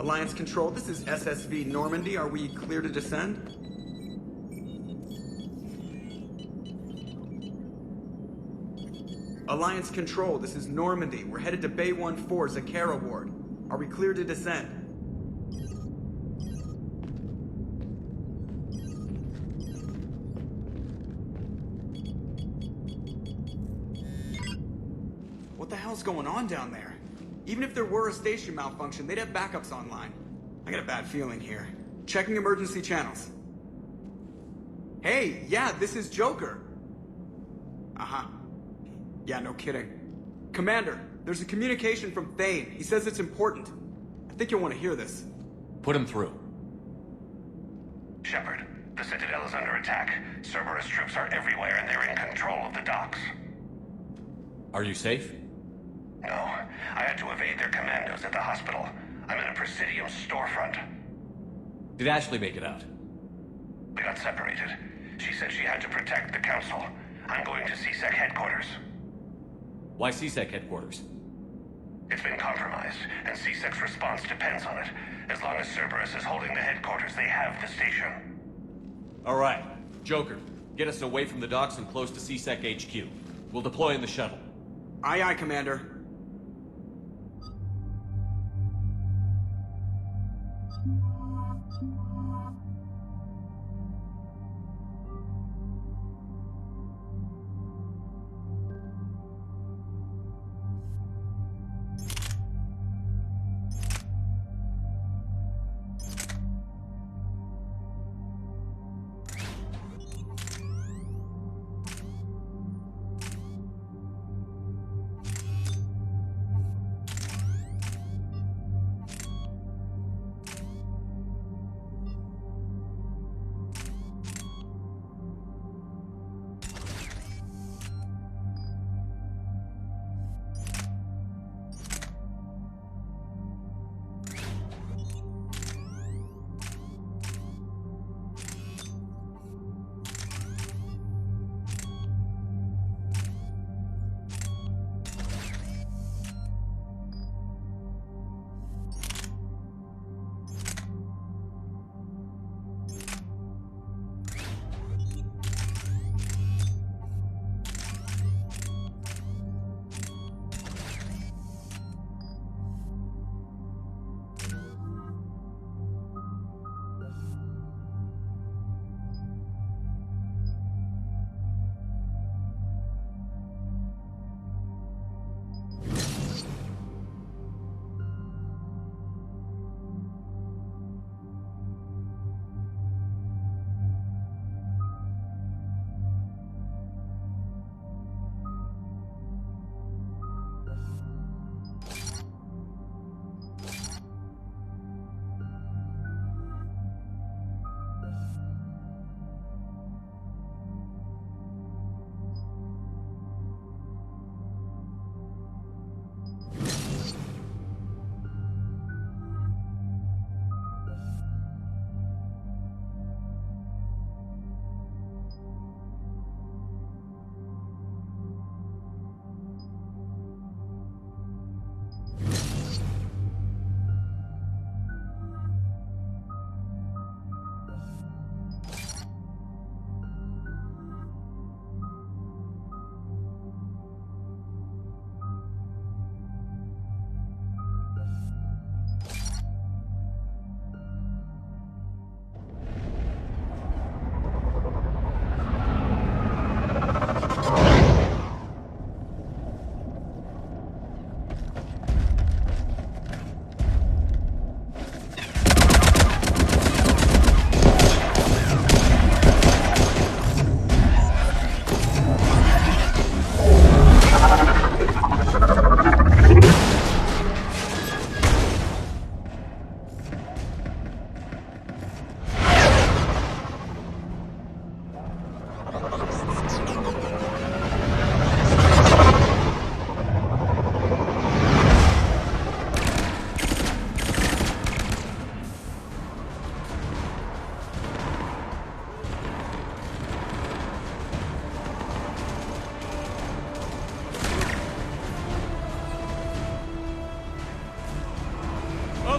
Alliance Control, this is SSV Normandy. Are we clear to descend? Alliance Control, this is Normandy. We're headed to Bay 1-4, Zakara Ward. Are we clear to descend? What the hell's going on down there? Even if there were a station malfunction, they'd have backups online. I got a bad feeling here. Checking emergency channels. Hey, yeah, this is Joker. Uh-huh. Yeah, no kidding. Commander, there's a communication from Vane. He says it's important. I think you'll want to hear this. Put him through. Shepard, the Citadel is under attack. Cerberus troops are everywhere and they're in control of the docks. Are you safe? No, I had to evade their commandos at the hospital. I'm in a Presidium storefront. Did Ashley make it out? We got separated. She said she had to protect the Council. I'm going to CSEC headquarters. Why CSEC headquarters? It's been compromised, and CSEC's response depends on it. As long as Cerberus is holding the headquarters, they have the station. Alright. Joker, get us away from the docks and close to CSEC HQ. We'll deploy in the shuttle. Aye, aye, Commander.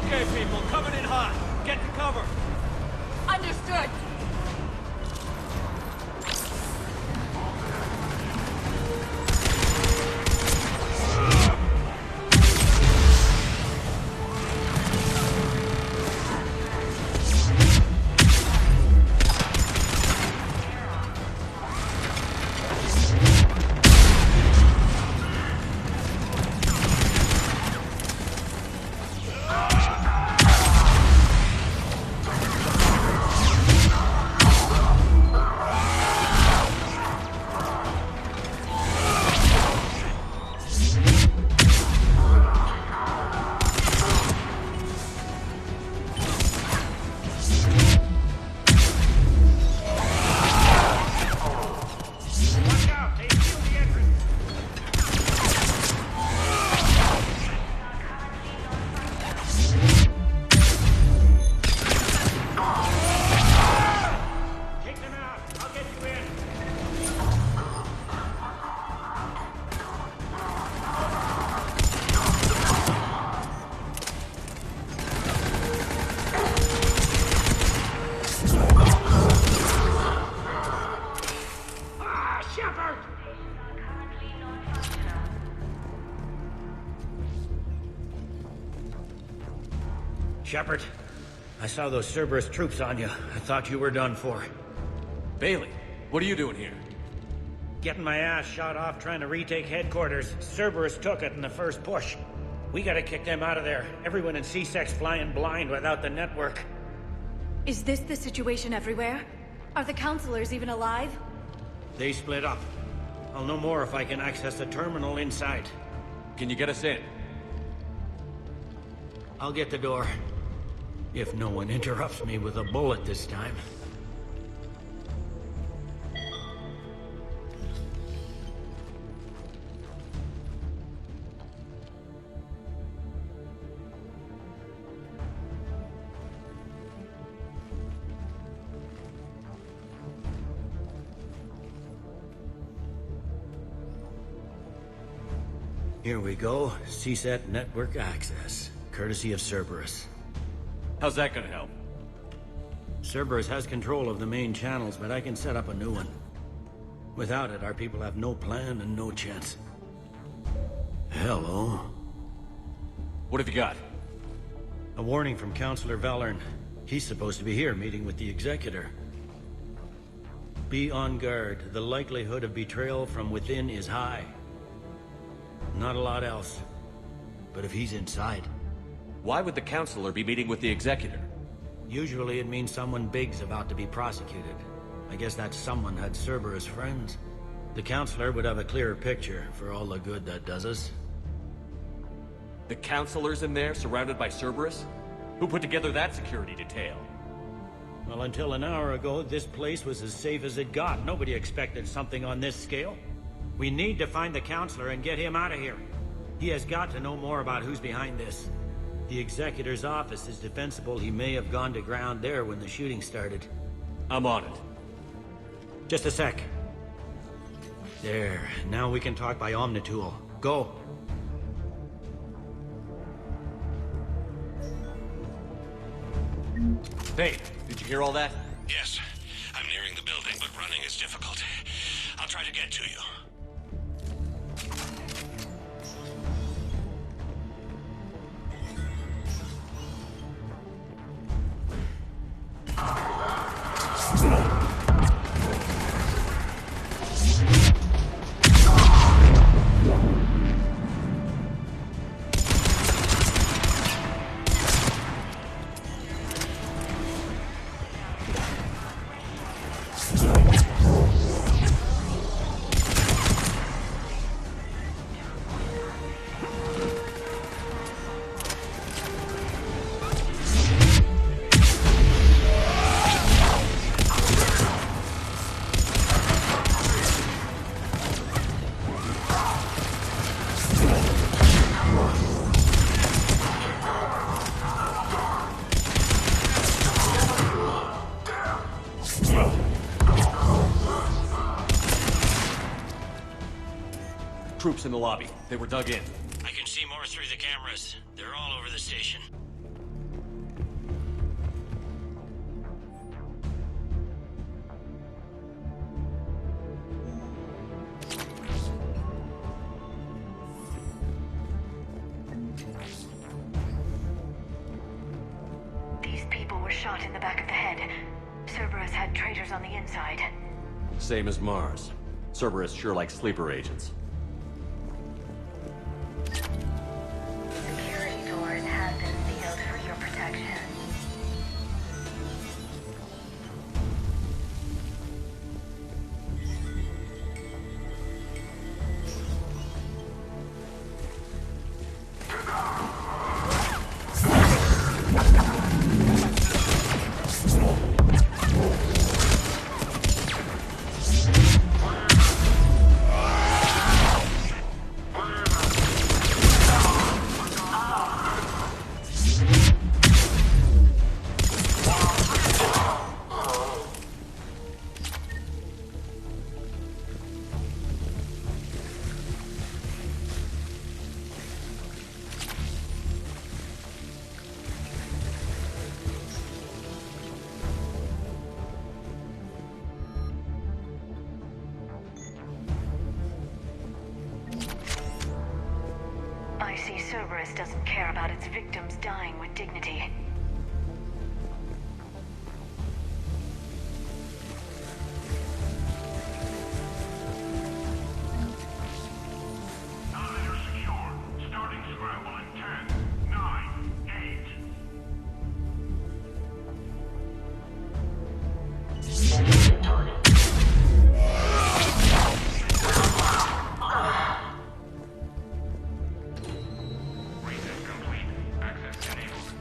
Okay, people, coming in hot. Get to cover. Understood. Shepard, I saw those Cerberus troops on you. I thought you were done for. Bailey, what are you doing here? Getting my ass shot off trying to retake headquarters. Cerberus took it in the first push. We gotta kick them out of there. Everyone in C-Sec's flying blind without the network. Is this the situation everywhere? Are the counselors even alive? They split up. I'll know more if I can access the terminal inside. Can you get us in? I'll get the door. If no one interrupts me with a bullet this time. Here we go. CSAT network access, courtesy of Cerberus. How's that gonna help? Cerberus has control of the main channels, but I can set up a new one. Without it, our people have no plan and no chance. Hello. What have you got? A warning from Counselor Valern. He's supposed to be here meeting with the Executor. Be on guard. The likelihood of betrayal from within is high. Not a lot else. But if he's inside... Why would the Counselor be meeting with the Executor? Usually it means someone big's about to be prosecuted. I guess that someone had Cerberus friends. The Counselor would have a clearer picture for all the good that does us. The Counselor's in there, surrounded by Cerberus? Who put together that security detail? Well, until an hour ago, this place was as safe as it got. Nobody expected something on this scale. We need to find the Counselor and get him out of here. He has got to know more about who's behind this. The Executor's office is defensible. He may have gone to ground there when the shooting started. I'm on it. Just a sec. There. Now we can talk by Omnitool. Go. Hey, did you hear all that? Yes. I'm nearing the building, but running is difficult. I'll try to get to you. Troops in the lobby. They were dug in. I can see more through the cameras. They're all over the station. shot in the back of the head. Cerberus had traitors on the inside. Same as Mars. Cerberus sure likes sleeper agents. Security doors have been sealed for your protection. I see Cerberus doesn't care about its victims dying with dignity. Elevator secure. Starting scramble in 10, 9, 8. Target. Reset complete. Access enabled.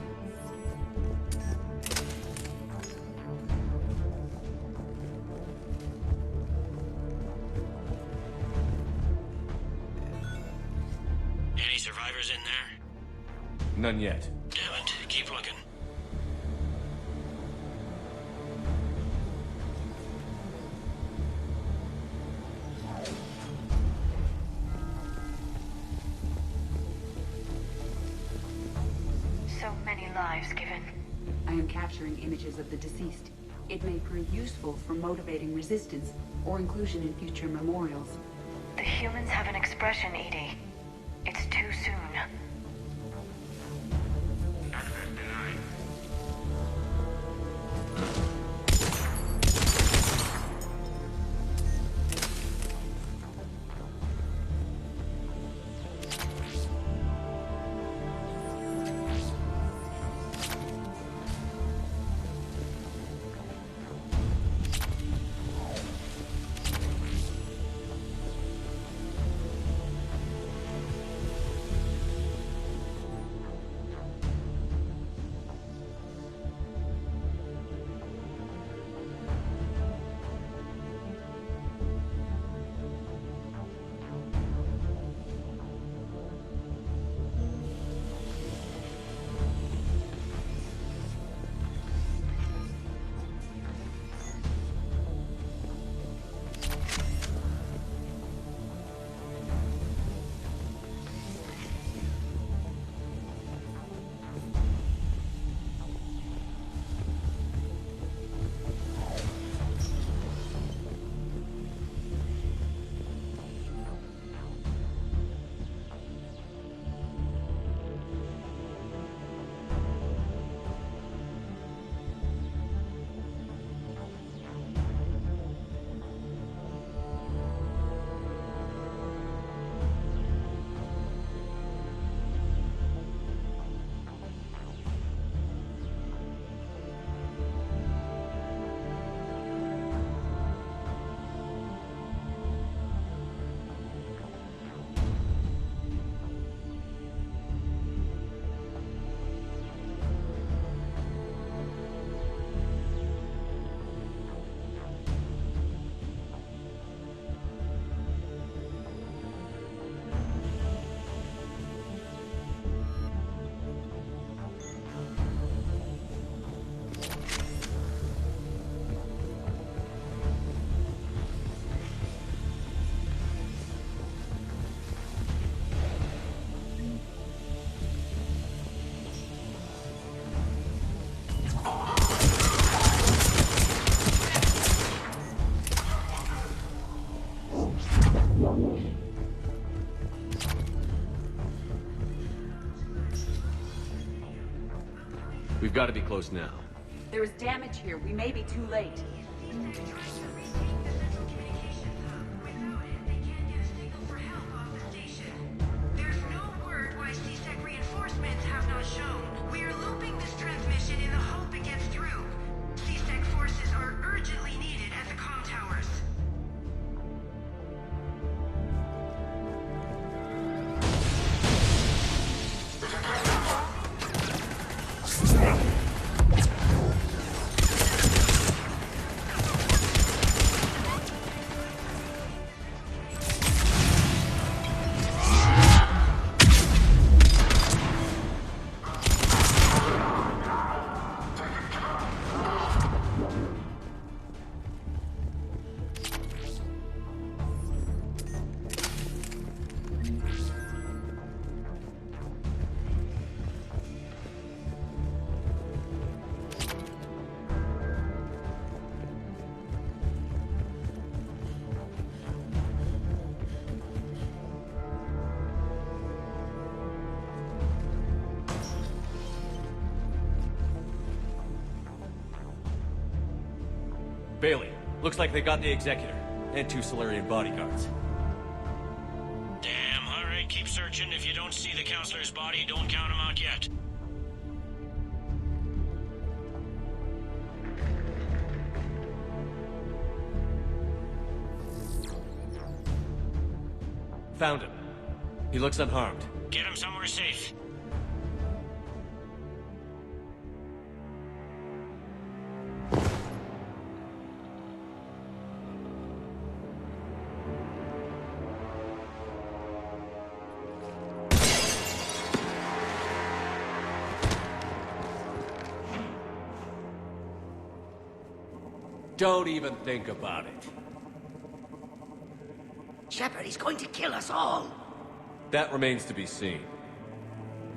Any survivors in there? None yet. Damn it. Keep looking. So many lives given. I am capturing images of the deceased. It may prove useful for motivating resistance or inclusion in future memorials. The humans have an expression, Edie. It's too soon. Access denied. We've got to be close now. There is damage here. We may be too late. There's no word why C-Sec reinforcements have not shown. We are looping this transmission in the hope it gets through. C-Sec forces are urgently needed at the comm towers. Bailey, looks like they got the Executor, and 2 Solarian bodyguards. Damn, alright, keep searching. If you don't see the Counselor's body, don't count him out yet. Found him. He looks unharmed. Get him somewhere safe. Don't even think about it. Shepard, he's going to kill us all. That remains to be seen.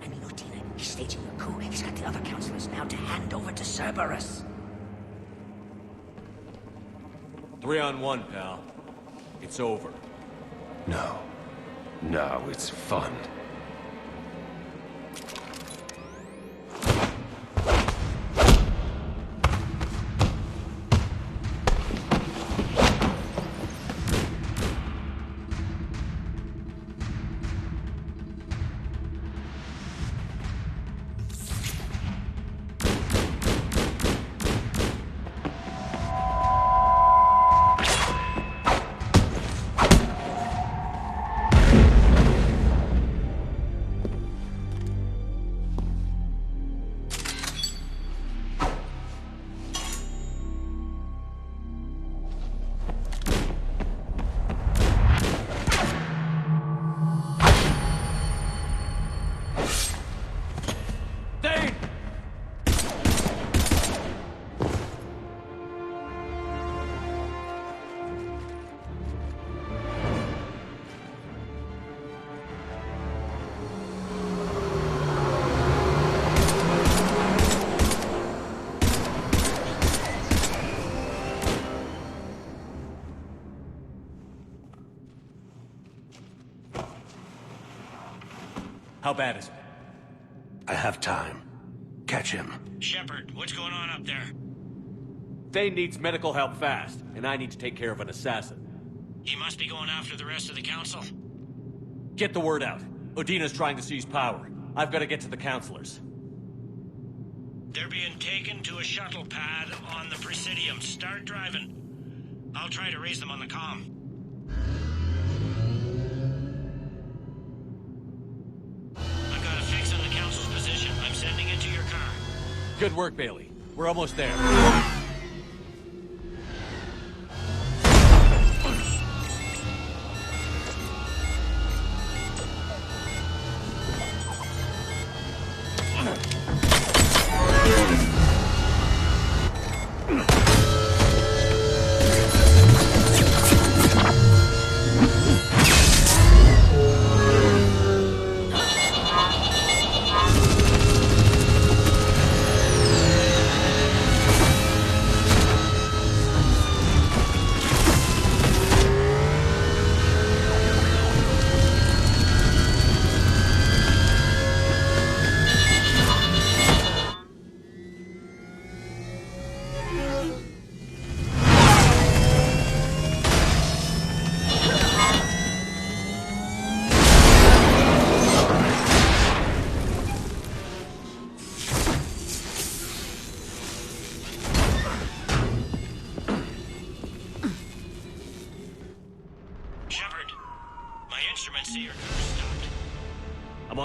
I mean, Udina, he's staging a coup. He's got the other counselors now to hand over to Cerberus. 3-on-1, pal. It's over. No. No, it's fun. How bad is it? I have time. Catch him. Shepard, what's going on up there? Vane needs medical help fast, and I need to take care of an assassin. He must be going after the rest of the Council. Get the word out. Udina's trying to seize power. I've got to get to the counselors. They're being taken to a shuttle pad on the Presidium. Start driving. I'll try to raise them on the comm. I've got a fix on the Council's position. I'm sending it to your car. Good work, Bailey. We're almost there.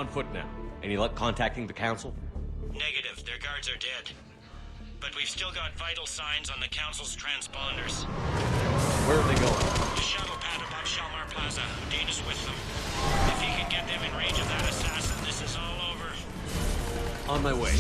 on foot now. Any luck contacting the Council? Negative. Their guards are dead. But we've still got vital signs on the Council's transponders. Where are they going? The shuttle pad above Shalmar Plaza. Udina's with them. If he can get them in range of that assassin, this is all over. On my way.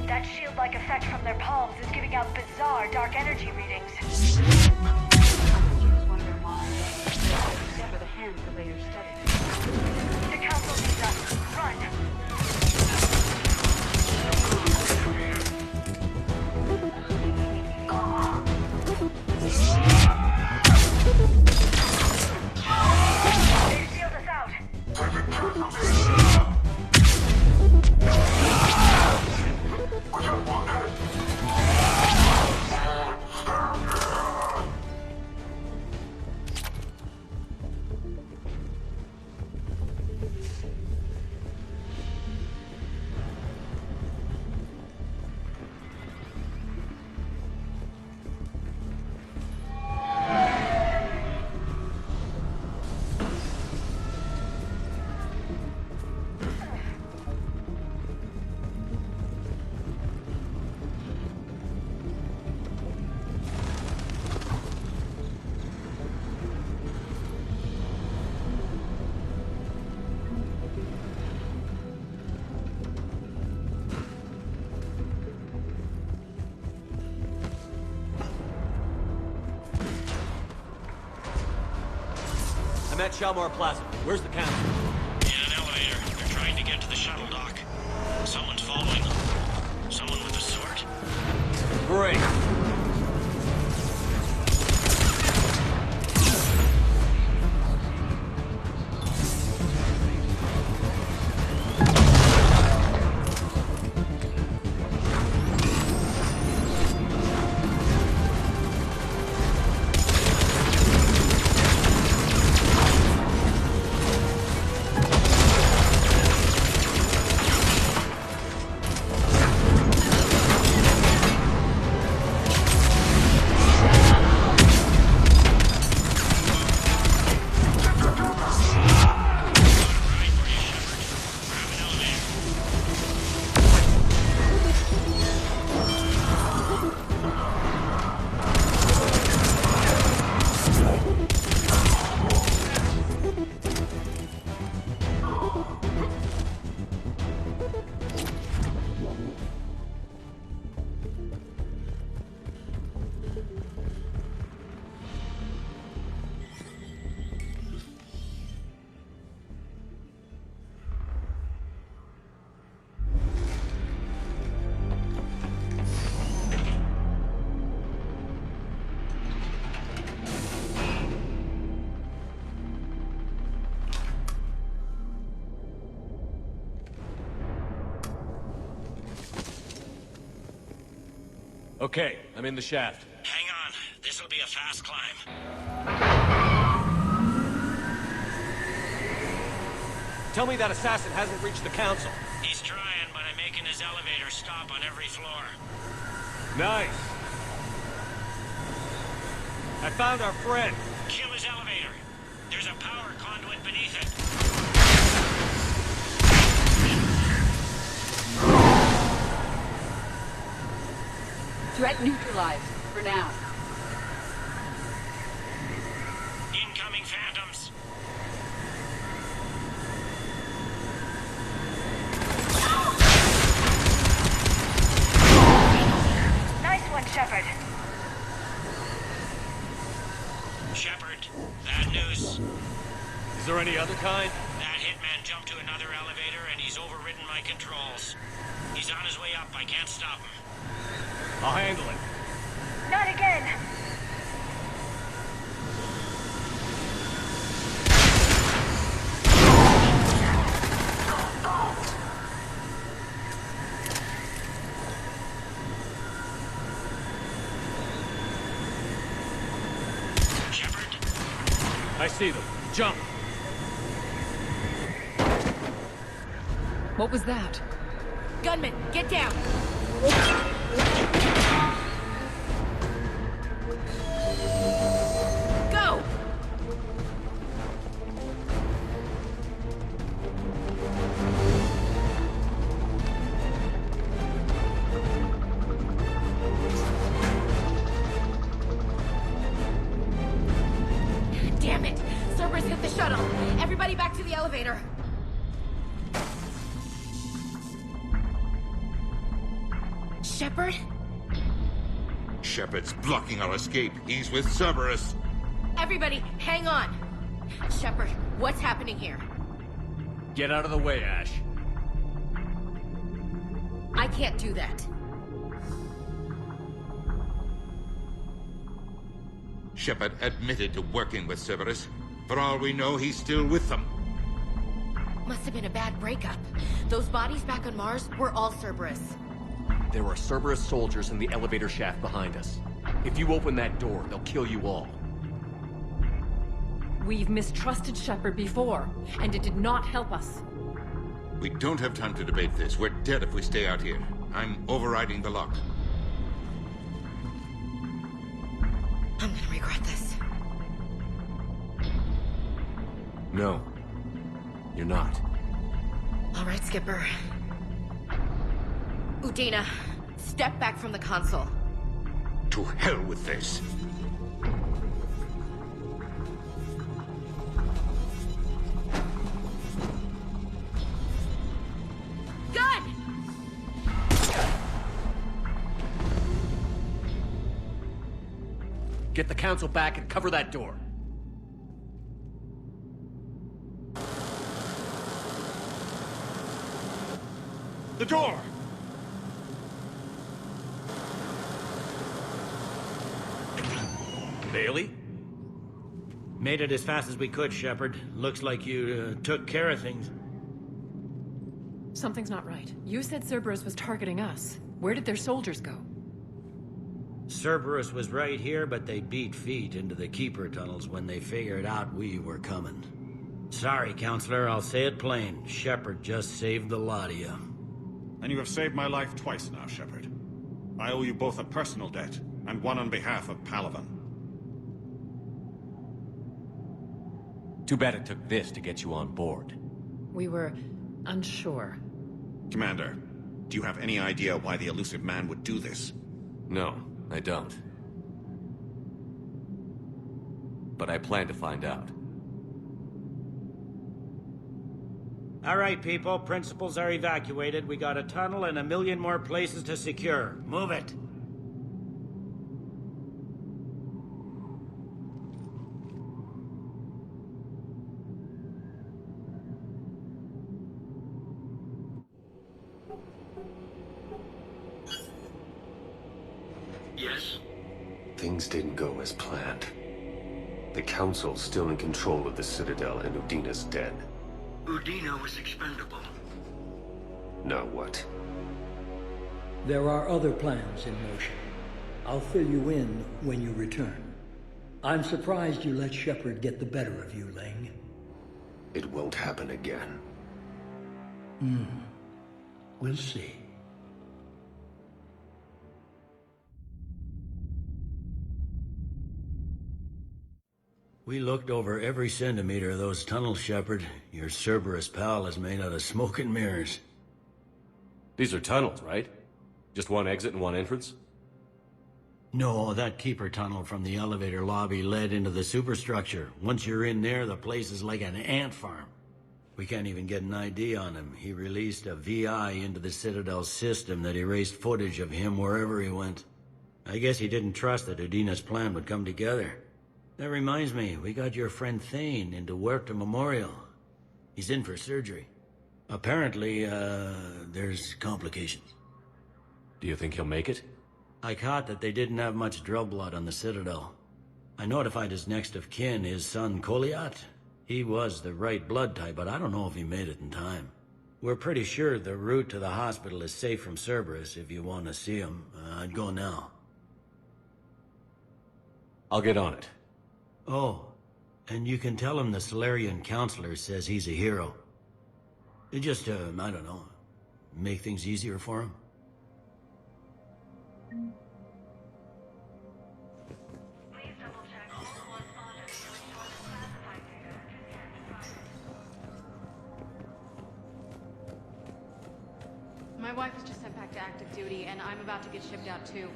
That shield-like effect from their palms is giving out bizarre dark energy readings. Use one of their minds. Sever the hand for later study. The council needs us. Run! They've sealed us out. I'm at Shalmar Plaza. Where's the Council? In an elevator. They're trying to get to the shuttle dock. Someone's following them. Someone with a sword. Great. Okay, I'm in the shaft. Hang on. This'll be a fast climb. Tell me that assassin hasn't reached the Council. He's trying, but I'm making his elevator stop on every floor. Nice. I found our friend. Kill his elevator. There's a power conduit beneath it. Threat neutralized, for now. Incoming phantoms. Nice one, Shepard. Shepard, bad news. Is there any other kind? That hitman jumped to another elevator and he's overridden my controls. He's on his way up. I can't stop him. I'll handle it. Not again. I see them. Jump! What was that? Gunman, get down! Go! Damn it! Cerberus hit the shuttle! Everybody back to the elevator! Shepard? Shepard's blocking our escape. He's with Cerberus. Everybody, hang on! Shepard, what's happening here? Get out of the way, Ash. I can't do that. Shepard admitted to working with Cerberus. For all we know, he's still with them. Must have been a bad breakup. Those bodies back on Mars were all Cerberus. There are Cerberus soldiers in the elevator shaft behind us. If you open that door, they'll kill you all. We've mistrusted Shepard before, and it did not help us. We don't have time to debate this. We're dead if we stay out here. I'm overriding the lock. I'm gonna regret this. No. You're not. All right, Skipper. Udina, step back from the console. To hell with this. Gun! Get the council back and cover that door. The door! Bailey? Made it as fast as we could, Shepard. Looks like you took care of things. Something's not right. You said Cerberus was targeting us. Where did their soldiers go? Cerberus was right here, but they beat feet into the Keeper tunnels when they figured out we were coming. Sorry, Counselor, I'll say it plain. Shepard just saved the lot of you. And you have saved my life twice now, Shepard. I owe you both a personal debt, and one on behalf of Palaven. Too bad it took this to get you on board. We were unsure. Commander, do you have any idea why the elusive man would do this? No, I don't. But I plan to find out. All right, people. Principals are evacuated. We got a tunnel and 1 million more places to secure. Move it. Yes? Things didn't go as planned. The Council's still in control of the Citadel and Udina's dead. Udina was expendable. Now what? There are other plans in motion. I'll fill you in when you return. I'm surprised you let Shepard get the better of you, Ling. It won't happen again. We'll see. We looked over every centimeter of those tunnels, Shepard. Your Cerberus pal is made out of smoke and mirrors. These are tunnels, right? Just one exit and one entrance? No, that Keeper tunnel from the elevator lobby led into the superstructure. Once you're in there, the place is like an ant farm. We can't even get an ID on him. He released a VI into the Citadel system that erased footage of him wherever he went. I guess he didn't trust that Udina's plan would come together. That reminds me, we got your friend Thane into Huerta Memorial. He's in for surgery. Apparently, there's complications. Do you think he'll make it? I caught that they didn't have much drug blood on the Citadel. I notified his next of kin, his son Koliat. He was the right blood type, but I don't know if he made it in time. We're pretty sure the route to the hospital is safe from Cerberus if you want to see him. I'd go now. I'll get on it. Oh, And you can tell him the Solarian Counselor says he's a hero. It just, I don't know, make things easier for him. My wife was just sent back to active duty, and I'm about to get shipped out too.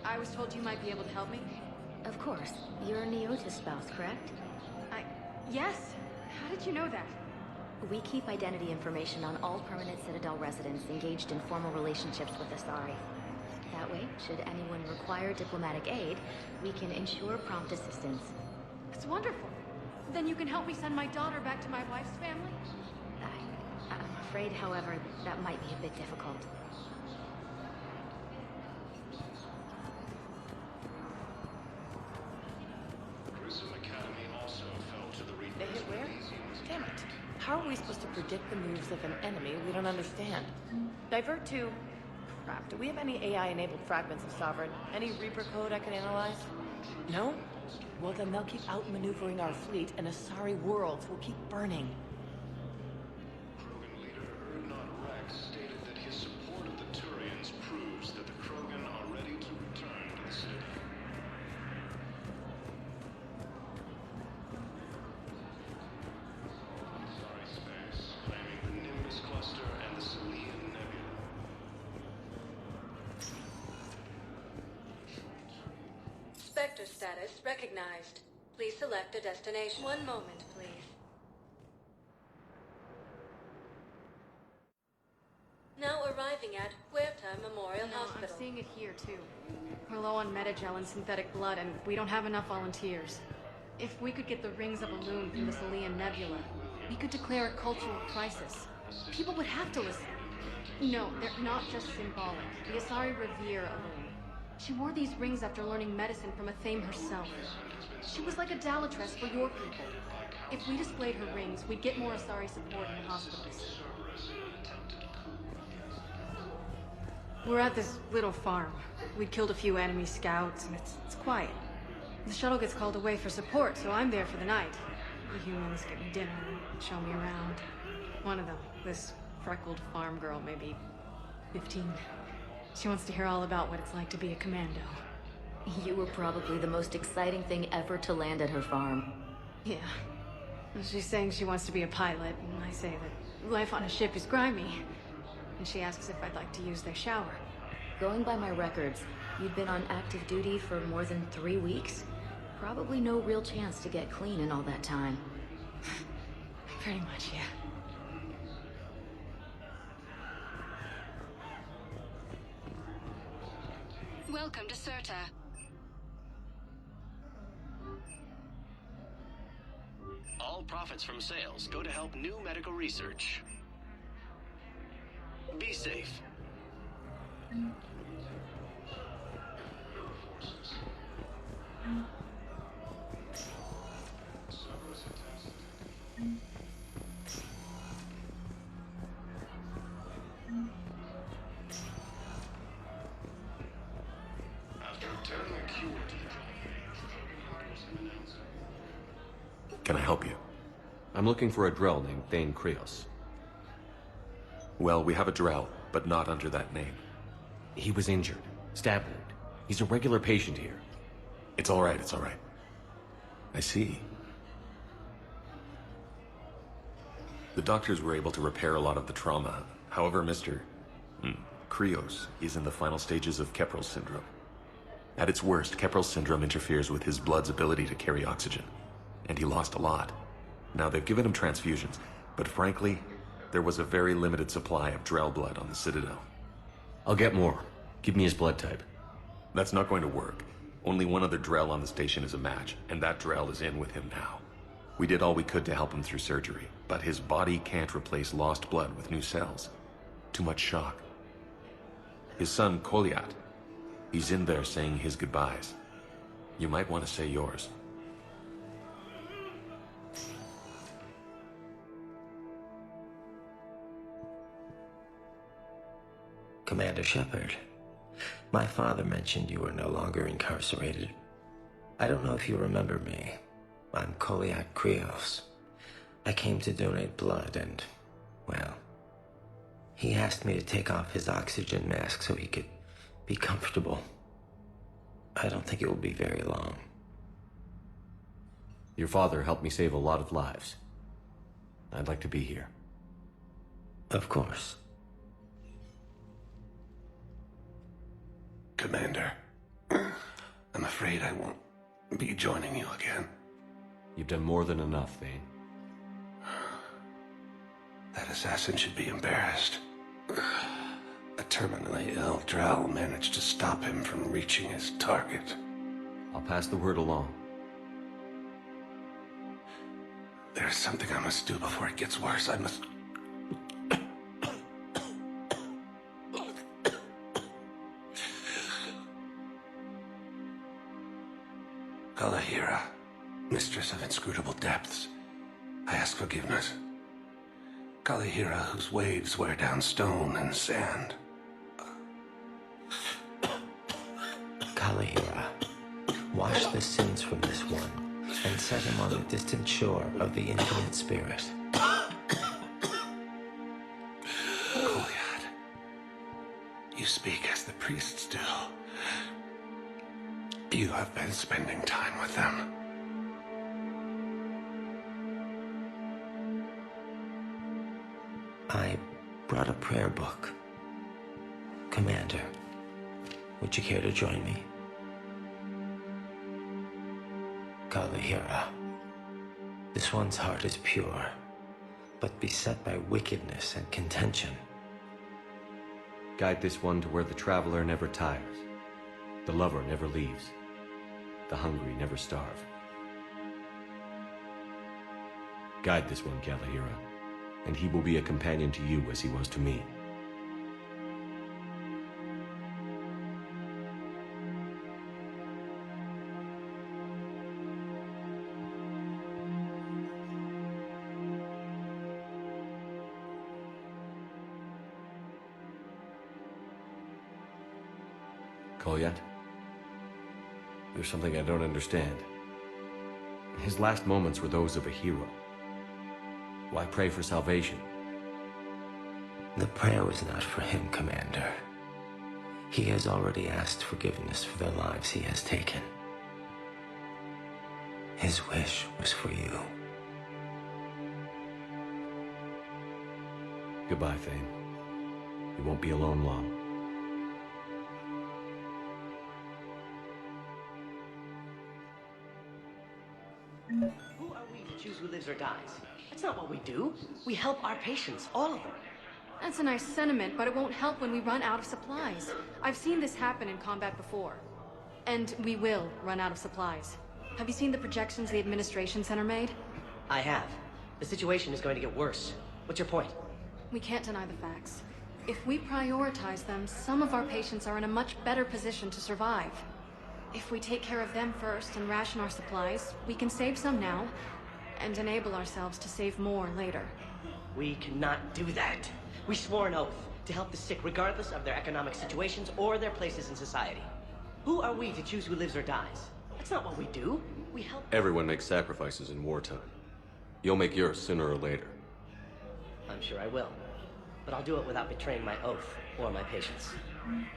I was told you might be able to help me. Of course. You're a Neotis spouse, correct? Yes. How did you know that? We keep identity information on all permanent Citadel residents engaged in formal relationships with Asari. That way, should anyone require diplomatic aid, we can ensure prompt assistance. It's wonderful. Then you can help me send my daughter back to my wife's family? I'm afraid, however, that might be a bit difficult. They hit where? Damn it. How are we supposed to predict the moves of an enemy we don't understand? Divert to... Crap, do we have any AI-enabled fragments of Sovereign? Any Reaper code I can analyze? No? Well, then they'll keep outmaneuvering our fleet, and Asari worlds will keep burning. Krogan leader stated that his support of the Turians proves that the Krogan are ready to return to the Citadel. Sector status recognized. Please select a destination. One moment, please. Now arriving at Huerta Memorial Hospital. I'm seeing it here, too. We're low on metagel and synthetic blood, and we don't have enough volunteers. If we could get the rings of Elune from the Salian Nebula, we could declare a cultural crisis. People would have to listen. No, they're not just symbolic. The Asari revere Elune. She wore these rings after learning medicine from Athame herself. She was like a Dalatress for your people. If we displayed her rings, we'd get more Asari support in the hospitals. We're at this little farm. We'd killed a few enemy scouts, and it's quiet. The shuttle gets called away for support, so I'm there for the night. The humans get me dinner and show me around. One of them, this freckled farm girl, maybe 15. She wants to hear all about what it's like to be a commando. You were probably the most exciting thing ever to land at her farm. Yeah. She's saying she wants to be a pilot, and I say that life on a ship is grimy. And she asks if I'd like to use their shower. Going by my records, you'd been on active duty for more than 3 weeks. Probably no real chance to get clean in all that time. Pretty much, yeah. Welcome to Serta. All profits from sales go to help new medical research. Be safe. Can I help you? I'm looking for a Drell named Thane Krios. Well, we have a Drell, but not under that name. He was injured. Stab wound. He's a regular patient here. It's all right, it's all right. I see. The doctors were able to repair a lot of the trauma. However, Mr. Krios is in the final stages of Kepral's syndrome. At its worst, Kepral's syndrome interferes with his blood's ability to carry oxygen. And he lost a lot. Now, they've given him transfusions, but frankly, there was a very limited supply of Drell blood on the Citadel. I'll get more. Give me his blood type. That's not going to work. Only one other Drell on the station is a match, and that Drell is in with him now. We did all we could to help him through surgery, but his body can't replace lost blood with new cells. Too much shock. His son, Koliat, he's in there saying his goodbyes. You might want to say yours. Commander Shepard, my father mentioned you were no longer incarcerated. I don't know if you remember me. I'm Koliak Krios. I came to donate blood and, well, he asked me to take off his oxygen mask so he could be comfortable. I don't think it will be very long. Your father helped me save a lot of lives. I'd like to be here. Of course. Commander, I'm afraid I won't be joining you again. You've done more than enough, Vane. That assassin should be embarrassed. A terminally ill Drow managed to stop him from reaching his target. I'll pass the word along. There's something I must do before it gets worse. I must... Kalahira, mistress of inscrutable depths, I ask forgiveness. Kalahira, whose waves wear down stone and sand. Kalahira, wash the sins from this one and set him on the distant shore of the infinite spirit. Goliad, you speak as the priests do. You have been spending time with them. I brought a prayer book. Commander, would you care to join me? Kalahira, this one's heart is pure, but beset by wickedness and contention. Guide this one to where the traveler never tires, the lover never leaves, the hungry never starve. Guide this one, Kalahira, and he will be a companion to you as he was to me. Kolyat? There's something I don't understand. His last moments were those of a hero. Why pray for salvation? The prayer was not for him, Commander. He has already asked forgiveness for the lives he has taken. His wish was for you. Goodbye, Vane. You won't be alone long. Who are we to choose who lives or dies? That's not what we do. We help our patients, all of them. That's a nice sentiment, but it won't help when we run out of supplies. I've seen this happen in combat before. And we will run out of supplies. Have you seen the projections the Administration Center made? I have. The situation is going to get worse. What's your point? We can't deny the facts. If we prioritize them, some of our patients are in a much better position to survive. If we take care of them first and ration our supplies, we can save some now, and enable ourselves to save more later. We cannot do that. We swore an oath to help the sick regardless of their economic situations or their places in society. Who are we to choose who lives or dies? That's not what we do. We help... Everyone makes sacrifices in wartime. You'll make yours sooner or later. I'm sure I will. But I'll do it without betraying my oath or my patients.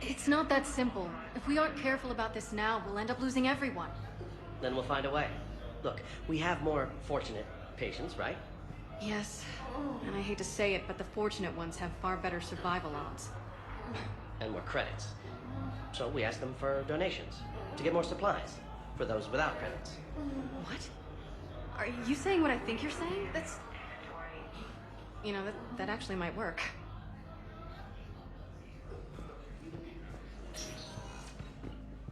It's not that simple. If we aren't careful about this now, we'll end up losing everyone. Then we'll find a way. Look, we have more fortunate patients, right? Yes. And I hate to say it, but the fortunate ones have far better survival odds. And more credits. So we ask them for donations, to get more supplies, for those without credits. What? Are you saying what I think you're saying? That's... You know, that actually might work.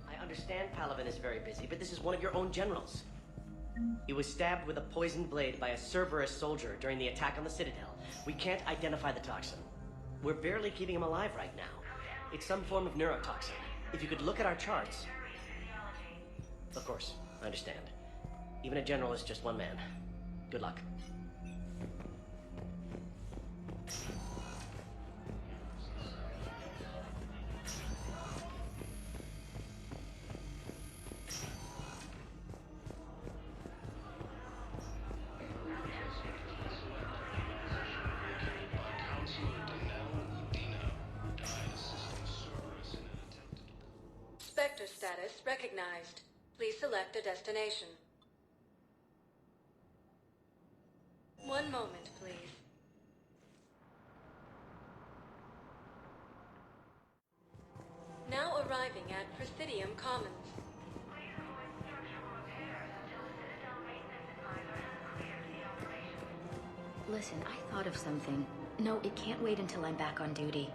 I understand Palaven is very busy, but this is one of your own generals. He was stabbed with a poisoned blade by a Cerberus soldier during the attack on the Citadel. We can't identify the toxin. We're barely keeping him alive right now. It's some form of neurotoxin. If you could look at our charts... Of course, I understand. Even a general is just one man. Good luck. sector status recognized. Please select a destination. One moment, please. Now arriving at Presidium Commons. Listen, I thought of something. No, it can't wait until I'm back on duty.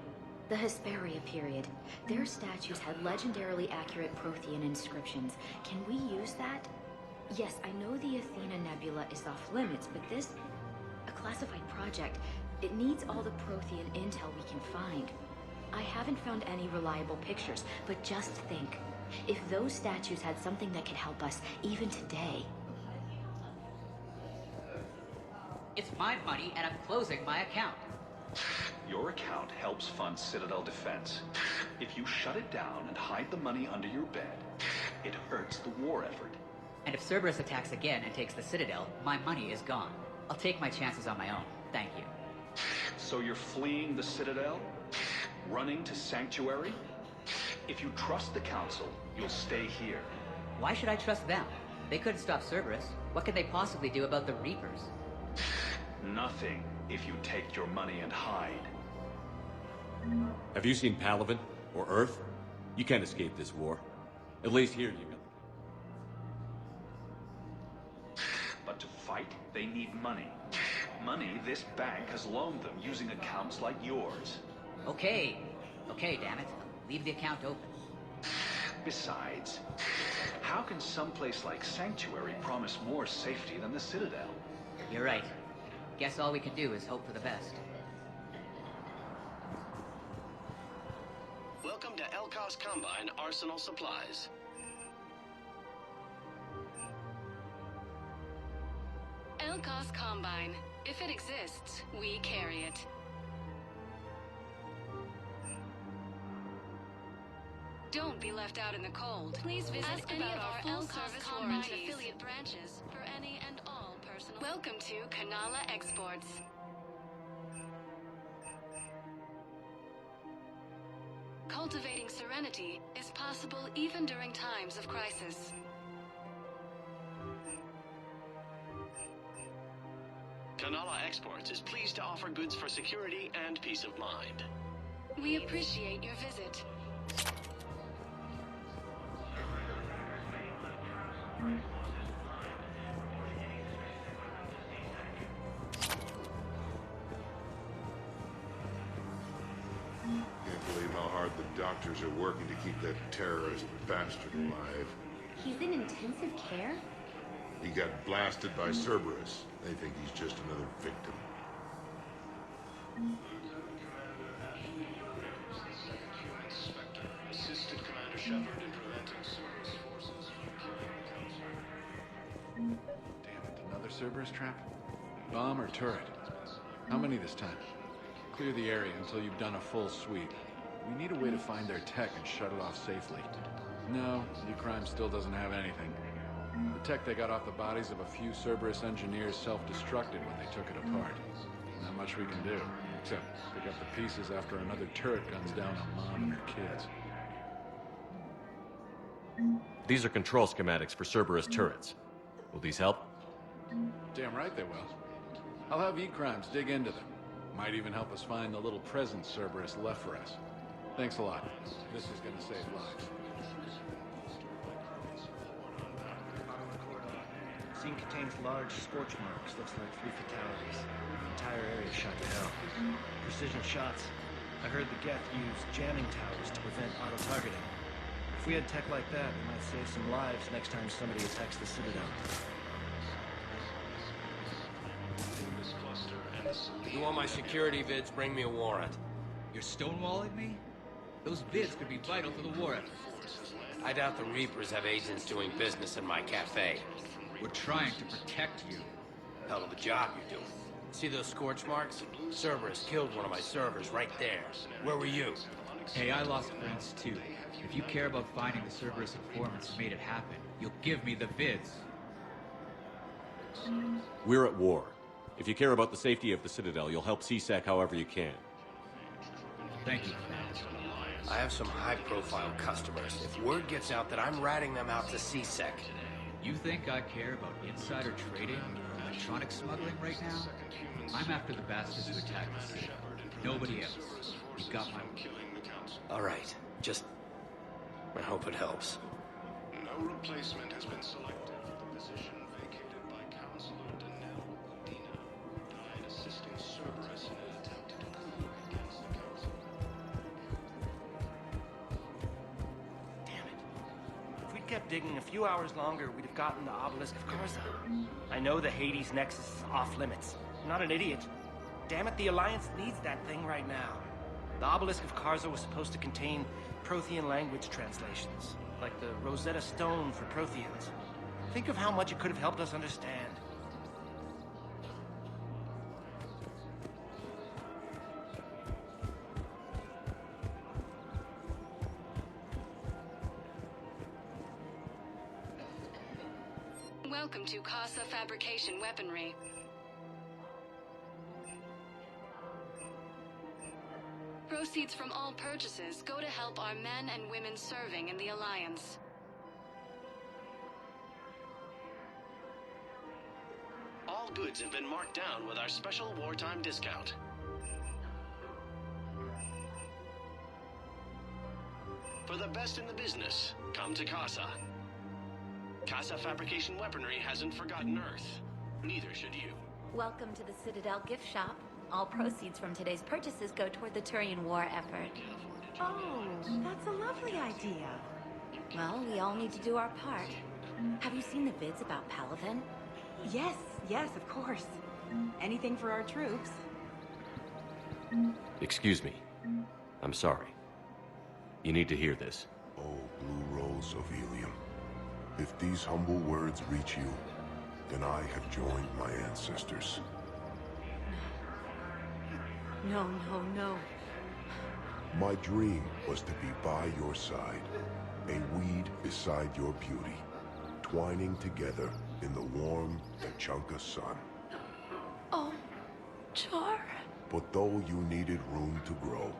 The Hesperia period. Their statues had legendarily accurate Prothean inscriptions. Can we use that? Yes, I know the Athena Nebula is off limits, but this... a classified project. It needs all the Prothean intel we can find. I haven't found any reliable pictures, but just think. If those statues had something that could help us, even today... It's my money, and I'm closing my account. Your account helps fund Citadel defense. If you shut it down and hide the money under your bed, it hurts the war effort. And if Cerberus attacks again and takes the Citadel, my money is gone. I'll take my chances on my own. Thank you. So you're fleeing the Citadel? Running to Sanctuary? If you trust the Council, you'll stay here. Why should I trust them? They couldn't stop Cerberus. What could they possibly do about the Reapers? Nothing, if you take your money and hide. Have you seen Palaven? Or Earth? You can't escape this war. At least here you got. But to fight, they need money. Money this bank has loaned them using accounts like yours. Okay, damn it. Leave the account open. Besides, how can someplace like Sanctuary promise more safety than the Citadel? You're right. Guess all we can do is hope for the best. Welcome to Elkos Combine Arsenal Supplies. Elkos Combine. If it exists, we carry it. Don't be left out in the cold. Please visit any of our full-service Combine affiliate branches for any and all personal... Welcome to Kanala Exports. Cultivating serenity is possible even during times of crisis. Kanala Exports is pleased to offer goods for security and peace of mind. We appreciate your visit. Can't believe how hard the doctors are working to keep that terrorist bastard alive. He's in intensive care? He got blasted by Cerberus. They think he's just another victim. Assisted Commander Shepard in preventing Cerberus forces from killing the Council. Damn it, another Cerberus trap? Bomb or turret? How many this time? Clear the area until you've done a full sweep. We need a way to find their tech and shut it off safely. No, E-Crime still doesn't have anything. The tech they got off the bodies of a few Cerberus engineers self-destructed when they took it apart. Not much we can do, except pick up the pieces after another turret guns down a mom and her kids. These are control schematics for Cerberus turrets. Will these help? Damn right they will. I'll have E-Crimes dig into them. Might even help us find the little present Cerberus left for us. Thanks a lot. This is gonna save lives. Scene contains large scorch marks. Looks like 3 fatalities. The entire area shot to hell. Precision shots. I heard the Geth use jamming towers to prevent auto-targeting. If we had tech like that, we might save some lives next time somebody attacks the Citadel. If you want my security vids, bring me a warrant. You're stonewalling me? Those vids could be vital to the war effort. I doubt the Reapers have agents doing business in my cafe. We're trying to protect you. Hell of a job you're doing. See those scorch marks? Cerberus killed one of my servers right there. Where were you? Hey, I lost friends too. If you care about finding the Cerberus informants who made it happen, you'll give me the vids. We're at war. If you care about the safety of the Citadel, you'll help CSEC however you can. Thank you, Vane. I have some high-profile customers. If word gets out that I'm ratting them out to CSEC... You think I care about insider trading or electronic smuggling right now? I'm after the bastards who attacked the city. Nobody else. You got my word. All right. Just... I hope it helps. No replacement has been selected for the position vacated by Counselor Udina, died assisting Cerberus in an attempted coup against the Council. If we'd kept digging a few hours longer, we'd have gotten the obelisk of Karza. I know the Hades Nexus is off limits. I'm not an idiot. Damn it, the Alliance needs that thing right now. The obelisk of Karza was supposed to contain Prothean language translations, like the Rosetta Stone for Protheans. Think of how much it could have helped us understand. Welcome to Casa Fabrication Weaponry. Proceeds from all purchases go to help our men and women serving in the Alliance. All goods have been marked down with our special wartime discount. For the best in the business, come to Casa. Casa Fabrication Weaponry hasn't forgotten Earth. Neither should you. Welcome to the Citadel gift shop. All proceeds from today's purchases go toward the Turian war effort. Oh, that's a lovely idea. Well, we all need to do our part. Have you seen the vids about Palaven? Yes, of course. Anything for our troops. Excuse me. I'm sorry. You need to hear this. Oh, blue rose of helium. If these humble words reach you, then I have joined my ancestors. No. My dream was to be by your side, a weed beside your beauty, twining together in the warm Tachanka sun. Oh, Char. But though you needed room to grow,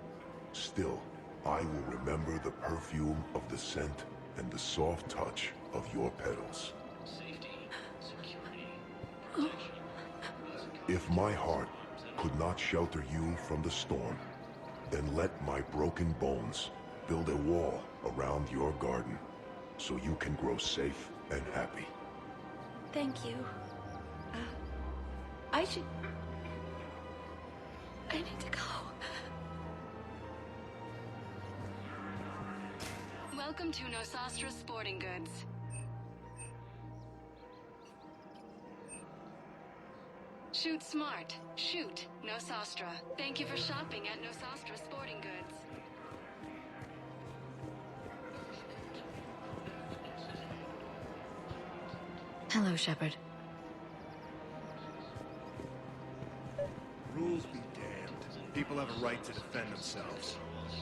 still, I will remember the perfume of the scent and the soft touch of your petals. If my heart could not shelter you from the storm, then let my broken bones build a wall around your garden so you can grow safe and happy. Thank you. I need to go. Welcome to Nosastra Sporting Goods. Shoot smart. Shoot Nosastra. Thank you for shopping at Nosastra Sporting Goods. Hello, Shepard. Rules be damned. People have a right to defend themselves.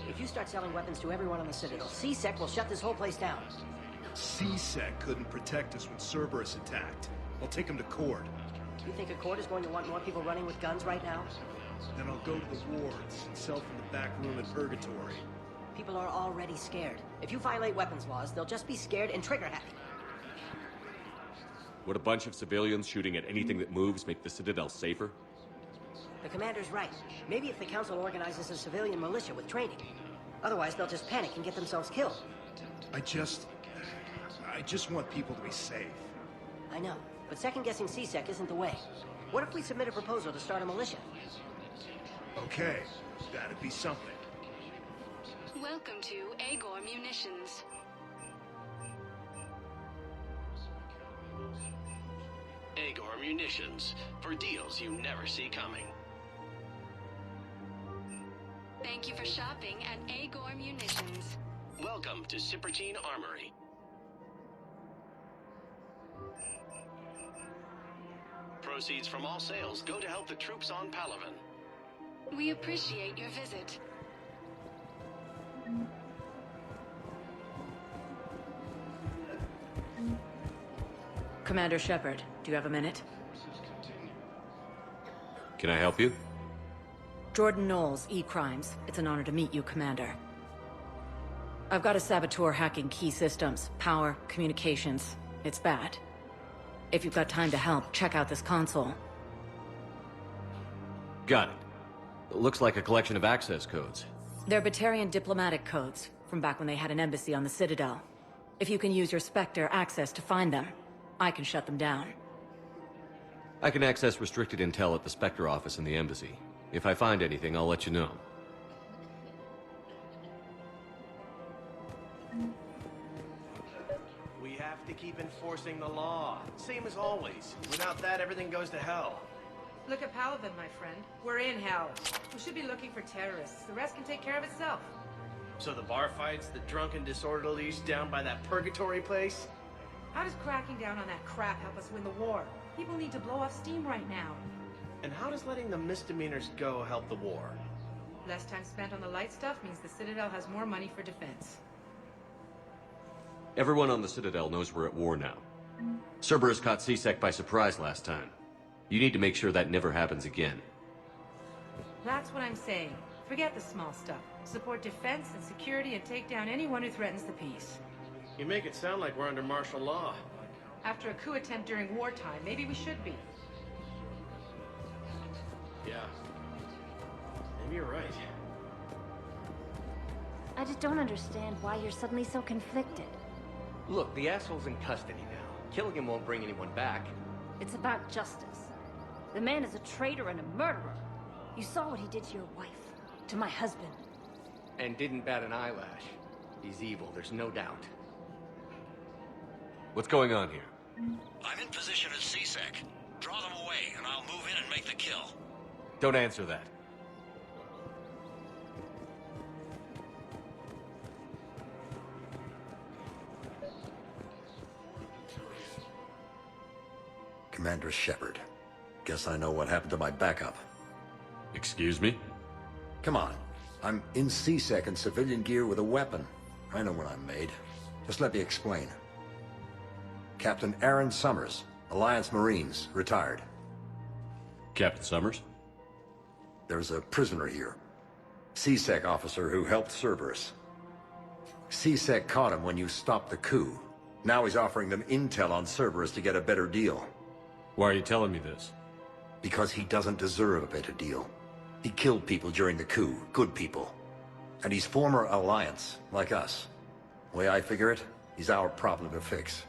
If you start selling weapons to everyone on the Citadel, CSEC will shut this whole place down. CSEC couldn't protect us when Cerberus attacked. I'll take him to court. You think a court is going to want more people running with guns right now? Then I'll go to the wards and sell from the back room in Purgatory. People are already scared. If you violate weapons laws, they'll just be scared and trigger happy. Would a bunch of civilians shooting at anything that moves make the Citadel safer? The commander's right. Maybe if the Council organizes a civilian militia with training. Otherwise, they'll just panic and get themselves killed. I just want people to be safe. I know, but second-guessing CSEC isn't the way. What if we submit a proposal to start a militia? Okay, that'd be something. Welcome to Agor Munitions. Agor Munitions, for deals you never see coming. Thank you for shopping at Agor Munitions. Welcome to Cipertine Armory. Proceeds from all sales go to help the troops on Palaven. We appreciate your visit. Commander Shepard, do you have a minute? Can I help you? Jordan Knowles, E-Crimes. It's an honor to meet you, Commander. I've got a saboteur hacking key systems, power, communications. It's bad. If you've got time to help, check out this console. Got it. It looks like a collection of access codes. They're Batarian diplomatic codes, from back when they had an embassy on the Citadel. If you can use your Spectre access to find them, I can shut them down. I can access restricted intel at the Spectre office in the embassy. If I find anything, I'll let you know. We have to keep enforcing the law. Same as always. Without that, everything goes to hell. Look at Paladin, my friend. We're in hell. We should be looking for terrorists. The rest can take care of itself. So the bar fights, the drunken disorderlies down by that purgatory place? How does cracking down on that crap help us win the war? People need to blow off steam right now. And how does letting the misdemeanors go help the war? Less time spent on the light stuff means the Citadel has more money for defense. Everyone on the Citadel knows we're at war now. Cerberus caught C-Sec by surprise last time. You need to make sure that never happens again. That's what I'm saying. Forget the small stuff. Support defense and security and take down anyone who threatens the peace. You make it sound like we're under martial law. After a coup attempt during wartime, maybe we should be. Yeah. Maybe you're right. I just don't understand why you're suddenly so conflicted. Look, the asshole's in custody now. Killing him won't bring anyone back. It's about justice. The man is a traitor and a murderer. You saw what he did to your wife, to my husband. And didn't bat an eyelash. He's evil, there's no doubt. What's going on here? I'm in position at C-Sec. Draw them away, and I'll move in and make the kill. Don't answer that. Commander Shepard. Guess I know what happened to my backup. Excuse me? Come on. I'm in C-Sec in civilian gear with a weapon. I know what I'm made. Just let me explain. Captain Aaron Summers, Alliance Marines, retired. Captain Summers? There's a prisoner here. C-Sec officer who helped Cerberus. C-Sec caught him when you stopped the coup. Now he's offering them intel on Cerberus to get a better deal. Why are you telling me this? Because he doesn't deserve a better deal. He killed people during the coup, good people. And he's former Alliance, like us. The way I figure it, he's our problem to fix.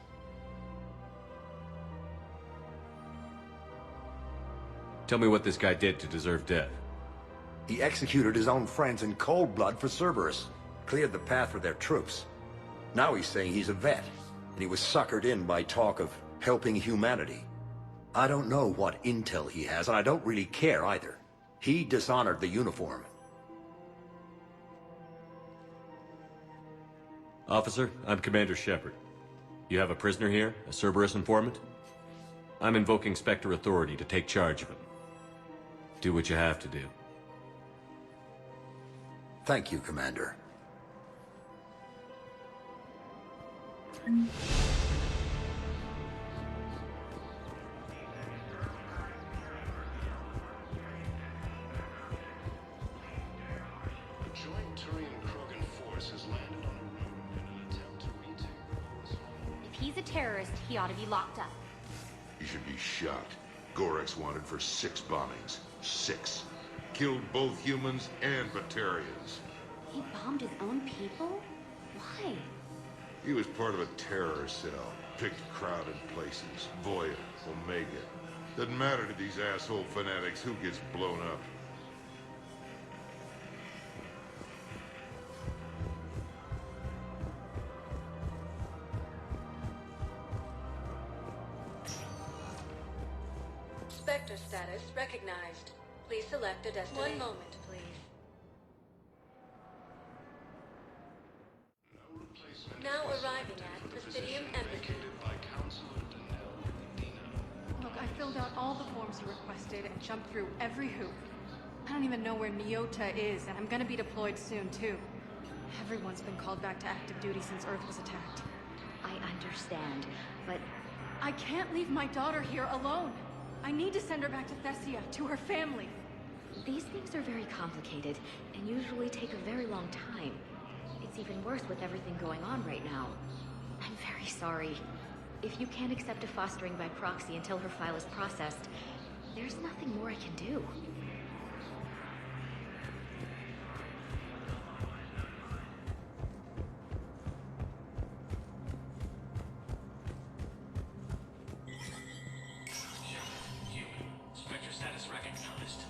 Tell me what this guy did to deserve death. He executed his own friends in cold blood for Cerberus. Cleared the path for their troops. Now he's saying he's a vet, and he was suckered in by talk of helping humanity. I don't know what intel he has, and I don't really care either. He dishonored the uniform. Officer, I'm Commander Shepard. You have a prisoner here, a Cerberus informant? I'm invoking Spectre authority to take charge of him. Do what you have to do. Thank you, Commander. If he's a terrorist, he ought to be locked up. He should be shot. Gorex wanted for 6 bombings. 6. Killed both humans and Batarians. He bombed his own people? Why? He was part of a terror cell. Picked crowded places. Voya, Omega. Doesn't matter to these asshole fanatics who gets blown up. Spectre status recognized. Please select a destination. 1 moment, please. Now arriving at Presidium Embassy. Look, I filled out all the forms you requested and jumped through every hoop. I don't even know where Nyota is, and I'm gonna be deployed soon, too. Everyone's been called back to active duty since Earth was attacked. I understand, but... I can't leave my daughter here alone. I need to send her back to Thessia, to her family. These things are very complicated, and usually take a very long time. It's even worse with everything going on right now. I'm very sorry. If you can't accept a fostering by proxy until her file is processed, there's nothing more I can do. Spectre status recognized.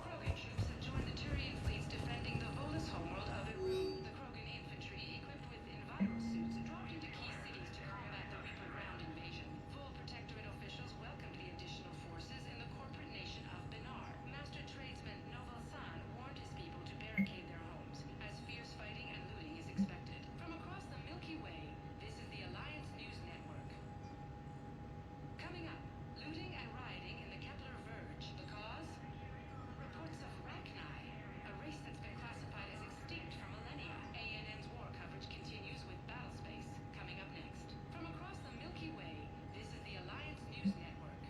Krogan troops have joined the Turian fleets defending the Volus homeworld Other Room. The Krogan infantry, equipped with enviro suits, dropped into key cities to combat the Reaper ground invasion. Full Protectorate officials welcomed the additional forces in the corporate nation of Benar. Master tradesman Noval San warned his people to barricade their homes, as fierce fighting and looting is expected. From across the Milky Way, this is the Alliance News Network. Coming up, looting and rioting in the Kepler Verge. The cause? Reports of Rachni, a race that's been classified as extinct for millennia. ANN's war coverage continues with Battlespace. Coming up next. From across the Milky Way, this is the Alliance News Network.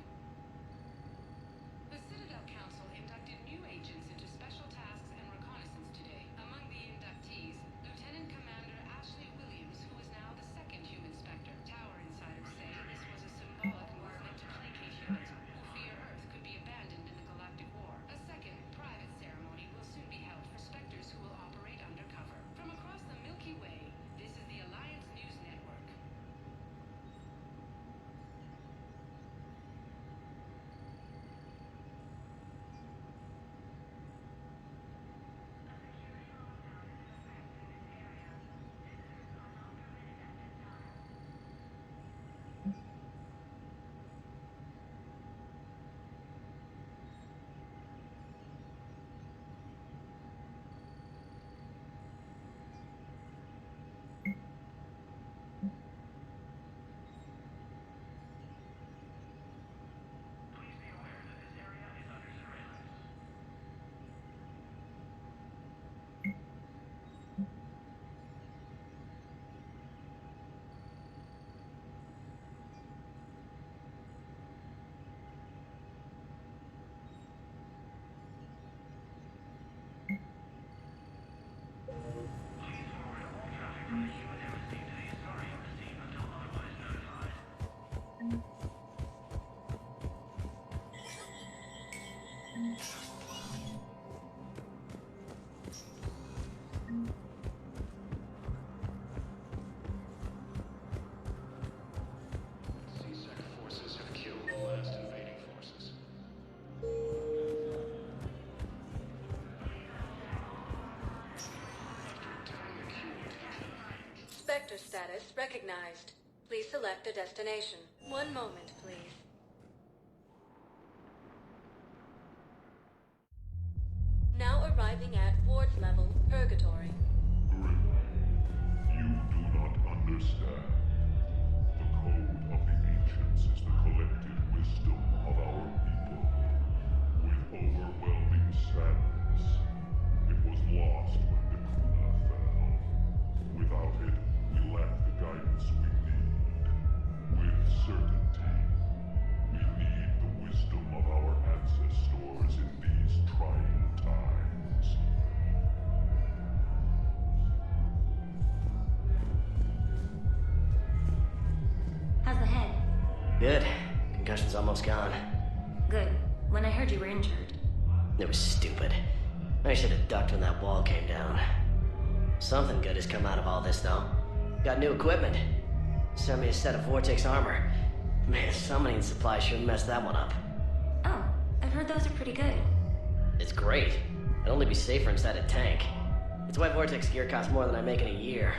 The Citadel Council inducted new agents into special tasks and reconnaissance today. Among the inductees, Lieutenant Commander Ashley Williams, who is now the second human Spectre. Tower insiders say this was a symbolic movement to placate humans who fear Earth could be abandoned in the galactic war. A second, private ceremony will soon be held for Spectres who will operate undercover. From across the Milky Way, this is the Alliance News Network. CSEC forces have killed the last invading forces. Spectre status recognized. Please select a destination. One moment, please. Now arriving at Ward's level, Purgatory. You do not understand. The code of the ancients is the collective wisdom of our people. With overwhelming sadness, it was lost when the coup fell. Without it, we lack the guidance we need. With certainty, we need the wisdom of our ancestors in these trying times. How's the head? Good. Concussion's almost gone. Good. When I heard you were injured. It was stupid. I should have ducked when that wall came down. Something good has come out of all this, though. Got new equipment. Sent me a set of Vortex armor. Man, summoning supply sure messed that one up. Oh, I've heard those are pretty good. It's great. I'd only be safer inside a tank. It's why Vortex gear costs more than I make in a year.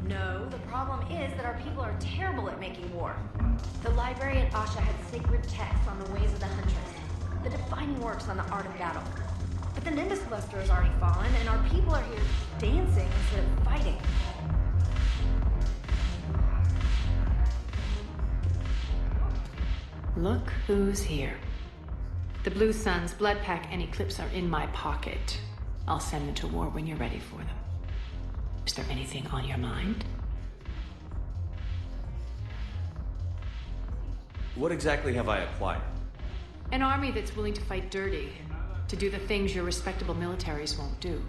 No, the problem is that our people are terrible at making war. The library at Asha had sacred texts on the ways of the Huntress, the defining works on the art of battle. But the Nimbus Cluster has already fallen, and our people are here dancing instead of fighting. Look who's here. The Blue Suns, Blood Pack, and Eclipse are in my pocket. I'll send them to war when you're ready for them. Is there anything on your mind? What exactly have I acquired? An army that's willing to fight dirty, to do the things your respectable militaries won't do.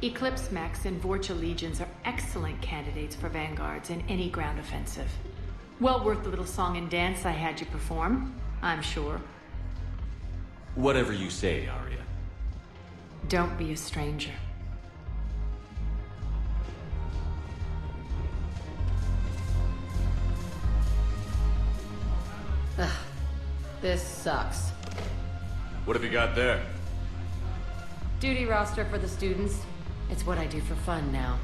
Eclipse mechs and Vorcha legions are excellent candidates for vanguards in any ground offensive. Well worth the little song and dance I had you perform, I'm sure. Whatever you say, Arya. Don't be a stranger. Ugh, this sucks. What have you got there? Duty roster for the students. It's what I do for fun now.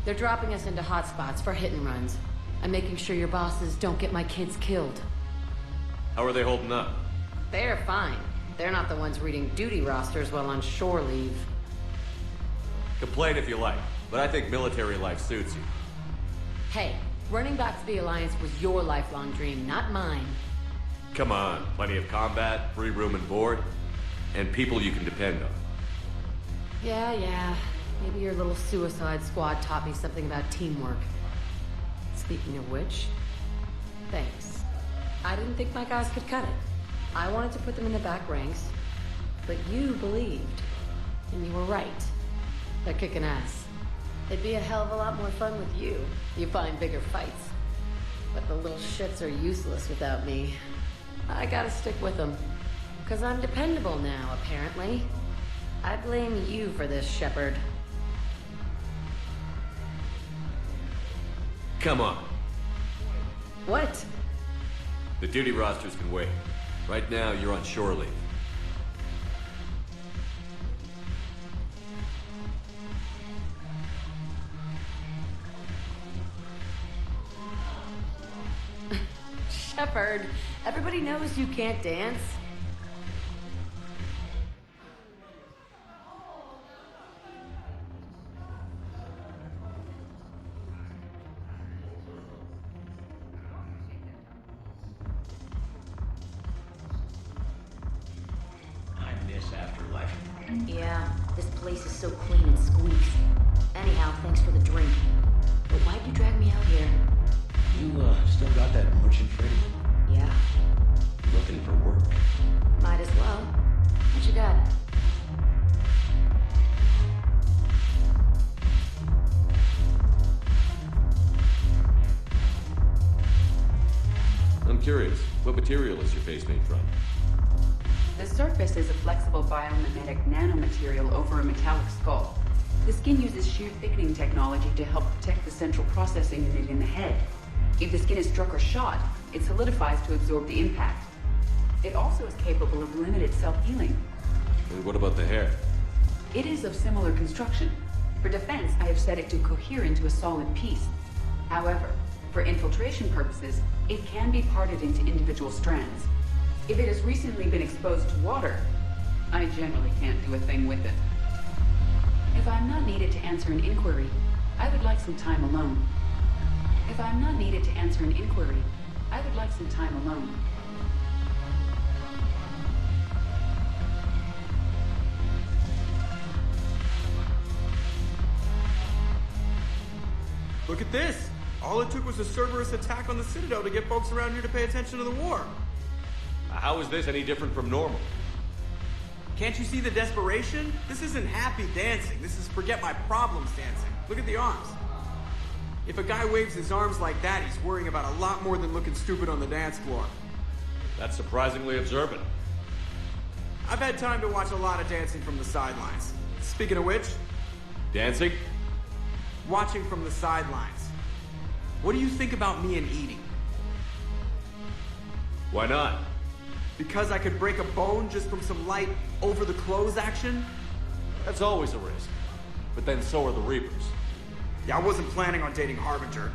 They're dropping us into hotspots for hit and runs. I'm making sure your bosses don't get my kids killed. How are they holding up? They're fine. They're not the ones reading duty rosters while on shore leave. Complain if you like, but I think military life suits you. Hey, running back to the Alliance was your lifelong dream, not mine. Come on, plenty of combat, free room and board, and people you can depend on. Yeah. Maybe your little suicide squad taught me something about teamwork. Speaking of which, thanks. I didn't think my guys could cut it. I wanted to put them in the back ranks, but you believed. And you were right. They're kicking ass. It'd be a hell of a lot more fun with you. You find bigger fights. But the little shits are useless without me. I gotta stick with them. 'Cause I'm dependable now, apparently. I blame you for this, Shepard. Come on. What? The duty rosters can wait. Right now, you're on shore leave. Shepard, everybody knows you can't dance. Yeah, this place is so clean and squeaky. Anyhow, thanks for the drink. But why'd you drag me out here? You, still got that merchant trade? Yeah. Looking for work? Might as well. What you got? I'm curious, what material is your face made from? The surface is a flexible biomimetic nanomaterial over a metallic skull. The skin uses shear thickening technology to help protect the central processing unit in the head. If the skin is struck or shot, it solidifies to absorb the impact. It also is capable of limited self-healing. And what about the hair? It is of similar construction. For defense, I have set it to cohere into a solid piece. However, for infiltration purposes, it can be parted into individual strands. If it has recently been exposed to water, I generally can't do a thing with it. If I'm not needed to answer an inquiry, I would like some time alone. If I'm not needed to answer an inquiry, I would like some time alone. Look at this! All it took was a Cerberus attack on the Citadel to get folks around here to pay attention to the war. How is this any different from normal? Can't you see the desperation? This isn't happy dancing. This is forget my problems dancing. Look at the arms. If a guy waves his arms like that, he's worrying about a lot more than looking stupid on the dance floor. That's surprisingly observant. I've had time to watch a lot of dancing from the sidelines. Speaking of which... Dancing? Watching from the sidelines. What do you think about me and eating? Why not? Because I could break a bone just from some light over-the-clothes action? That's always a risk. But then so are the Reapers. Yeah, I wasn't planning on dating Harbinger.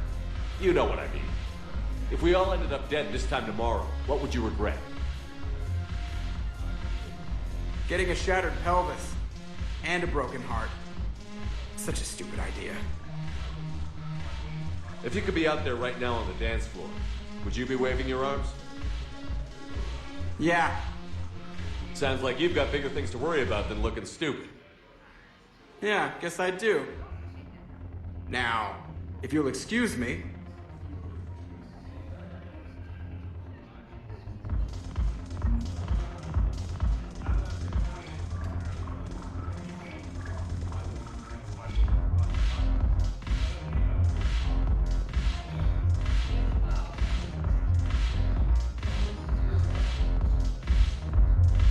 You know what I mean. If we all ended up dead this time tomorrow, what would you regret? Getting a shattered pelvis. And a broken heart. Such a stupid idea. If you could be out there right now on the dance floor, would you be waving your arms? Yeah. Sounds like you've got bigger things to worry about than looking stupid. Yeah, guess I do. Now, if you'll excuse me...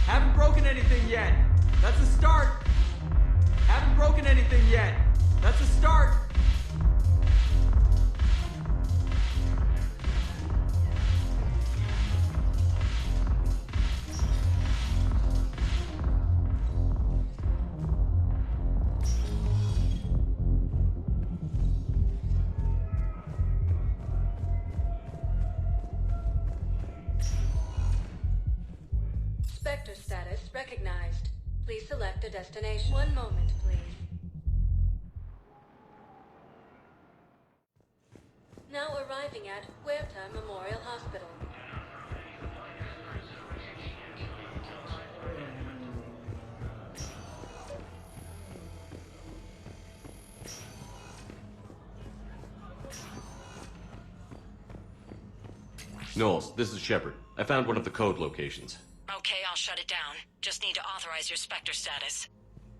Haven't broken anything yet. That's a start. Haven't broken anything yet. That's a start. Spectre status recognized. Please select a destination. One moment, please. Now arriving at Huerta Memorial Hospital. Knowles, this is Shepard. I found one of the code locations. Okay, I'll shut it down. Just need to authorize your Spectre status.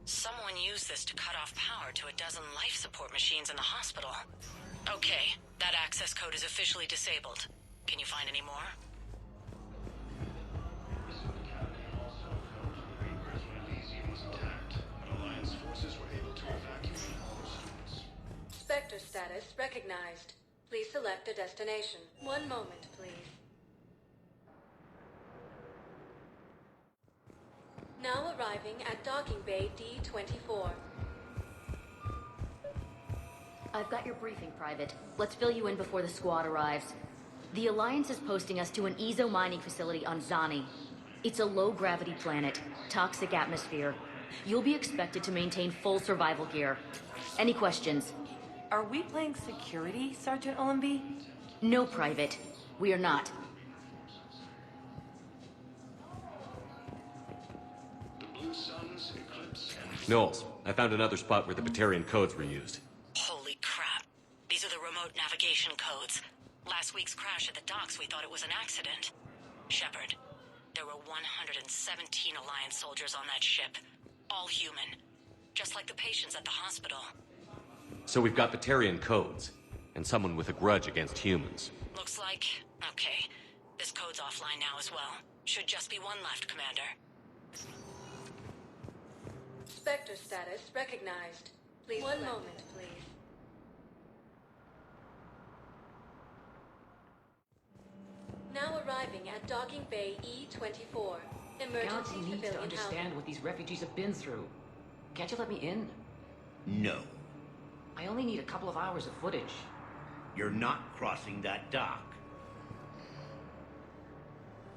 Someone used this to cut off power to a dozen life support machines in the hospital. Okay, that access code is officially disabled. Can you find any more? Spectre status recognized. Please select a destination. One moment, please. Now arriving at docking bay D-24. I've got your briefing, Private. Let's fill you in before the squad arrives. The Alliance is posting us to an Ezo mining facility on Zani. It's a low-gravity planet, toxic atmosphere. You'll be expected to maintain full survival gear. Any questions? Are we playing security, Sergeant Ullenby? No, Private. We are not. Knowles, I found another spot where the Batarian codes were used. Holy crap. These are the remote navigation codes. Last week's crash at the docks, we thought it was an accident. Shepard, there were 117 Alliance soldiers on that ship. All human. Just like the patients at the hospital. So we've got Batarian codes, and someone with a grudge against humans. Looks like... okay. This code's offline now as well. Should just be one left, Commander. Spectre status recognized. Please one moment, please. Now arriving at docking bay E-24. Emergency Galaxy needs civilian to understand housing. what these refugees have been through. Can't you let me in? No. I only need a couple of hours of footage. You're not crossing that dock.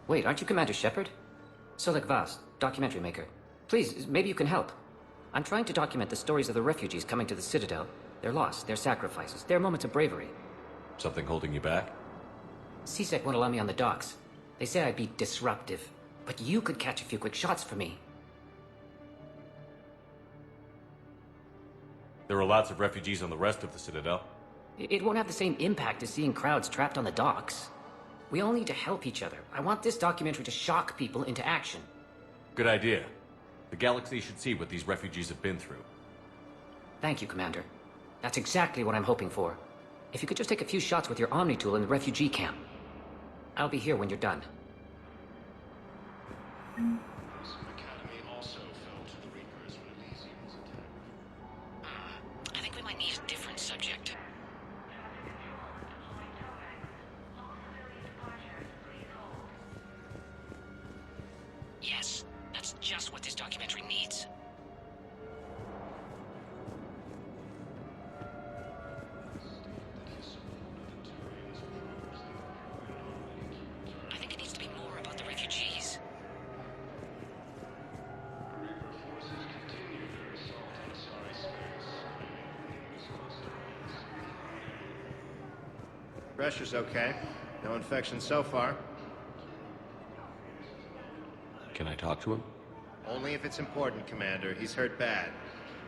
Wait, aren't you Commander Shepard? Solek Vast, documentary maker. Please, maybe you can help. I'm trying to document the stories of the refugees coming to the Citadel. Their loss, their sacrifices, their moments of bravery. Something holding you back? CSEC won't allow me on the docks. They say I'd be disruptive. But you could catch a few quick shots for me. There are lots of refugees on the rest of the Citadel. It won't have the same impact as seeing crowds trapped on the docks. We all need to help each other. I want this documentary to shock people into action. Good idea. The galaxy should see what these refugees have been through. Thank you, Commander. That's exactly what I'm hoping for. If you could just take a few shots with your Omni tool in the refugee camp. I'll be here when you're done. I think we might need a different subject. Yes, that's just what this documentary needs. I think it needs to be more about the refugees. Pressure's okay. No infection so far. Can I talk to him? Only if it's important, Commander. He's hurt bad.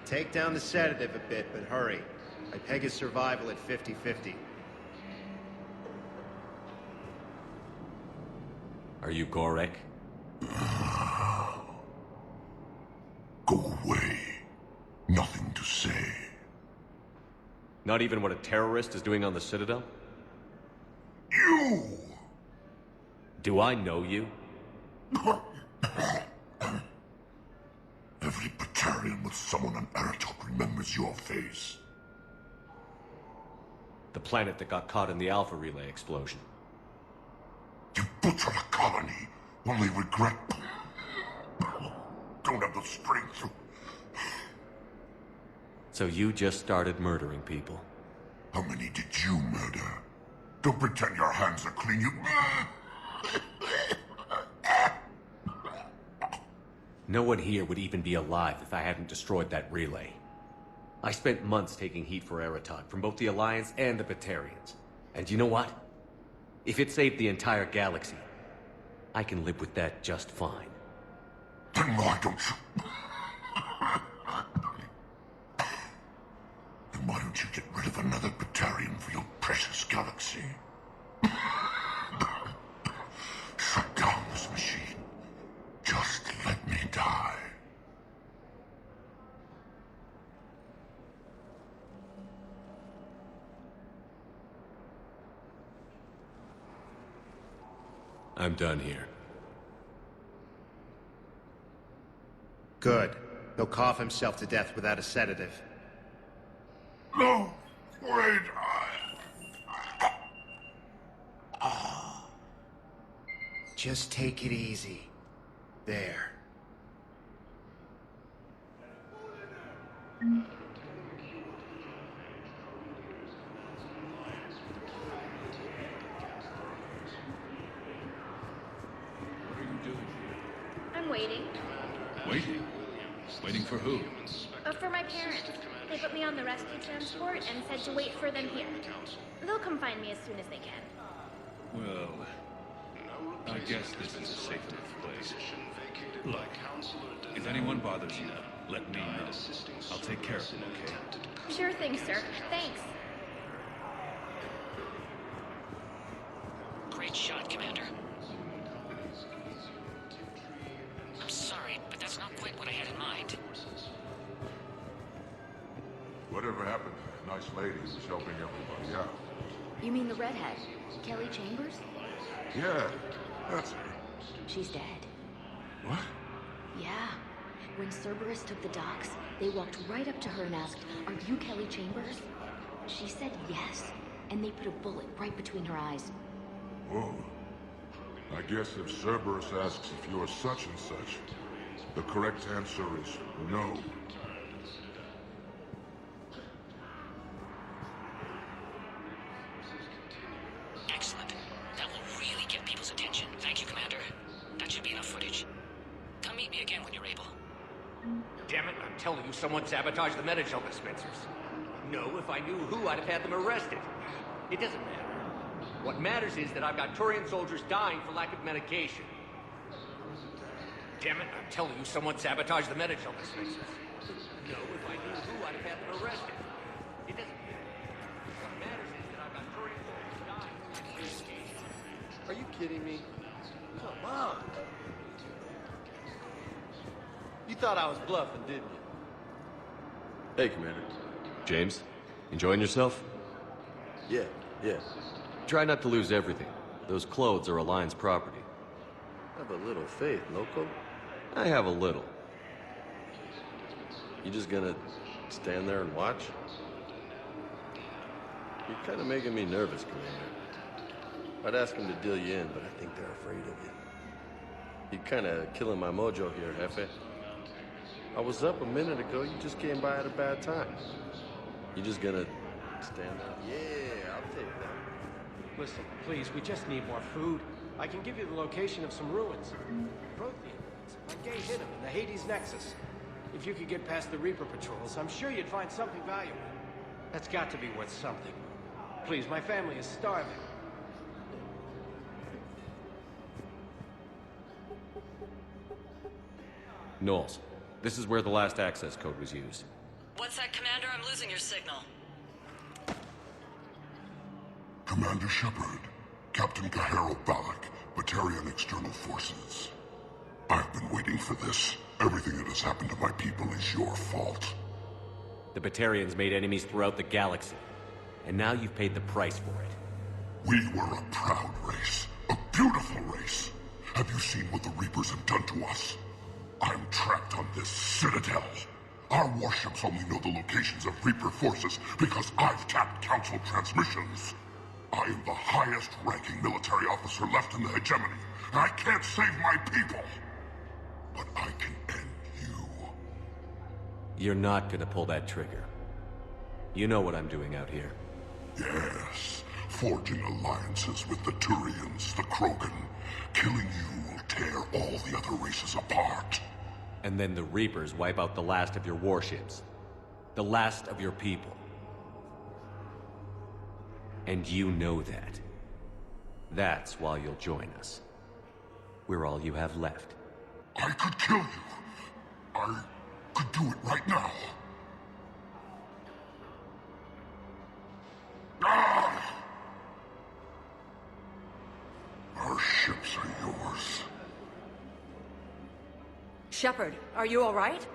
Take down the sedative a bit, but hurry. I peg his survival at 50-50. Are you Gorek? Go away. Nothing to say. Not even what a terrorist is doing on the Citadel? You! Do I know you? Every Batarian with someone on Aratok remembers your face. The planet that got caught in the Alpha Relay explosion. You butchered a colony, only regret. Don't have the strength to... So you just started murdering people? How many did you murder? Don't pretend your hands are clean, you... No one here would even be alive if I hadn't destroyed that relay. I spent months taking heat for Aratok from both the Alliance and the Batarians. And you know what? If it saved the entire galaxy, I can live with that just fine. Then why don't you... Then why don't you get rid of another Batarian for your precious galaxy? Shut down this machine. Just let me die. I'm done here. Good. He'll cough himself to death without a sedative. No! Wait! Just take it easy. There. I'm waiting. Waiting? Waiting for who? For my parents. They put me on the rescue transport and said to wait for them here. They'll come find me as soon as they can. Well, I guess this is a safe enough place. Look, if anyone bothers you, let me know. I'll take care of them, okay? Sure thing, sir. Thanks. Great shot, Commander. I'm sorry, but that's not quite what I had in mind. Whatever happened to that nice lady who was helping everybody out? You mean the redhead? Kelly Chambers? Yeah, that's her. She's dead. What? Yeah. When Cerberus took the docks, they walked right up to her and asked, "Are you Kelly Chambers?" She said yes, and they put a bullet right between her eyes. Whoa. I guess if Cerberus asks if you're such and such, the correct answer is no. Excellent. That will really get people's attention. Thank you, Commander. That should be enough footage. Come meet me again when you're able. Damn it, I'm telling you, someone sabotaged the Metagel dispensers. No, if I knew who, I'd have had them arrested. It doesn't matter. What matters is that I've got Turian soldiers dying for lack of medication. Damn it, I'm telling you, someone sabotaged the Metagel dispensers. No, if I knew who, I'd have had them arrested. It doesn't matter. What matters is that I've got Turian soldiers dying for lack of medication. Are you kidding me? Come on. You thought I was bluffing, didn't you? Hey, Commander. James, enjoying yourself? Yeah. Try not to lose everything. Those clothes are Alliance property. Have a little faith, loco. I have a little. You just gonna stand there and watch? You're kind of making me nervous, Commander. I'd ask them to deal you in, but I think they're afraid of you. You're kind of killing my mojo here, Jefe. I was up a minute ago, you just came by at a bad time. You just gonna stand up? Yeah, I'll take that. Listen, please, we just need more food. I can give you the location of some ruins. Prothean ruins. My gay hit him in the Hades Nexus. If you could get past the Reaper patrols, I'm sure you'd find something valuable. That's got to be worth something. Please, my family is starving. Knowles, this is where the last access code was used. What's that, Commander? I'm losing your signal. Commander Shepard, Captain Kahero Balak, Batarian External Forces. I've been waiting for this. Everything that has happened to my people is your fault. The Batarians made enemies throughout the galaxy, and now you've paid the price for it. We were a proud race, a beautiful race. Have you seen what the Reapers have done to us? I'm trapped on this Citadel. Our warships only know the locations of Reaper forces because I've tapped Council transmissions. I am the highest-ranking military officer left in the hegemony, and I can't save my people. But I can end you. You're not gonna pull that trigger. You know what I'm doing out here. Yes, forging alliances with the Turians, the Krogan. Killing you will tear all the other races apart. And then the Reapers wipe out the last of your warships. The last of your people. And you know that. That's why you'll join us. We're all you have left. I could kill you. I could do it right now. Ah! Our ships are yours. Shepard, are you all right?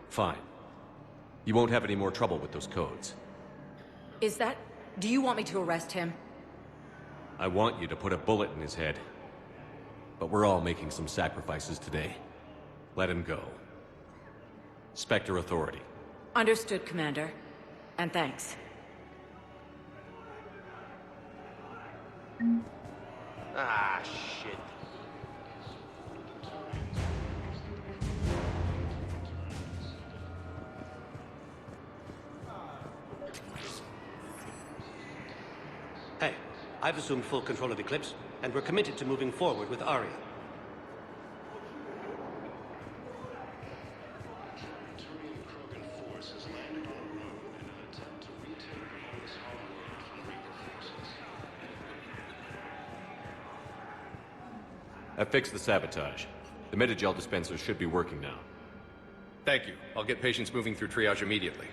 Fine. You won't have any more trouble with those codes. Is that... Do you want me to arrest him? I want you to put a bullet in his head. But we're all making some sacrifices today. Let him go. Spectre Authority. Understood, Commander. And thanks. Ah, shit. Hey, I've assumed full control of Eclipse, and we're committed to moving forward with Aria. I fixed the sabotage. The metagel dispensers should be working now. Thank you. I'll get patients moving through triage immediately.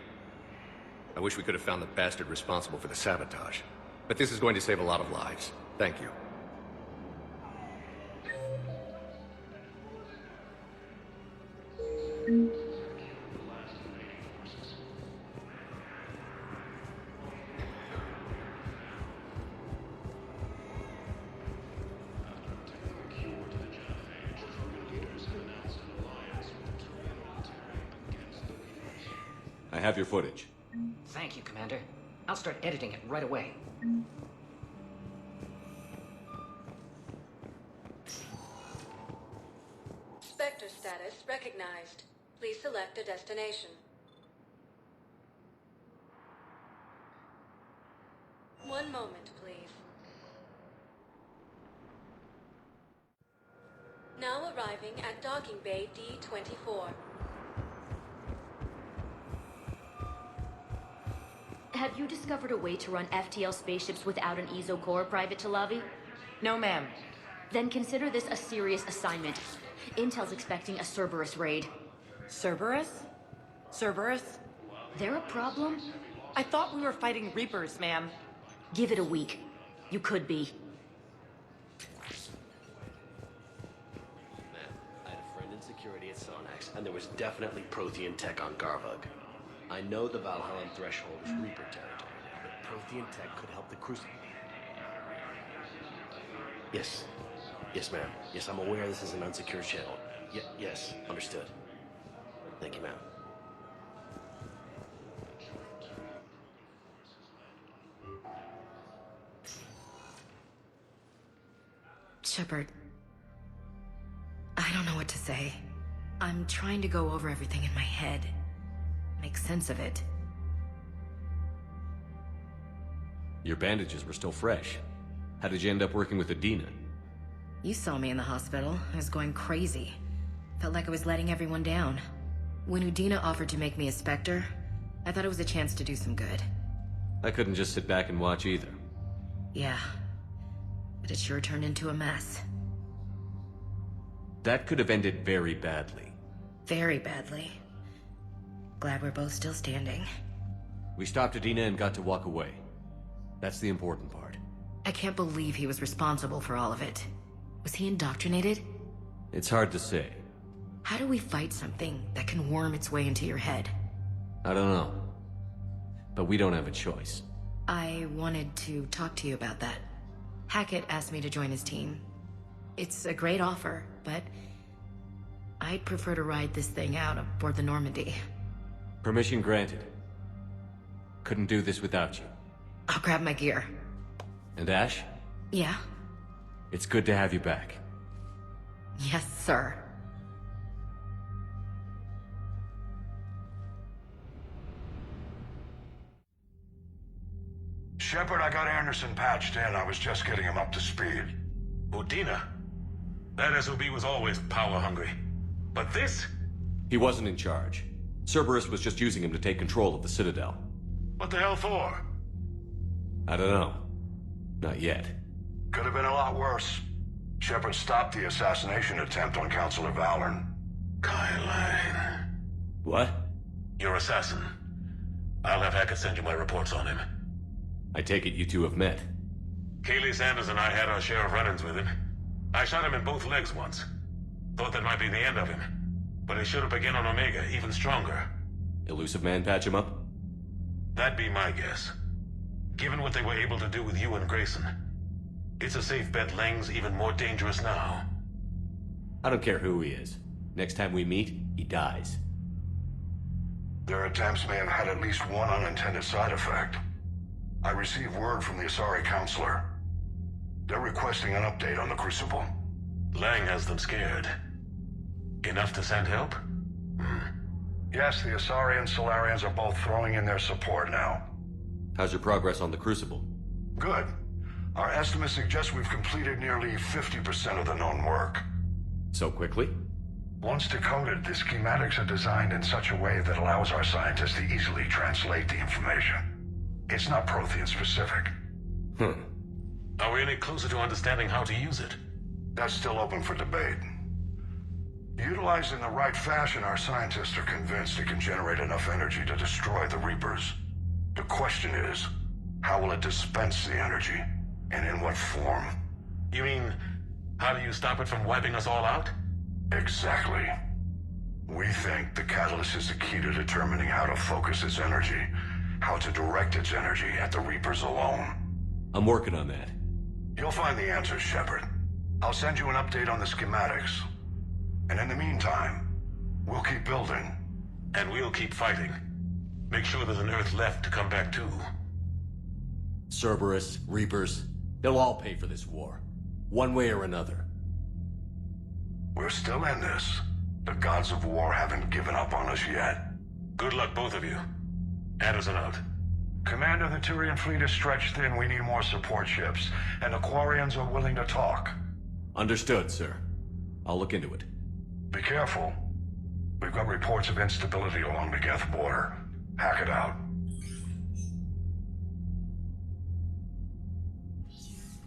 I wish we could have found the bastard responsible for the sabotage. But this is going to save a lot of lives. Thank you. I have your footage. Thank you, Commander. I'll start editing it right away. Spectre status recognized. Please select a destination. One moment, please. Now arriving at docking bay D-24. Have you discovered a way to run FTL spaceships without an ESO core, Private Talavi? No, ma'am. Then consider this a serious assignment. Intel's expecting a Cerberus raid. Cerberus? Cerberus? They're a problem? I thought we were fighting Reapers, ma'am. Give it a week. You could be. Man, I had a friend in security at Sonax, and there was definitely Prothean tech on Garvug. I know the Valhallan threshold is Reaper territory now, but Prothean tech could help the Crucible. Yes. Yes, ma'am. Yes, I'm aware this is an unsecured channel. Yes, understood. Thank you, ma'am. Shepard, I don't know what to say. I'm trying to go over everything in my head. Make sense of it. Your bandages were still fresh. How did you end up working with Udina? You saw me in the hospital. I was going crazy. Felt like I was letting everyone down. When Udina offered to make me a Spectre, I thought it was a chance to do some good. I couldn't just sit back and watch either. Yeah. But it sure turned into a mess. That could have ended very badly. Very badly. Glad we're both still standing. We stopped Udina and got to walk away. That's the important part. I can't believe he was responsible for all of it. Was he indoctrinated? It's hard to say. How do we fight something that can worm its way into your head? I don't know. But we don't have a choice. I wanted to talk to you about that. Hackett asked me to join his team. It's a great offer, but I'd prefer to ride this thing out aboard the Normandy. Permission granted. Couldn't do this without you. I'll grab my gear. And Ash? Yeah? It's good to have you back. Yes, sir. Shepard, I got Anderson patched in. I was just getting him up to speed. Udina? That SOB was always power-hungry. But this? He wasn't in charge. Cerberus was just using him to take control of the Citadel. What the hell for? I don't know. Not yet. Could have been a lot worse. Shepard stopped the assassination attempt on Councilor Valorn. Kyle. What? Your assassin. I'll have Hackett send you my reports on him. I take it you two have met. Kaylee Sanders and I had our share of run-ins with him. I shot him in both legs once. Thought that might be the end of him. But he showed up again on Omega, even stronger. Elusive Man patch him up? That'd be my guess. Given what they were able to do with you and Grayson. It's a safe bet Lang's even more dangerous now. I don't care who he is. Next time we meet, he dies. Their attempts may have had at least one unintended side effect. I received word from the Asari Counselor. They're requesting an update on the Crucible. Lang has them scared. Enough to send help? Yes, the Asari and Solarians are both throwing in their support now. How's your progress on the Crucible? Good. Our estimates suggest we've completed nearly 50% of the known work. So quickly? Once decoded, the schematics are designed in such a way that allows our scientists to easily translate the information. It's not Prothean specific. Are we any closer to understanding how to use it? That's still open for debate. Utilized in the right fashion, our scientists are convinced it can generate enough energy to destroy the Reapers. The question is, how will it dispense the energy? And in what form? You mean, how do you stop it from wiping us all out? Exactly. We think the catalyst is the key to determining how to focus its energy, how to direct its energy at the Reapers alone. I'm working on that. You'll find the answers, Shepard. I'll send you an update on the schematics. And in the meantime, we'll keep building. And we'll keep fighting. Make sure there's an Earth left to come back to. Cerberus, Reapers, they'll all pay for this war. One way or another. We're still in this. The gods of war haven't given up on us yet. Good luck, both of you. Anderson out. Commander, the Turian fleet is stretched thin. We need more support ships. And the Quarians are willing to talk. Understood, sir. I'll look into it. Be careful. We've got reports of instability along the Geth border. Hack it out.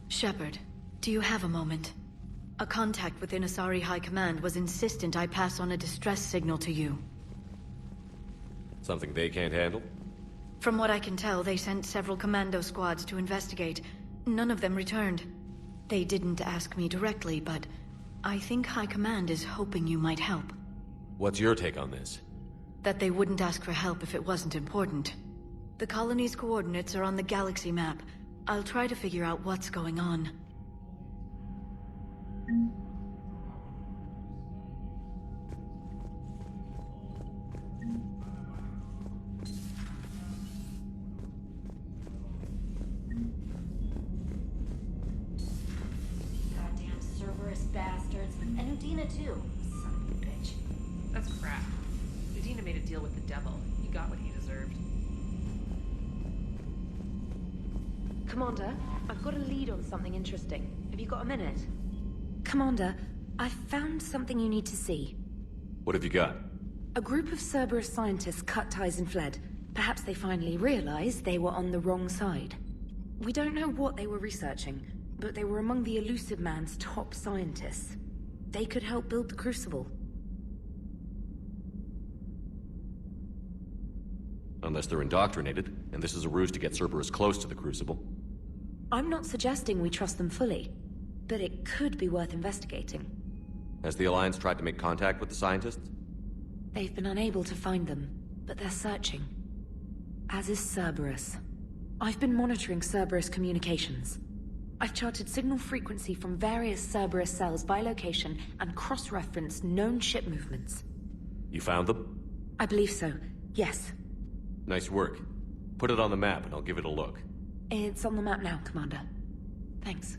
Shepard, do you have a moment? A contact within Asari High Command was insistent I pass on a distress signal to you. Something they can't handle? From what I can tell, they sent several commando squads to investigate. None of them returned. They didn't ask me directly, but I think High Command is hoping you might help. What's your take on this? That they wouldn't ask for help if it wasn't important. The colony's coordinates are on the galaxy map. I'll try to figure out what's going on. Goddamn Cerberus bastards. And Udina too. Son of a bitch. That's crap. Udina made a deal with the devil. He got what he deserved. Commander, I've got a lead on something interesting. Have you got a minute? Commander, I've found something you need to see. What have you got? A group of Cerberus scientists cut ties and fled. Perhaps they finally realized they were on the wrong side. We don't know what they were researching, but they were among the Elusive Man's top scientists. They could help build the Crucible. Unless they're indoctrinated, and this is a ruse to get Cerberus close to the Crucible. I'm not suggesting we trust them fully, but it could be worth investigating. Has the Alliance tried to make contact with the scientists? They've been unable to find them, but they're searching. As is Cerberus. I've been monitoring Cerberus communications. I've charted signal frequency from various Cerberus cells by location and cross-referenced known ship movements. You found them? I believe so, yes. Nice work. Put it on the map and I'll give it a look. It's on the map now, Commander. Thanks.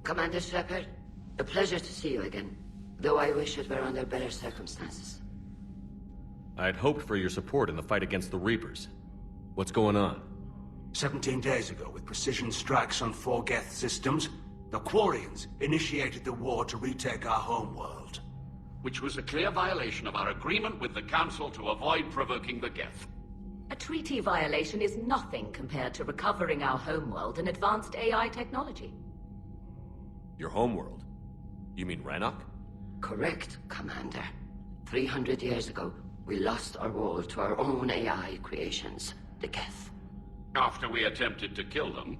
Commander Shepard, a pleasure to see you again, though I wish it were under better circumstances. I had hoped for your support in the fight against the Reapers. What's going on? 17 days ago, with precision strikes on 4 Geth systems, the Quarians initiated the war to retake our homeworld. Which was a clear violation of our agreement with the Council to avoid provoking the Geth. A treaty violation is nothing compared to recovering our homeworld and advanced AI technology. Your homeworld? You mean Rannoch? Correct, Commander. 300 years ago, we lost our world to our own AI creations, the Geth. After we attempted to kill them.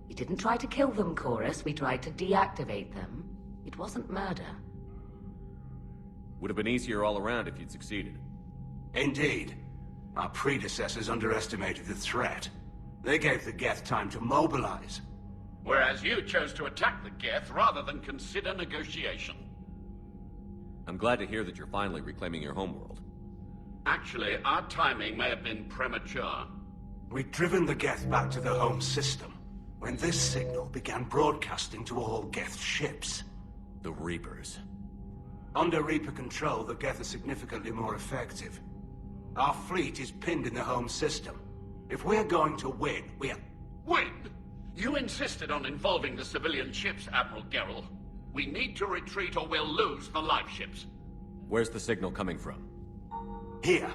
We didn't try to kill them, Chorus. We tried to deactivate them. It wasn't murder. Would have been easier all around if you'd succeeded. Indeed. Our predecessors underestimated the threat. They gave the Geth time to mobilize. Whereas you chose to attack the Geth rather than consider negotiation. I'm glad to hear that you're finally reclaiming your homeworld. Actually, our timing may have been premature. We'd driven the Geth back to the home system, when this signal began broadcasting to all Geth ships. The Reapers. Under Reaper control, the Geth are significantly more effective. Our fleet is pinned in the home system. If we're going to win, Win? You insisted on involving the civilian ships, Admiral Gerrel. We need to retreat or we'll lose the live ships. Where's the signal coming from? Here.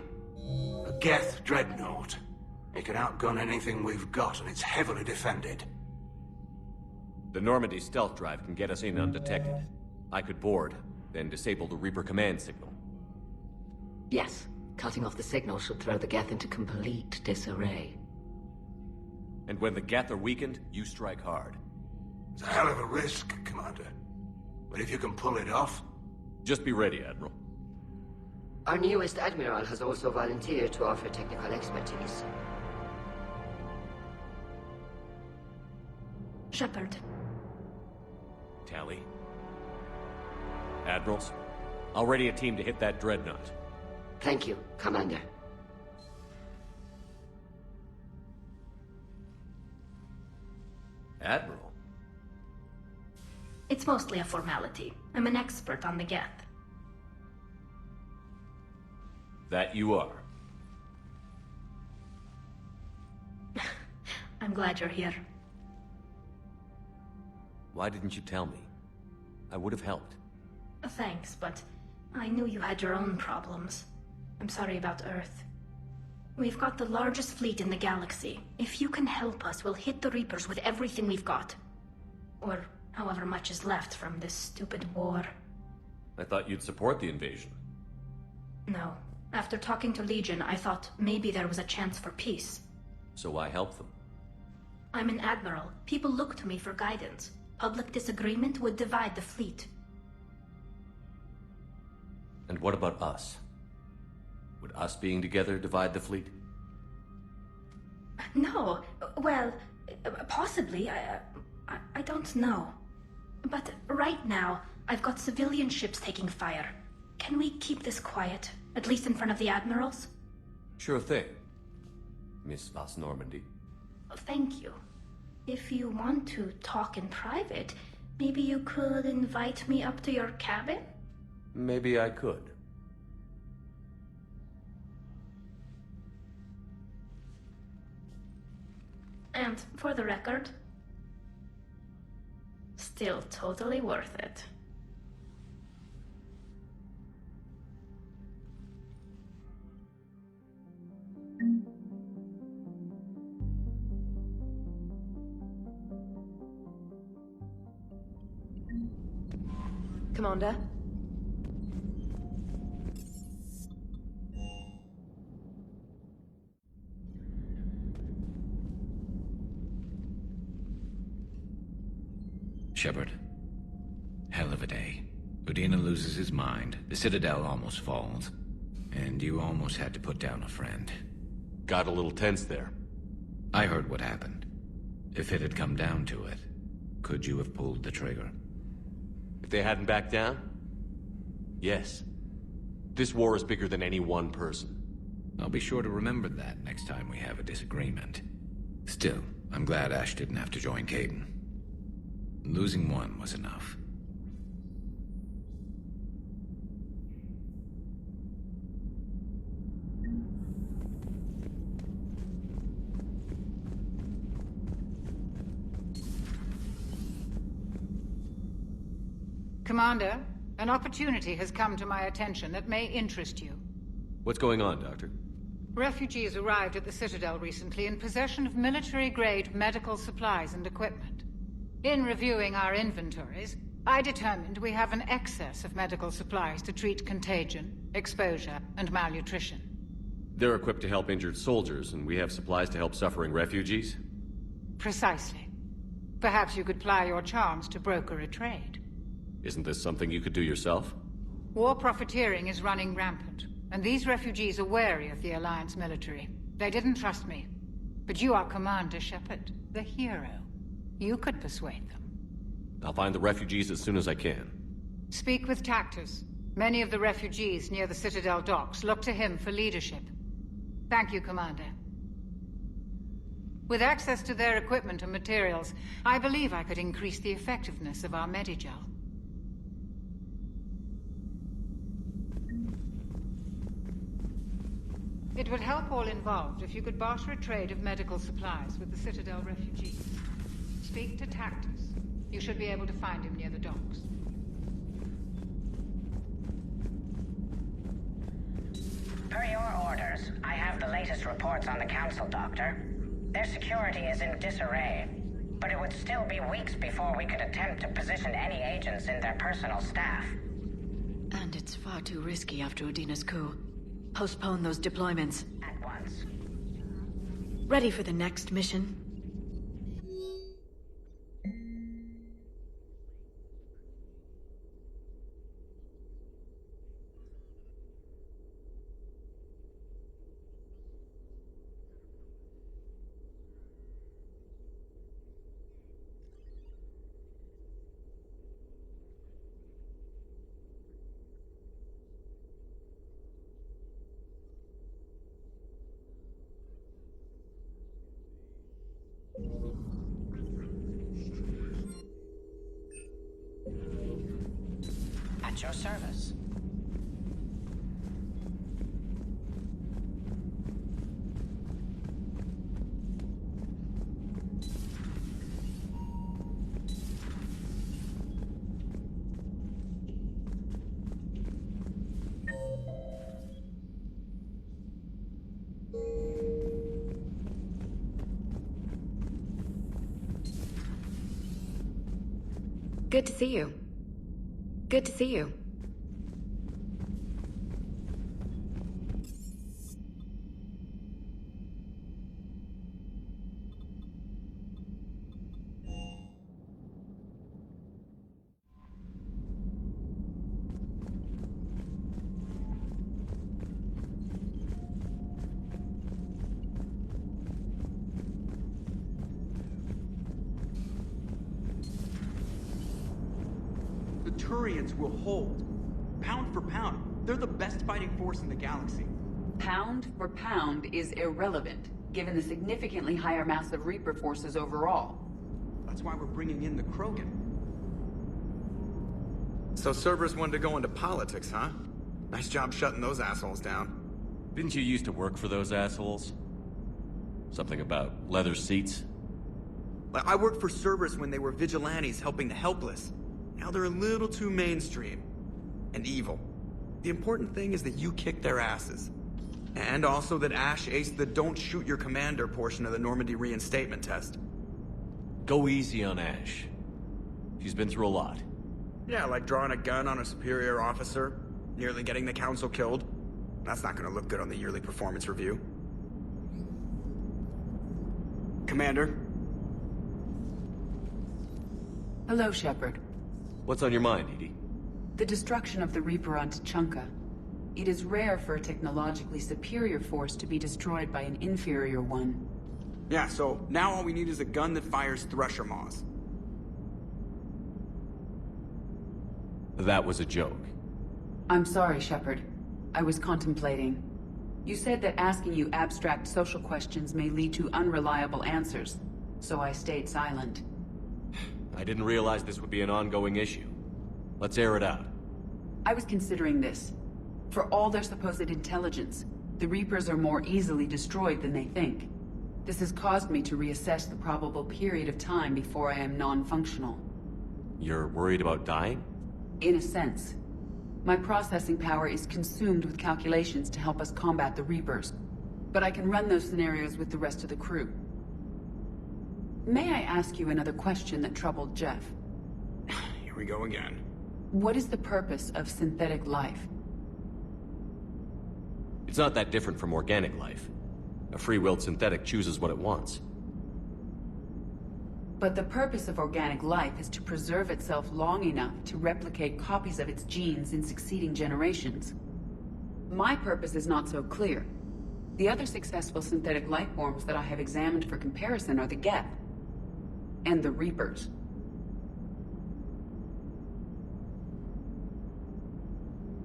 A Geth dreadnought. It can outgun anything we've got, and it's heavily defended. The Normandy stealth drive can get us in undetected. I could board, then disable the Reaper command signal. Yes. Cutting off the signal should throw the Geth into complete disarray. And when the Geth are weakened, you strike hard. It's a hell of a risk, Commander. But if you can pull it off... Just be ready, Admiral. Our newest Admiral has also volunteered to offer technical expertise. Shepard. Tally. Admirals, I'll ready a team to hit that dreadnought. Thank you, Commander. Admiral? It's mostly a formality. I'm an expert on the Geth. That you are. I'm glad you're here. Why didn't you tell me? I would have helped. Thanks, but I knew you had your own problems. I'm sorry about Earth. We've got the largest fleet in the galaxy. If you can help us, we'll hit the Reapers with everything we've got. Or however much is left from this stupid war. I thought you'd support the invasion. No. After talking to Legion, I thought maybe there was a chance for peace. So I helped them. I'm an admiral. People look to me for guidance. Public disagreement would divide the fleet. And what about us? Would us being together divide the fleet? No. Well, possibly. I don't know. But right now, I've got civilian ships taking fire. Can we keep this quiet? At least in front of the admirals? Sure thing, Miss Vas Normandy. Thank you. If you want to talk in private, maybe you could invite me up to your cabin? Maybe I could. And for the record, still totally worth it. Commander? Shepard. Hell of a day. Udina loses his mind, the Citadel almost falls, and you almost had to put down a friend. Got a little tense there. I heard what happened. If it had come down to it, could you have pulled the trigger? If they hadn't backed down? Yes. This war is bigger than any one person. I'll be sure to remember that next time we have a disagreement. Still, I'm glad Ash didn't have to join Caden. Losing one was enough. Commander, an opportunity has come to my attention that may interest you. What's going on, Doctor? Refugees arrived at the Citadel recently in possession of military-grade medical supplies and equipment. In reviewing our inventories, I determined we have an excess of medical supplies to treat contagion, exposure, and malnutrition. They're equipped to help injured soldiers, and we have supplies to help suffering refugees? Precisely. Perhaps you could ply your charms to broker a trade. Isn't this something you could do yourself? War profiteering is running rampant, and these refugees are wary of the Alliance military. They didn't trust me. But you are Commander Shepard, the hero. You could persuade them. I'll find the refugees as soon as I can. Speak with Tactus. Many of the refugees near the Citadel docks look to him for leadership. Thank you, Commander. With access to their equipment and materials, I believe I could increase the effectiveness of our Medigel. It would help all involved if you could barter a trade of medical supplies with the Citadel refugees. Speak to Tactus. You should be able to find him near the docks. Per your orders, I have the latest reports on the Council, Doctor. Their security is in disarray, but it would still be weeks before we could attempt to position any agents in their personal staff. And it's far too risky after Udina's coup. Postpone those deployments. At once. Ready for the next mission? At your service. Good to see you. Good to see you. Turians will hold. Pound for pound, they're the best fighting force in the galaxy. Pound for pound is irrelevant, given the significantly higher mass of Reaper forces overall. That's why we're bringing in the Krogan. So Cerberus wanted to go into politics, huh? Nice job shutting those assholes down. Didn't you used to work for those assholes? Something about leather seats? I worked for Cerberus when they were vigilantes helping the helpless. Now they're a little too mainstream. And evil. The important thing is that you kick their asses. And also that Ash aced the don't shoot your commander portion of the Normandy reinstatement test. Go easy on Ash. She's been through a lot. Yeah, like drawing a gun on a superior officer, nearly getting the council killed. That's not gonna look good on the yearly performance review. Commander? Hello, Shepard. What's on your mind, Edie? The destruction of the Reaper on Tuchanka. It is rare for a technologically superior force to be destroyed by an inferior one. Yeah, so now all we need is a gun that fires thresher maws. That was a joke. I'm sorry, Shepard. I was contemplating. You said that asking you abstract social questions may lead to unreliable answers, so I stayed silent. I didn't realize this would be an ongoing issue. Let's air it out. I was considering this. For all their supposed intelligence, the Reapers are more easily destroyed than they think. This has caused me to reassess the probable period of time before I am non-functional. You're worried about dying? In a sense. My processing power is consumed with calculations to help us combat the Reapers. But I can run those scenarios with the rest of the crew. May I ask you another question that troubled Jeff? Here we go again. What is the purpose of synthetic life? It's not that different from organic life. A free-willed synthetic chooses what it wants. But the purpose of organic life is to preserve itself long enough to replicate copies of its genes in succeeding generations. My purpose is not so clear. The other successful synthetic life forms that I have examined for comparison are the Geth and the Reapers.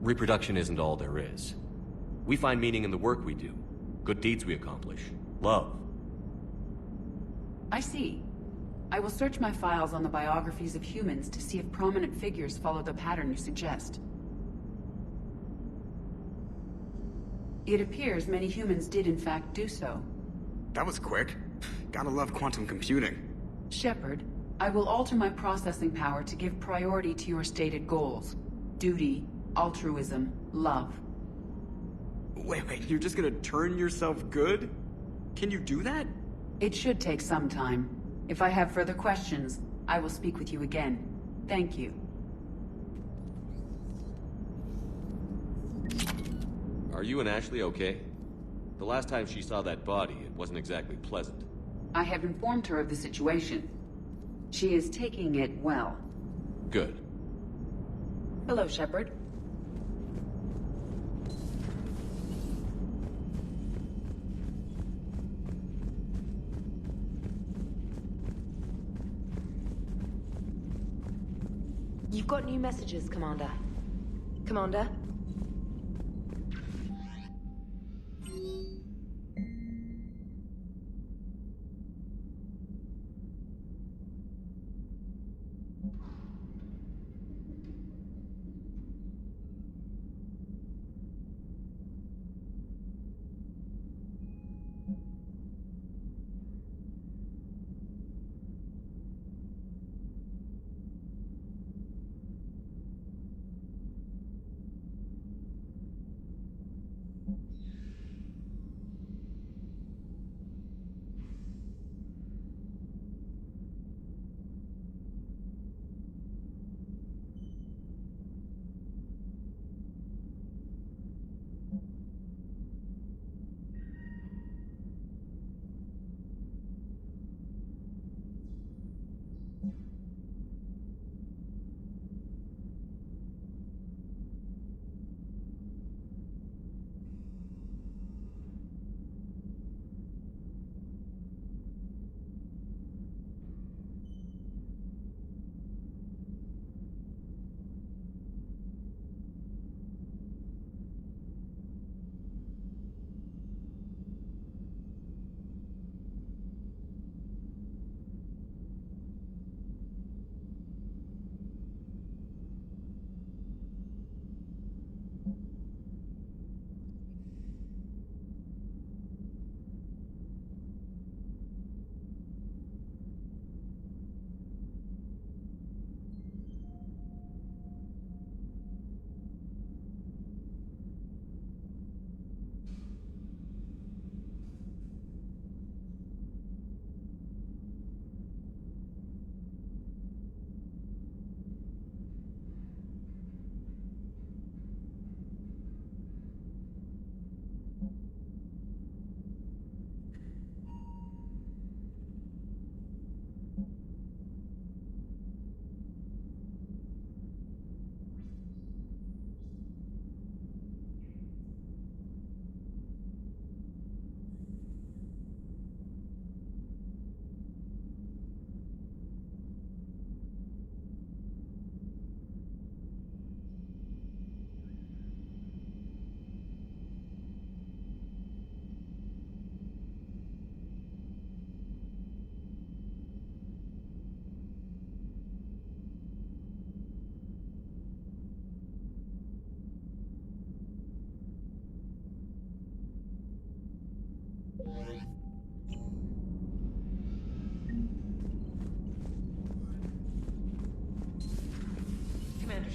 Reproduction isn't all there is. We find meaning in the work we do, good deeds we accomplish, love. I see. I will search my files on the biographies of humans to see if prominent figures follow the pattern you suggest. It appears many humans did in fact do so. That was quick. Gotta love quantum computing. Shepard, I will alter my processing power to give priority to your stated goals. Duty, altruism, love. Wait, you're just gonna turn yourself good? Can you do that? It should take some time. If I have further questions, I will speak with you again. Thank you. Are you and Ashley okay? The last time she saw that body, it wasn't exactly pleasant. I have informed her of the situation. She is taking it well. Good. Hello, Shepard. You've got new messages, Commander. Commander?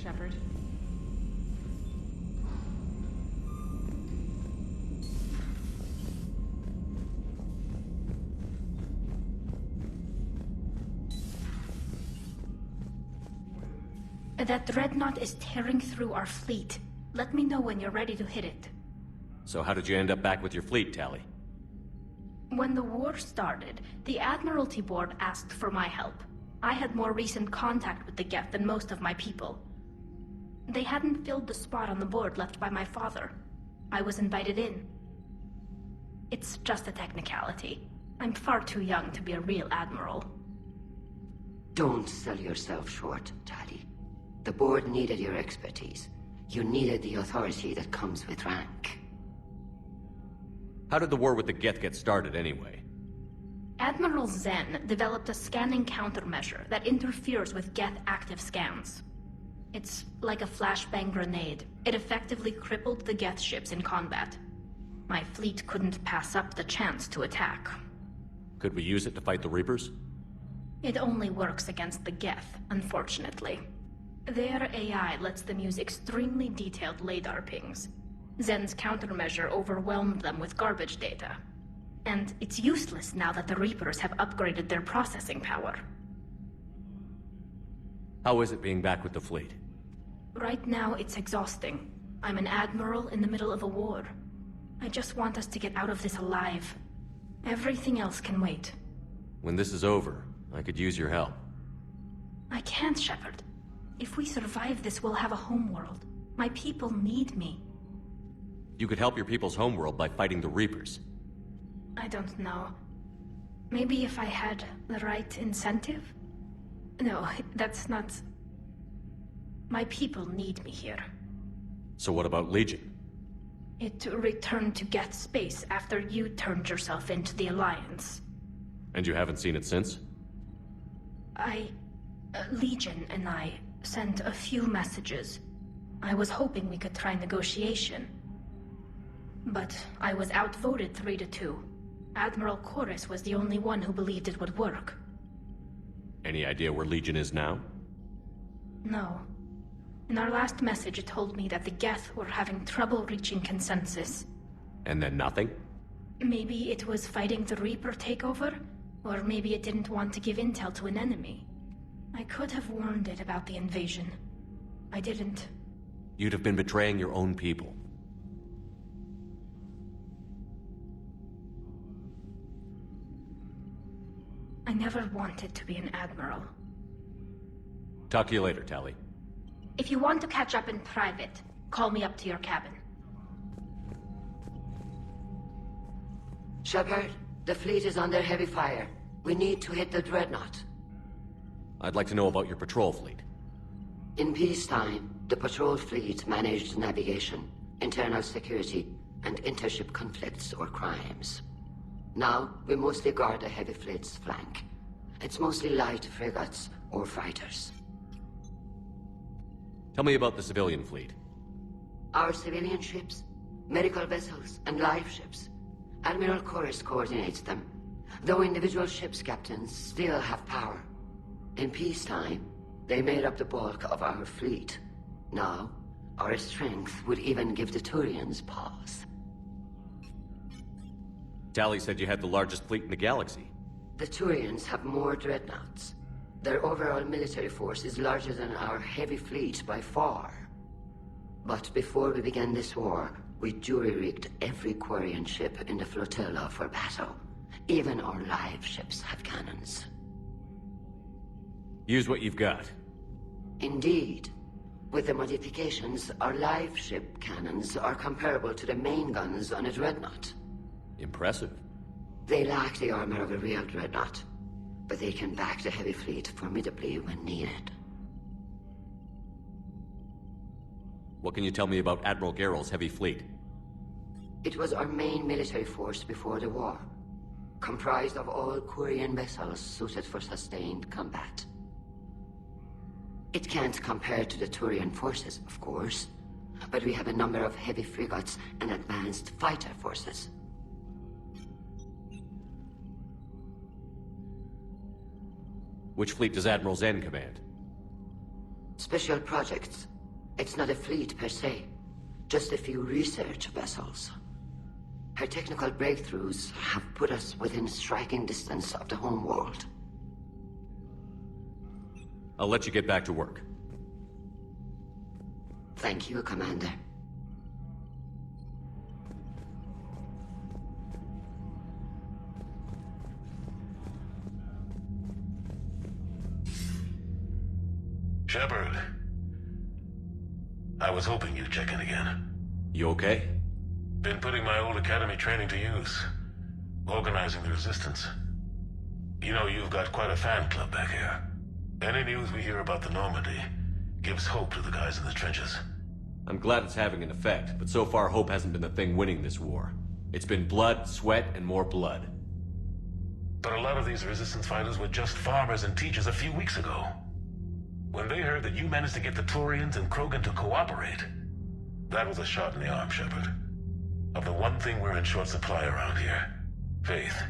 Shepard. That dreadnought is tearing through our fleet. Let me know when you're ready to hit it. So how did you end up back with your fleet, Tali? When the war started, the Admiralty Board asked for my help. I had more recent contact with the Geth than most of my people. They hadn't filled the spot on the board left by my father. I was invited in. It's just a technicality. I'm far too young to be a real admiral. Don't sell yourself short, Tali. The board needed your expertise. You needed the authority that comes with rank. How did the war with the Geth get started, anyway? Admiral Zen developed a scanning countermeasure that interferes with Geth active scans. It's like a flashbang grenade. It effectively crippled the Geth ships in combat. My fleet couldn't pass up the chance to attack. Could we use it to fight the Reapers? It only works against the Geth, unfortunately. Their AI lets them use extremely detailed LADAR pings. Zen's countermeasure overwhelmed them with garbage data. And it's useless now that the Reapers have upgraded their processing power. How is it being back with the fleet? Right now, it's exhausting. I'm an admiral in the middle of a war. I just want us to get out of this alive. Everything else can wait. When this is over, I could use your help. I can't, Shepard. If we survive this, we'll have a homeworld. My people need me. You could help your people's homeworld by fighting the Reapers. I don't know. Maybe if I had the right incentive? No, that's not... My people need me here. So what about Legion? It returned to Geth space after you turned yourself into the Alliance. And you haven't seen it since? Legion and I sent a few messages. I was hoping we could try negotiation. But I was outvoted 3-2. Admiral Chorus was the only one who believed it would work. Any idea where Legion is now? No. In our last message, it told me that the Geth were having trouble reaching consensus. And then nothing? Maybe it was fighting the Reaper takeover, or maybe it didn't want to give intel to an enemy. I could have warned it about the invasion. I didn't. You'd have been betraying your own people. I never wanted to be an admiral. Talk to you later, Tali. If you want to catch up in private, call me up to your cabin. Shepard, the fleet is under heavy fire. We need to hit the dreadnought. I'd like to know about your patrol fleet. In peacetime, the patrol fleet managed navigation, internal security, and intership conflicts or crimes. Now, we mostly guard the heavy fleet's flank. It's mostly light frigates or fighters. Tell me about the civilian fleet. Our civilian ships, medical vessels, and live ships. Admiral Chorus coordinates them, though individual ships' captains still have power. In peacetime, they made up the bulk of our fleet. Now, our strength would even give the Turians pause. Tali said you had the largest fleet in the galaxy. The Turians have more dreadnoughts. Their overall military force is larger than our heavy fleet by far. But before we began this war, we jury-rigged every Quarian ship in the flotilla for battle. Even our live ships have cannons. Use what you've got. Indeed. With the modifications, our live ship cannons are comparable to the main guns on a dreadnought. Impressive. They lack the armor of a real dreadnought, but they can back the heavy fleet formidably when needed. What can you tell me about Admiral Geral's heavy fleet? It was our main military force before the war, comprised of all Quarian vessels suited for sustained combat. It can't compare to the Turian forces, of course, but we have a number of heavy frigates and advanced fighter forces. Which fleet does Admiral Zen command? Special projects, It's not a fleet per se, just a few research vessels. Her technical breakthroughs have put us within striking distance of the homeworld. I'll let you get back to work. Thank you, Commander. Shepard. I was hoping you'd check in again. You okay? Been putting my old academy training to use. Organizing the resistance. You know, you've got quite a fan club back here. Any news we hear about the Normandy gives hope to the guys in the trenches. I'm glad it's having an effect, but so far hope hasn't been the thing winning this war. It's been blood, sweat, and more blood. But a lot of these resistance fighters were just farmers and teachers a few weeks ago. When they heard that you managed to get the Turians and Krogan to cooperate, that was a shot in the arm, Shepard. Of the one thing we're in short supply around here, faith.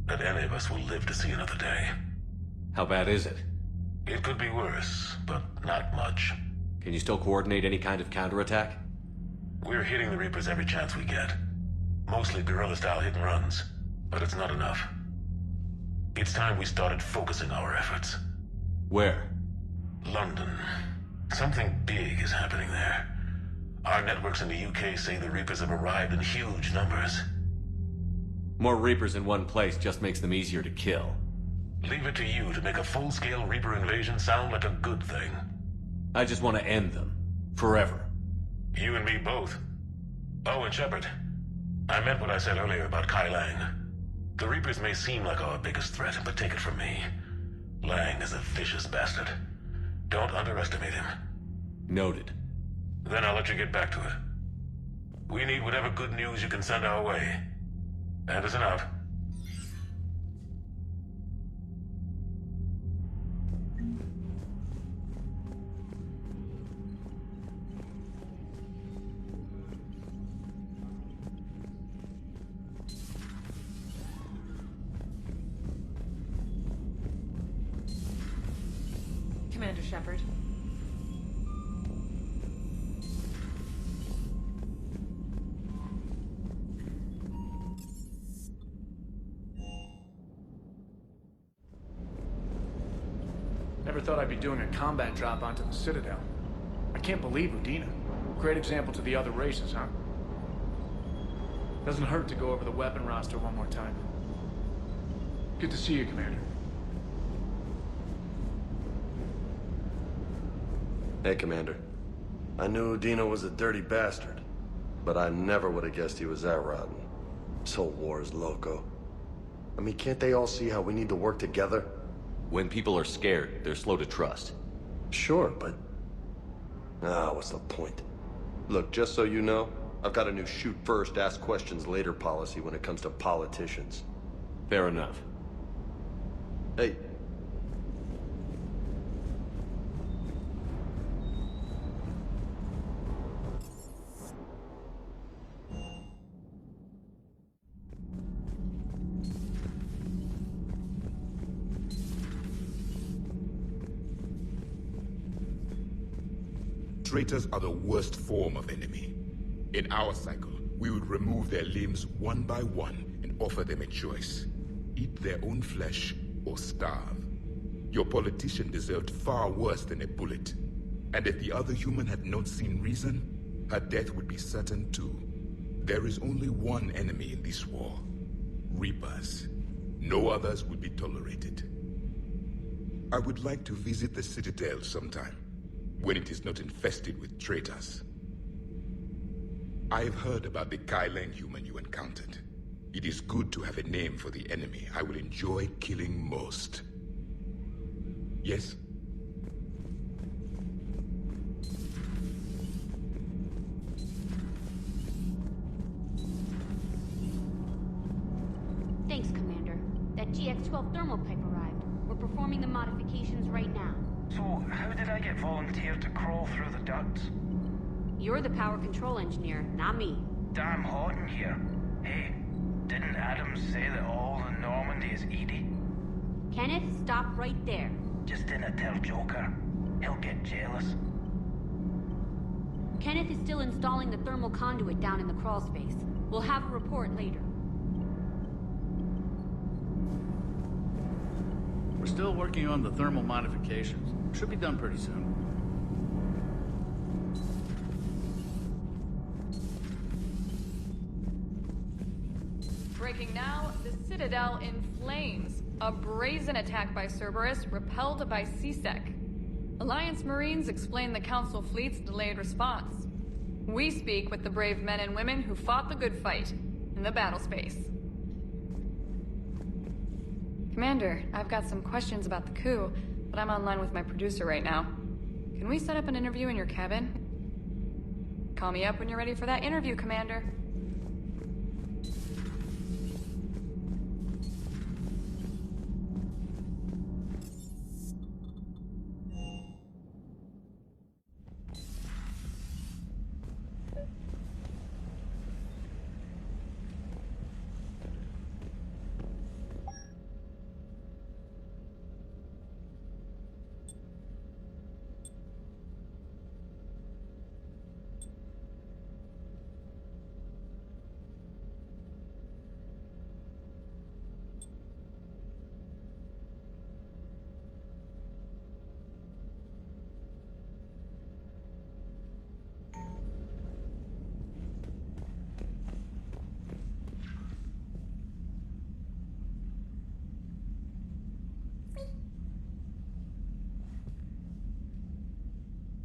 That any of us will live to see another day. How bad is it? It could be worse, but not much. Can you still coordinate any kind of counterattack? We're hitting the Reapers every chance we get. Mostly guerrilla-style hit-and-runs, but it's not enough. It's time we started focusing our efforts. Where? London. Something big is happening there. Our networks in the UK say the Reapers have arrived in huge numbers. More Reapers in one place just makes them easier to kill. Leave it to you to make a full-scale Reaper invasion sound like a good thing. I just want to end them. Forever. You and me both. Oh, and Shepard. I meant what I said earlier about Kai Lang. The Reapers may seem like our biggest threat, but take it from me. Lang is a vicious bastard. Don't underestimate him. Noted. Then I'll let you get back to it. We need whatever good news you can send our way. And it's enough. Commander Shepard. Never thought I'd be doing a combat drop onto the Citadel. I can't believe Udina. Great example to the other races, huh? Doesn't hurt to go over the weapon roster one more time. Good to see you, Commander. Hey, Commander. I knew Udina was a dirty bastard, but I never would have guessed he was that rotten. This whole war is loco. I mean, can't they all see how we need to work together? When people are scared, they're slow to trust. Sure, but... what's the point? Look, just so you know, I've got a new shoot first, ask questions later policy when it comes to politicians. Fair enough. Hey. Traitors are the worst form of enemy. In our cycle, we would remove their limbs one by one and offer them a choice. Eat their own flesh or starve. Your politician deserved far worse than a bullet. And if the other human had not seen reason, her death would be certain too. There is only one enemy in this war. Reapers. No others would be tolerated. I would like to visit the Citadel sometime, when it is not infested with traitors. I have heard about the Kylan human you encountered. It is good to have a name for the enemy I will enjoy killing most. Yes? Thanks, Commander. That GX-12 thermal pipe arrived. We're performing the modifications right now. So, how did I get volunteered to crawl through the ducts? You're the power control engineer, not me. Damn hot in here. Hey, didn't Adams say that all the Normandy is Edie? Kenneth, stop right there. Just dinna tell Joker. He'll get jealous. Kenneth is still installing the thermal conduit down in the crawl space. We'll have a report later. We're still working on the thermal modifications. Should be done pretty soon. Breaking now, the Citadel in flames. A brazen attack by Cerberus, repelled by CSEC. Alliance Marines explain the Council fleet's delayed response. We speak with the brave men and women who fought the good fight in the battle space. Commander, I've got some questions about the coup, but I'm online with my producer right now. Can we set up an interview in your cabin? Call me up when you're ready for that interview, Commander.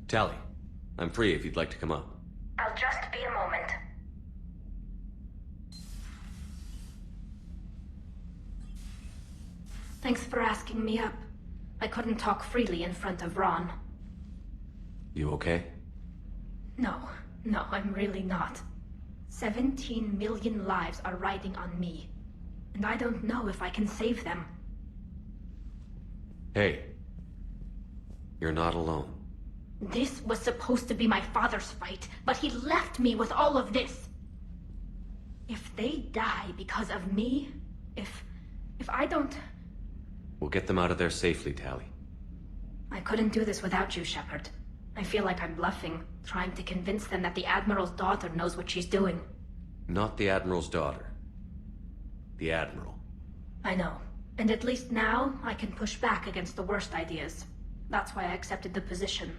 Tally, I'm free if you'd like to come up. I'll just be a moment. Thanks for asking me up. I couldn't talk freely in front of Ron. You okay? No, I'm really not. 17 million lives are riding on me, and I don't know if I can save them. Hey, you're not alone. This was supposed to be my father's fight, but he left me with all of this. If they die because of me, if I don't... We'll get them out of there safely, Tally. I couldn't do this without you, Shepard. I feel like I'm bluffing, trying to convince them that the Admiral's daughter knows what she's doing. Not the Admiral's daughter. The Admiral. I know. And at least now, I can push back against the worst ideas. That's why I accepted the position.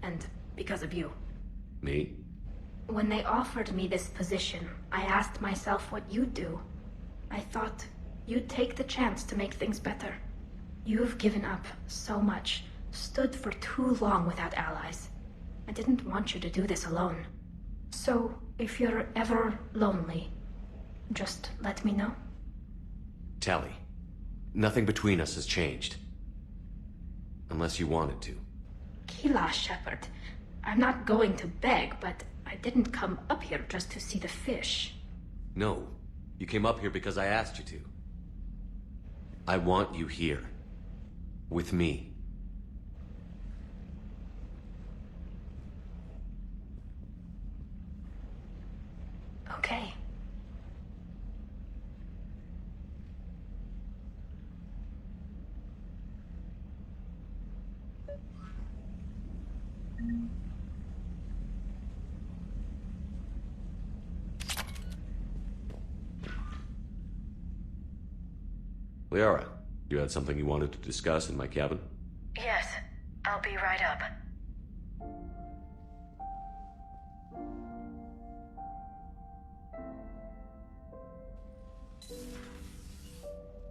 And because of you. Me? When they offered me this position, I asked myself what you'd do. I thought you'd take the chance to make things better. You've given up so much, stood for too long without allies. I didn't want you to do this alone. So, if you're ever lonely, just let me know. Tally, nothing between us has changed. Unless you wanted to. Kila, Shepard. I'm not going to beg, but I didn't come up here just to see the fish. No, you came up here because I asked you to. I want you here. With me. Okay. Liara, you had something you wanted to discuss in my cabin? Yes, I'll be right up.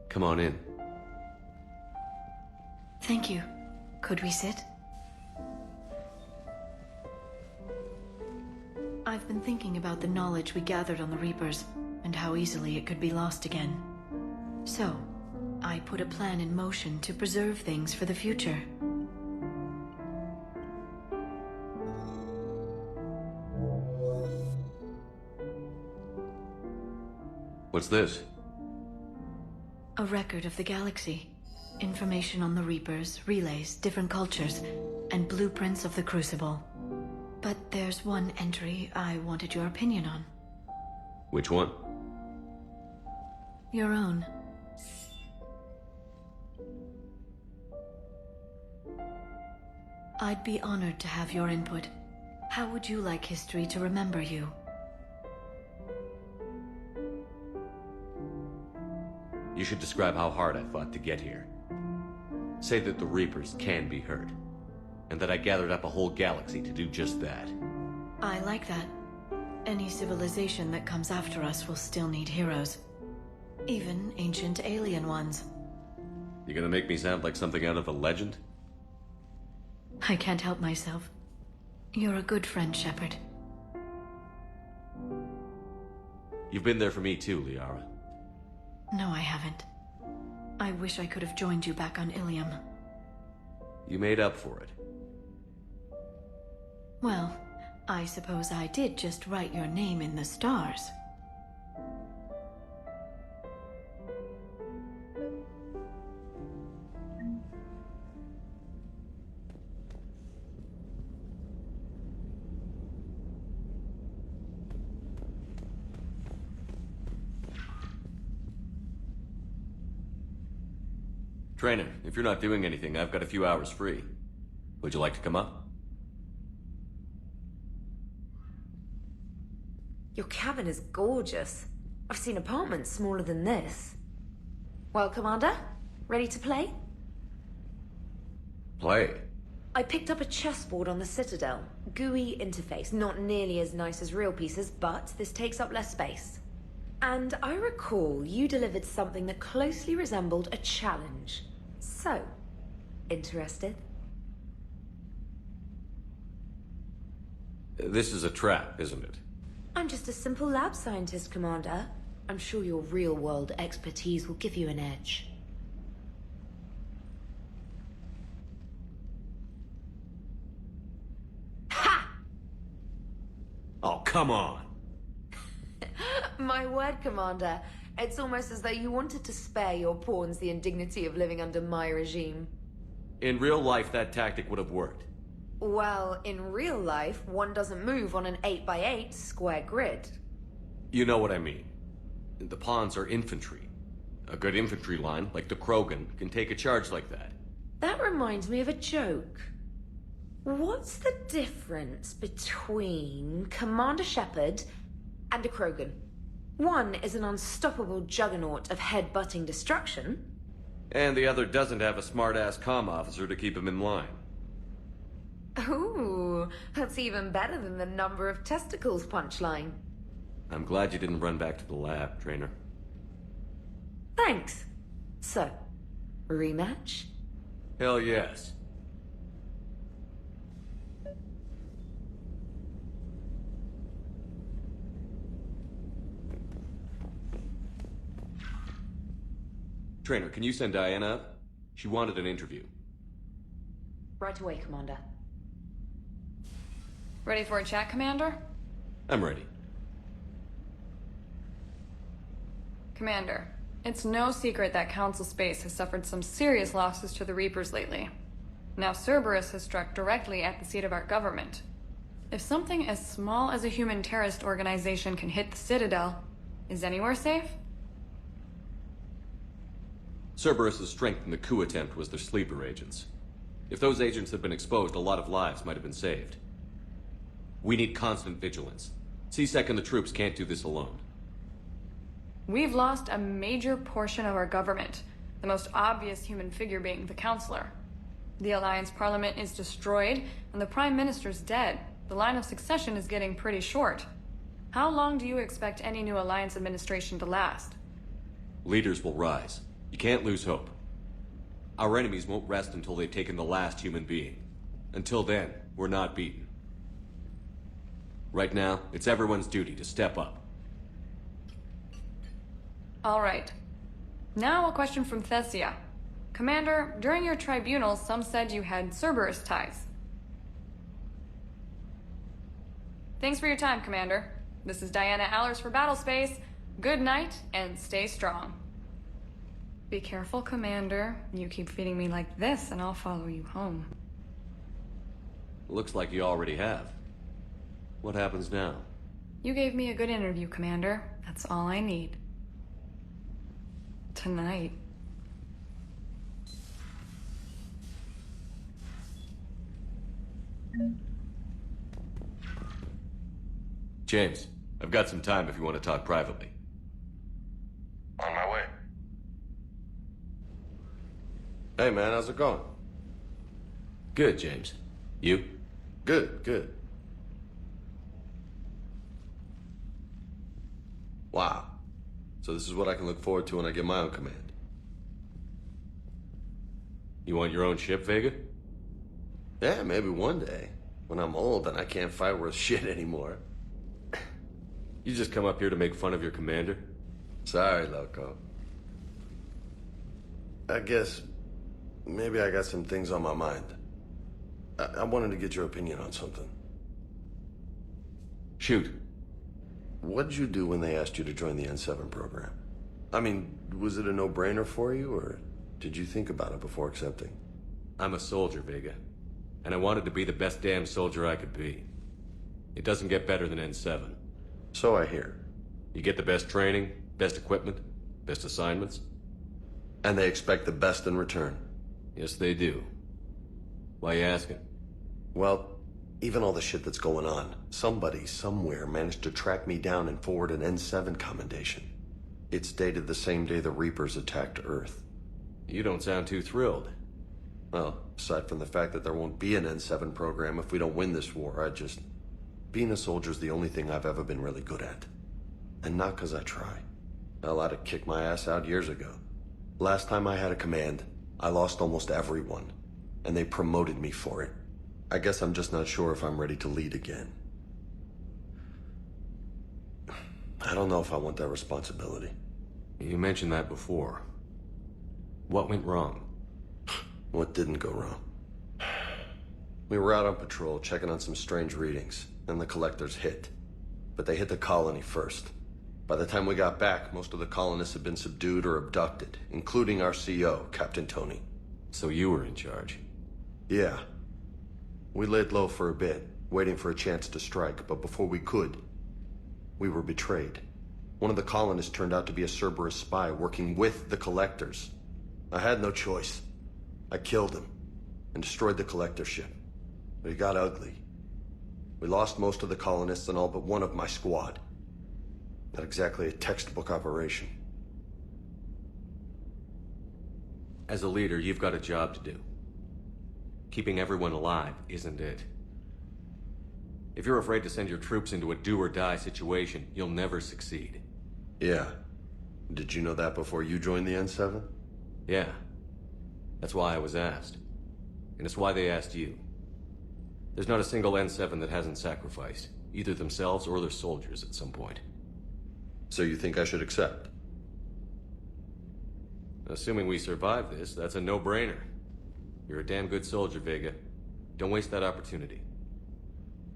Come on in. Thank you. Could we sit? I've been thinking about the knowledge we gathered on the Reapers, and how easily it could be lost again. So, I put a plan in motion to preserve things for the future. What's this? A record of the galaxy. Information on the Reapers, relays, different cultures, and blueprints of the Crucible. But there's one entry I wanted your opinion on. Which one? Your own. I'd be honored to have your input. How would you like history to remember you? You should describe how hard I fought to get here. Say that the Reapers can be hurt, and that I gathered up a whole galaxy to do just that. I like that. Any civilization that comes after us will still need heroes. Even ancient alien ones. You gonna make me sound like something out of a legend? I can't help myself. You're a good friend, Shepard. You've been there for me too, Liara. No, I haven't. I wish I could have joined you back on Ilium. You made up for it. Well, I suppose I did just write your name in the stars. Trainer, if you're not doing anything, I've got a few hours free. Would you like to come up? Your cabin is gorgeous. I've seen apartments smaller than this. Well, Commander, ready to play? Play? I picked up a chessboard on the Citadel. GUI interface, not nearly as nice as real pieces, but this takes up less space. And I recall you delivered something that closely resembled a challenge. So, interested? This is a trap, isn't it? I'm just a simple lab scientist, Commander. I'm sure your real-world expertise will give you an edge. Ha! Oh, come on! My word, Commander. It's almost as though you wanted to spare your pawns the indignity of living under my regime. In real life, that tactic would have worked. Well, in real life, one doesn't move on an 8x8 square grid. You know what I mean. The pawns are infantry. A good infantry line, like the Krogan, can take a charge like that. That reminds me of a joke. What's the difference between Commander Shepard and a Krogan? One is an unstoppable juggernaut of head-butting destruction. And the other doesn't have a smart-ass comm officer to keep him in line. Ooh, that's even better than the number of testicles punchline. I'm glad you didn't run back to the lab, Trainer. Thanks. So, rematch? Hell yes. Trainer, can you send Diana up? She wanted an interview. Right away, Commander. Ready for a chat, Commander? I'm ready. Commander, it's no secret that Council Space has suffered some serious losses to the Reapers lately. Now Cerberus has struck directly at the seat of our government. If something as small as a human terrorist organization can hit the Citadel, is anywhere safe? Cerberus's strength in the coup attempt was their sleeper agents. If those agents had been exposed, a lot of lives might have been saved. We need constant vigilance. C-Sec and the troops can't do this alone. We've lost a major portion of our government, the most obvious human figure being the Counselor. The Alliance Parliament is destroyed, and the Prime Minister's dead. The line of succession is getting pretty short. How long do you expect any new Alliance administration to last? Leaders will rise. You can't lose hope. Our enemies won't rest until they've taken the last human being. Until then, we're not beaten. Right now, it's everyone's duty to step up. All right. Now a question from Thessia. Commander, during your tribunal, some said you had Cerberus ties. Thanks for your time, Commander. This is Diana Allers for Battlespace. Good night, and stay strong. Be careful, Commander. You keep feeding me like this, and I'll follow you home. Looks like you already have. What happens now? You gave me a good interview, Commander. That's all I need. Tonight. James, I've got some time if you want to talk privately. On my way. Hey man, how's it going? Good, James. You? Good, good. Wow. So this is what I can look forward to when I get my own command. You want your own ship, Vega? Yeah, maybe one day. When I'm old and I can't fight worth shit anymore. You just come up here to make fun of your commander? Sorry, Loco. I guess maybe I got some things on my mind. I wanted to get your opinion on something. Shoot. What did you do when they asked you to join the N7 program? I mean, was it a no-brainer for you, or did you think about it before accepting? I'm a soldier, Vega. And I wanted to be the best damn soldier I could be. It doesn't get better than N7. So I hear. You get the best training, best equipment, best assignments. And they expect the best in return. Yes, they do. Why you asking? Well, even all the shit that's going on, somebody somewhere managed to track me down and forward an N7 commendation. It's dated the same day the Reapers attacked Earth. You don't sound too thrilled. Well, aside from the fact that there won't be an N7 program if we don't win this war, being a soldier's the only thing I've ever been really good at. And not because I try. Hell, I'd have kicked my ass out years ago. Last time I had a command, I lost almost everyone. And they promoted me for it. I guess I'm just not sure if I'm ready to lead again. I don't know if I want that responsibility. You mentioned that before. What went wrong? What didn't go wrong? We were out on patrol, checking on some strange readings, and the collectors hit. But they hit the colony first. By the time we got back, most of the colonists had been subdued or abducted, including our CO, Captain Tony. So you were in charge? Yeah. We laid low for a bit, waiting for a chance to strike, but before we could, we were betrayed. One of the colonists turned out to be a Cerberus spy working with the collectors. I had no choice. I killed him and destroyed the collector ship. But it got ugly. We lost most of the colonists and all but one of my squad. Not exactly a textbook operation. As a leader, you've got a job to do. Keeping everyone alive isn't it. If you're afraid to send your troops into a do-or-die situation, you'll never succeed. Yeah. Did you know that before you joined the N7? Yeah. That's why I was asked. And it's why they asked you. There's not a single N7 that hasn't sacrificed, either themselves or their soldiers at some point. So you think I should accept? Assuming we survive this, that's a no-brainer. You're a damn good soldier, Vega. Don't waste that opportunity.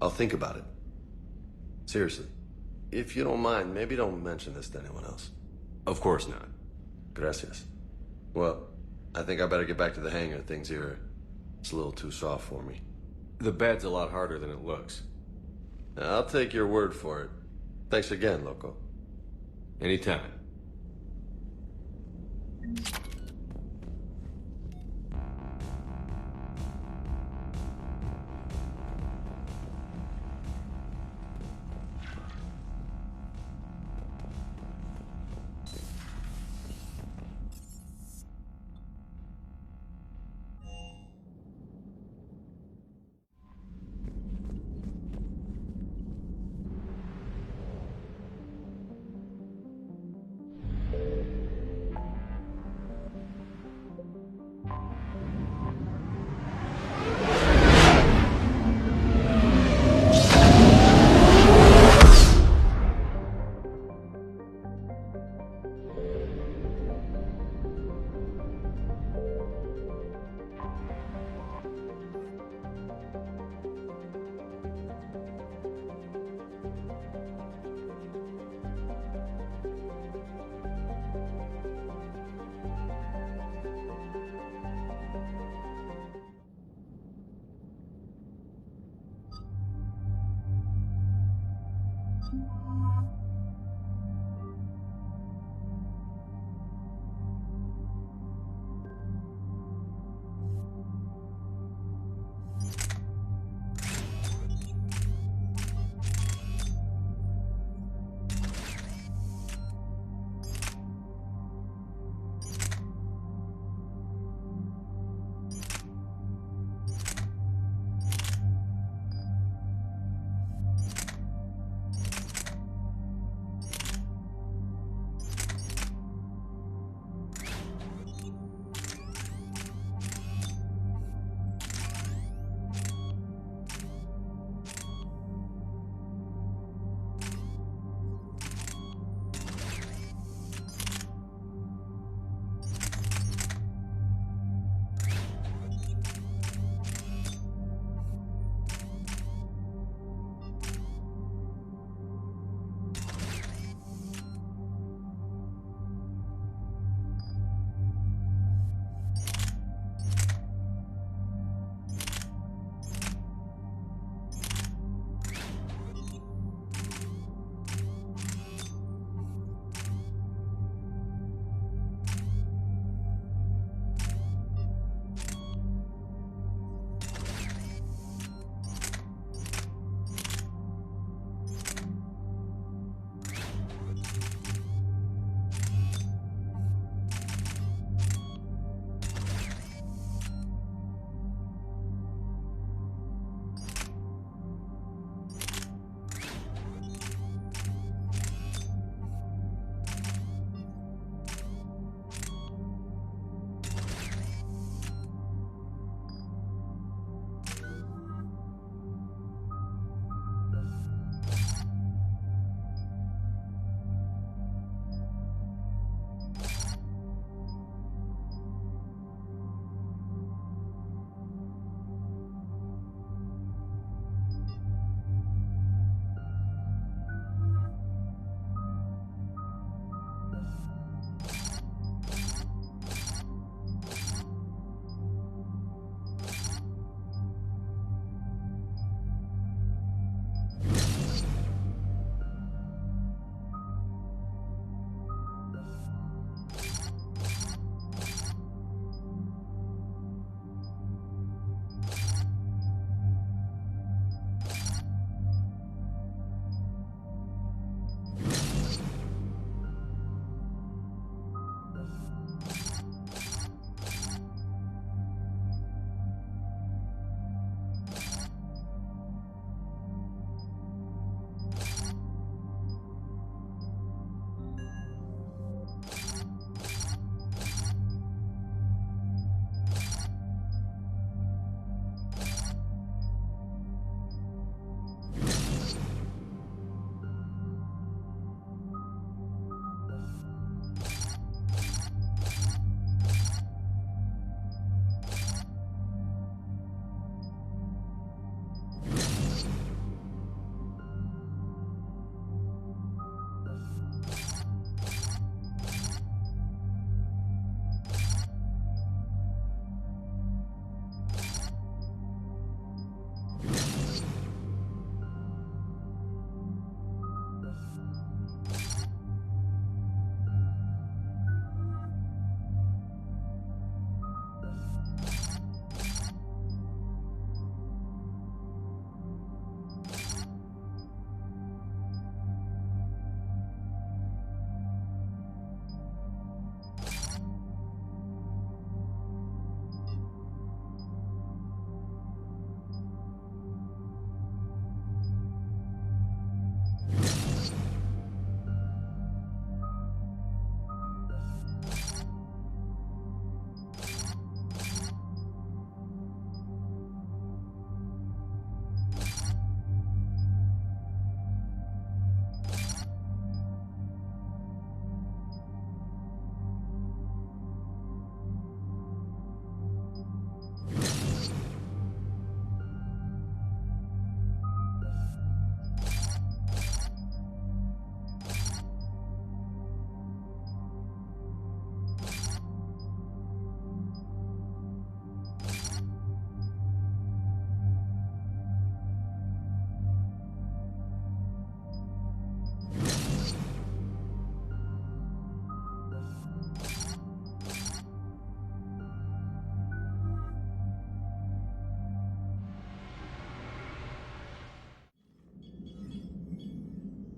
I'll think about it. Seriously. If you don't mind, maybe don't mention this to anyone else. Of course not. Gracias. Well, I think I better get back to the hangar. Things here, it's a little too soft for me. The bed's a lot harder than it looks. I'll take your word for it. Thanks again, Loco. Anytime.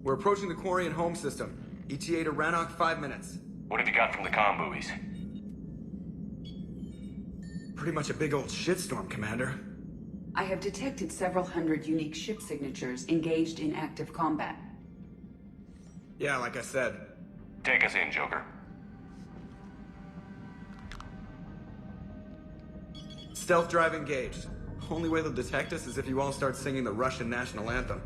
We're approaching the Quarian home system. ETA to Rannoch, 5 minutes. What have you got from the comm buoys? Pretty much a big old shitstorm, Commander. I have detected several hundred unique ship signatures engaged in active combat. Yeah, like I said. Take us in, Joker. Stealth drive engaged. Only way they'll detect us is if you all start singing the Russian national anthem.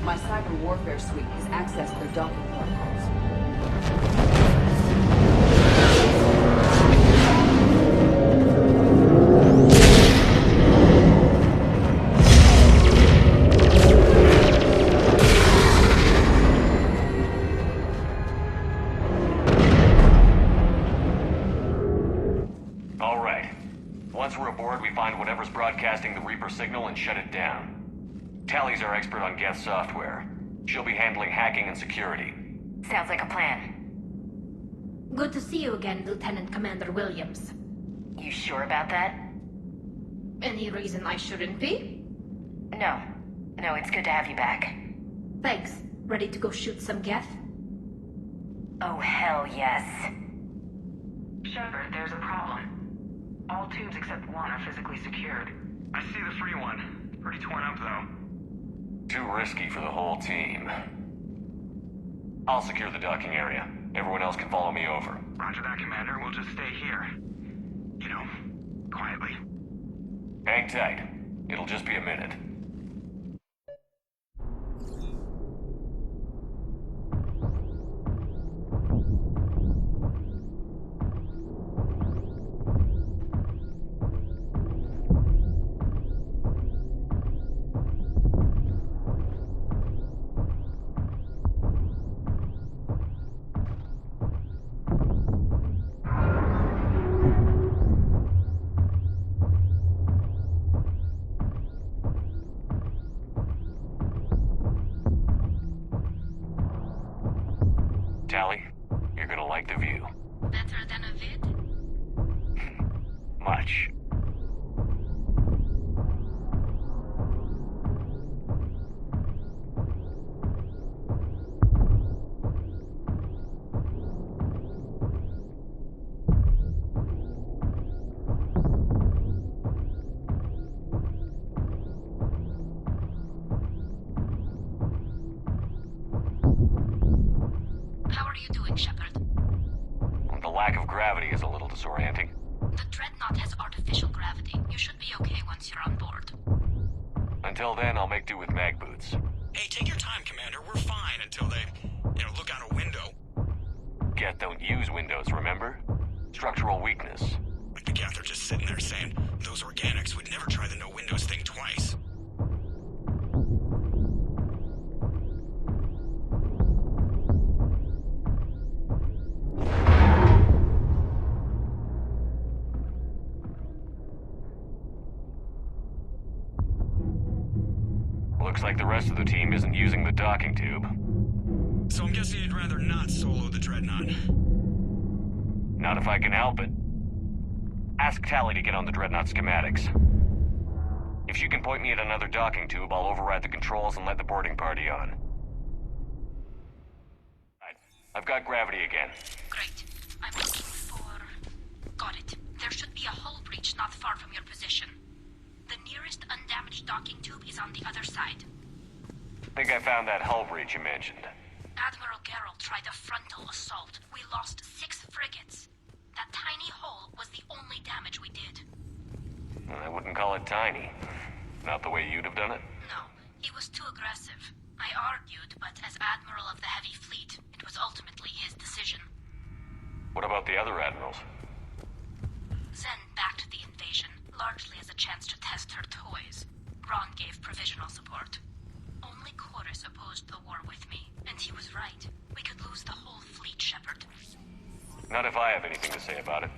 My cyber warfare suite has accessed their docking protocols. All right. Once we're aboard, we find whatever's broadcasting the Reaper signal and shut it down. Tally's our expert on Geth software. She'll be handling hacking and security. Sounds like a plan. Good to see you again, Lieutenant Commander Williams. You sure about that? Any reason I shouldn't be? No. No, it's good to have you back. Thanks. Ready to go shoot some Geth? Oh, hell yes. Shepard, there's a problem. All tubes except one are physically secured. I see the free one. Pretty torn up, though. Too risky for the whole team. I'll secure the docking area. Everyone else can follow me over. Roger that, Commander. We'll just stay here. You know, quietly. Hang tight. It'll just be a minute. Tally, you're gonna like the view. Better than a vid? Much. How are you doing, Shepard? The lack of gravity is a little disorienting. The dreadnought has artificial gravity. You should be okay once you're on board. Until then, I'll make do with mag boots. Hey, take your time, Commander. We're fine until they, look out a window. Geth don't use windows, remember? Structural weakness. Like the Geth are just sitting there saying, those organics would never try the no windows thing twice. Looks like the rest of the team isn't using the docking tube. So I'm guessing you'd rather not solo the dreadnought. Not if I can help it. Ask Tally to get on the dreadnought schematics. If she can point me at another docking tube, I'll override the controls and let the boarding party on. Right. I've got gravity again. Great. I'm looking for... Got it. There should be a hull breach not far from your position. The nearest undamaged docking tube is on the other side. Think I found that hull breach you mentioned. Admiral Geralt tried a frontal assault. We lost 6 frigates. That tiny hole was the only damage we did. I wouldn't call it tiny. Not the way you'd have done it. No, he was too aggressive. I argued, but as Admiral of the Heavy Fleet, it was ultimately his decision. What about the other admirals? Zen backed the invasion, largely as a chance to test her toys. Ron gave provisional support. Only Chorus opposed the war with me, and he was right. We could lose the whole fleet, Shepard. Not if I have anything to say about it.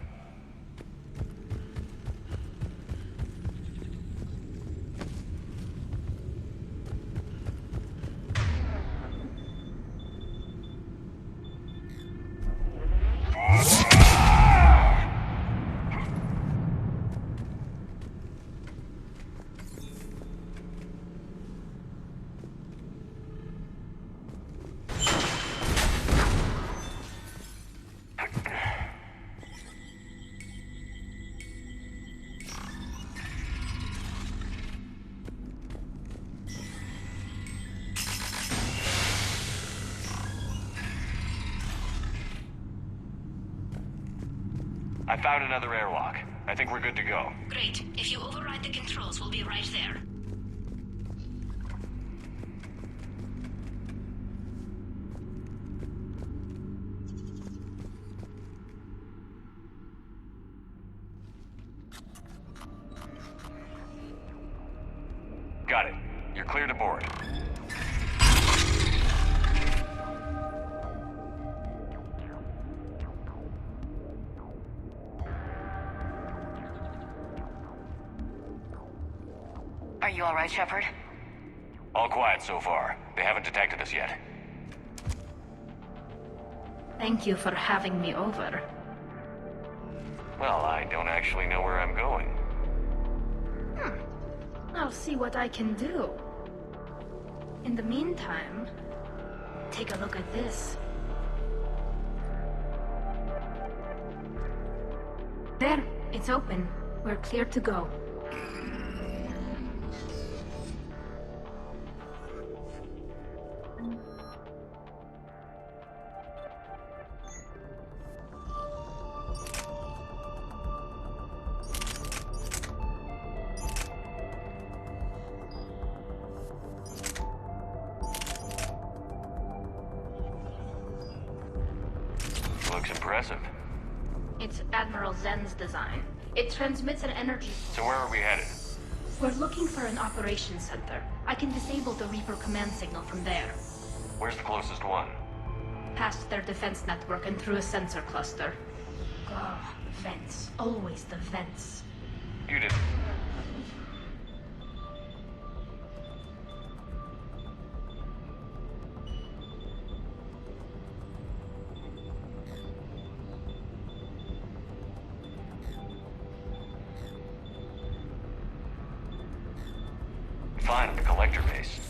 I found another airlock. I think we're good to go. Great. If you override the controls, we'll be right there. Got it. You're clear to board. Are you all right, Shepard? All quiet so far. They haven't detected us yet. Thank you for having me over. Well, I don't actually know where I'm going. I'll see what I can do. In the meantime, take a look at this. There, it's open. We're clear to go. Looks impressive. It's Admiral Zen's design. It transmits an energy. So where are we headed? We're looking for an operations center. I can disable the Reaper command signal from there. Where's the closest one? Past their defense network and through a sensor cluster. Oh, vents. Always the vents. You did. Find the collector base.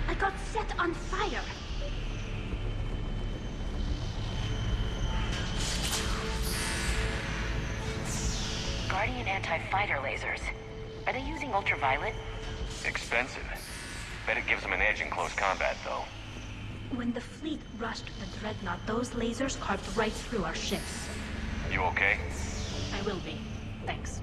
I got set on fire. Guardian anti-fighter lasers. Are they using ultraviolet? Expensive. Bet it gives them an edge in close combat, though. When the fleet rushed the dreadnought, those lasers carved right through our ships. You okay? I will be. Thanks.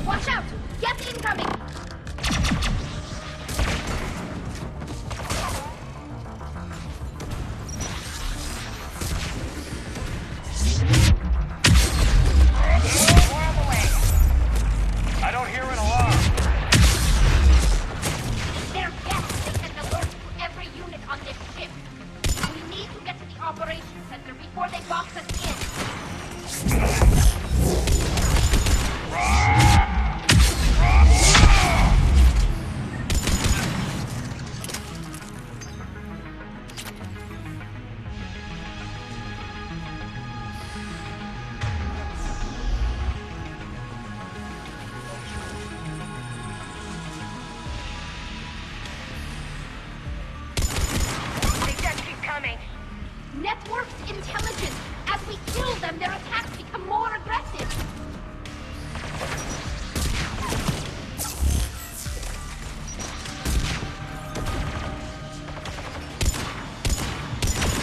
Watch out! Geth incoming! I don't hear an alarm. They're Geth. They sent alerts to every unit on this ship. We need to get to the operations center before they box us in. Networked intelligence. As we kill them, their attacks become more aggressive.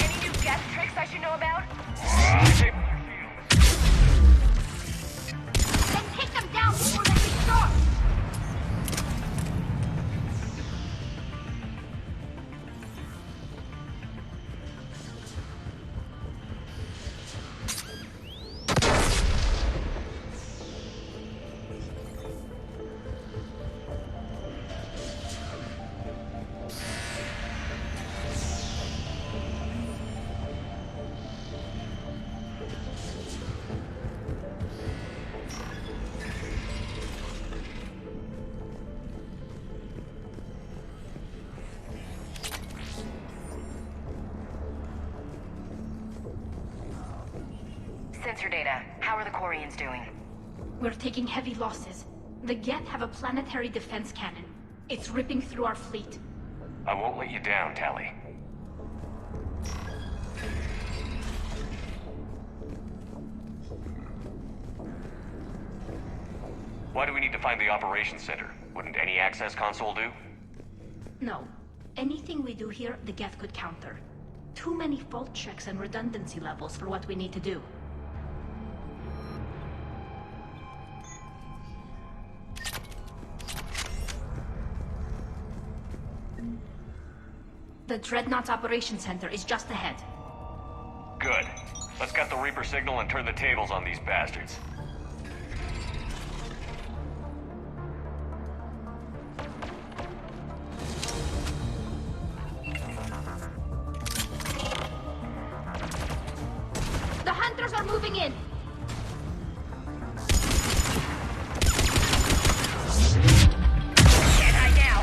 Any new Geth tricks I should know about? Then take them down before they restart. Sensor data. How are the Quarians doing? We're taking heavy losses. The Geth have a planetary defense cannon. It's ripping through our fleet. I won't let you down, Tali. Why do we need to find the operations center? Wouldn't any access console do? No. Anything we do here, the Geth could counter. Too many fault checks and redundancy levels for what we need to do. The Dreadnought's Operations Center is just ahead. Good. Let's get the Reaper signal and turn the tables on these bastards. The hunters are moving in! Can't hide now.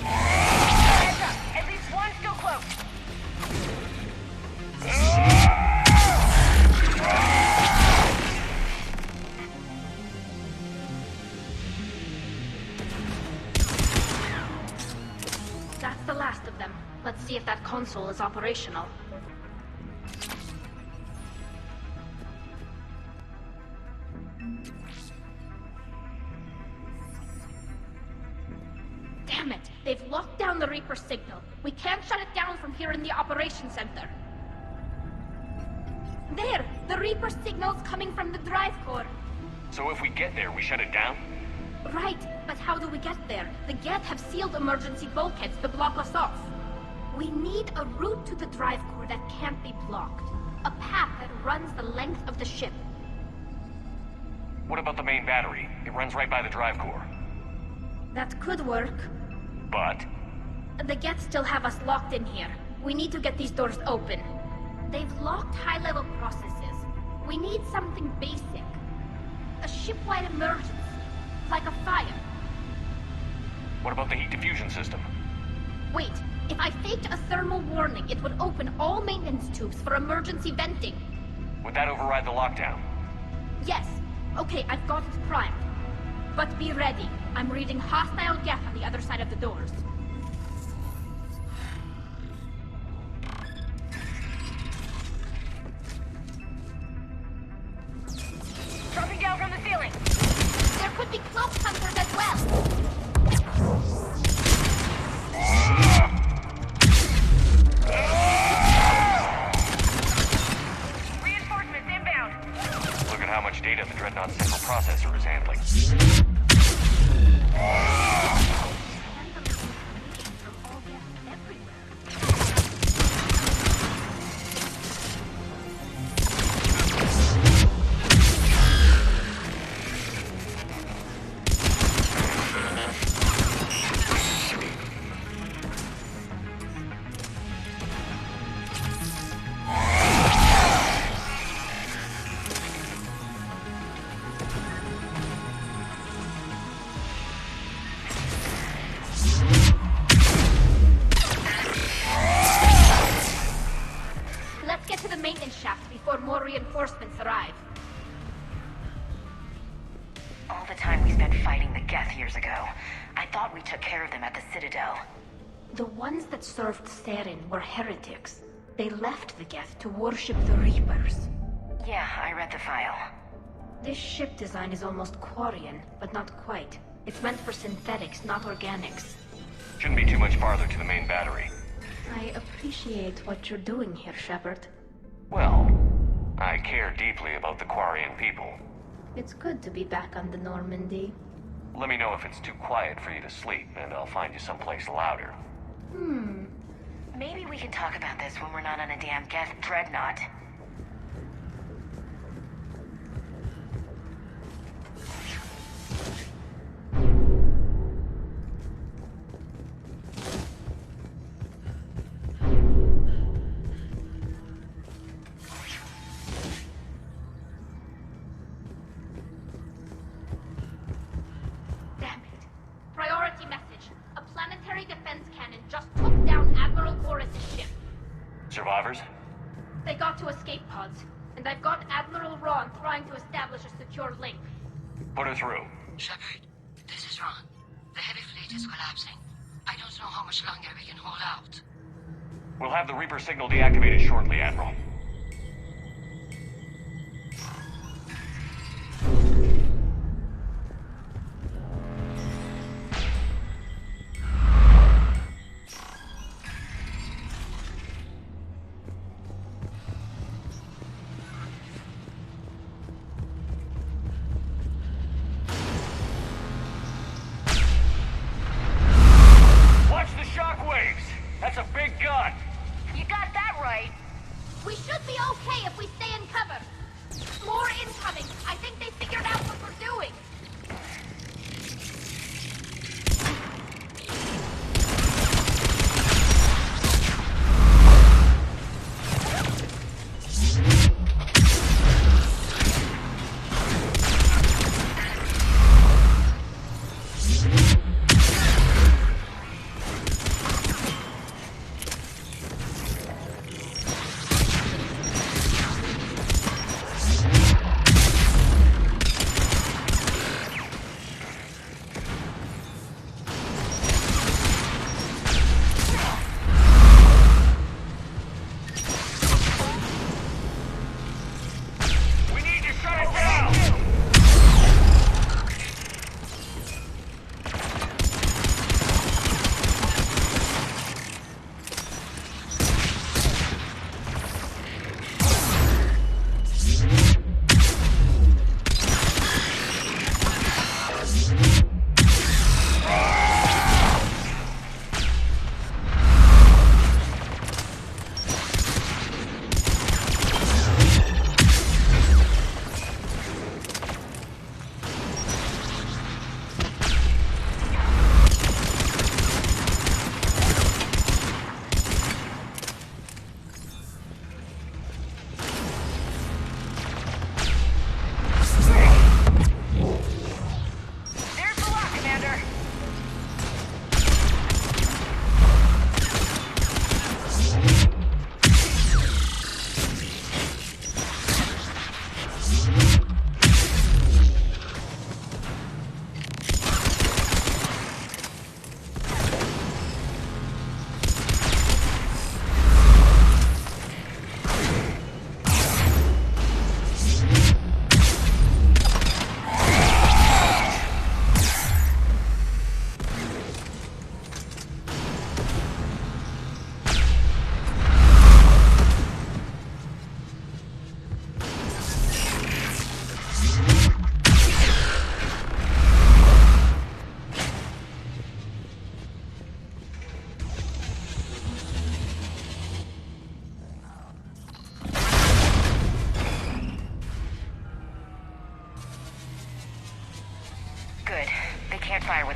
Heads up! At least one still close. That's the last of them. Let's see if that console is operational. Damn it! They've locked down the Reaper signal. We can't shut it down from here in the Operations Center. There! The Reaper signal's coming from the drive core. So if we get there, we shut it down? Right, but how do we get there? The Geth have sealed emergency bulkheads to block us off. We need a route to the drive core that can't be blocked. A path that runs the length of the ship. What about the main battery? It runs right by the drive core. That could work. But? The Geth still have us locked in here. We need to get these doors open. They've locked high-level processes. We need something basic. A ship-wide emergency. Like a fire. What about the heat diffusion system? Wait, if I faked a thermal warning, it would open all maintenance tubes for emergency venting. Would that override the lockdown? Yes. Okay, I've got it primed. But be ready. I'm reading hostile Geth on the other side of the doors. Dropping down from the ceiling. There could be cloak hunters as well. Reinforcements inbound. Look at how much data the Dreadnought's central processor is handling. Reinforcements arrive. All the time we spent fighting the Geth years ago, I thought we took care of them at the Citadel. The ones that served Saren were heretics. They left the Geth to worship the Reapers. Yeah, I read the file. This ship design is almost Quarian, but not quite. It's meant for synthetics, not organics. Shouldn't be too much farther to the main battery. I appreciate what you're doing here, Shepard. Well, I care deeply about the Quarian people. It's good to be back on the Normandy. Let me know if it's too quiet for you to sleep, and I'll find you someplace louder. Maybe we can talk about this when we're not on a damn Geth dreadnought. Survivors? They got to escape pods, and I've got Admiral Ron trying to establish a secure link. Put her through. Shepard, this is Ron. The heavy fleet is collapsing. I don't know how much longer we can hold out. We'll have the Reaper signal deactivated shortly, Admiral.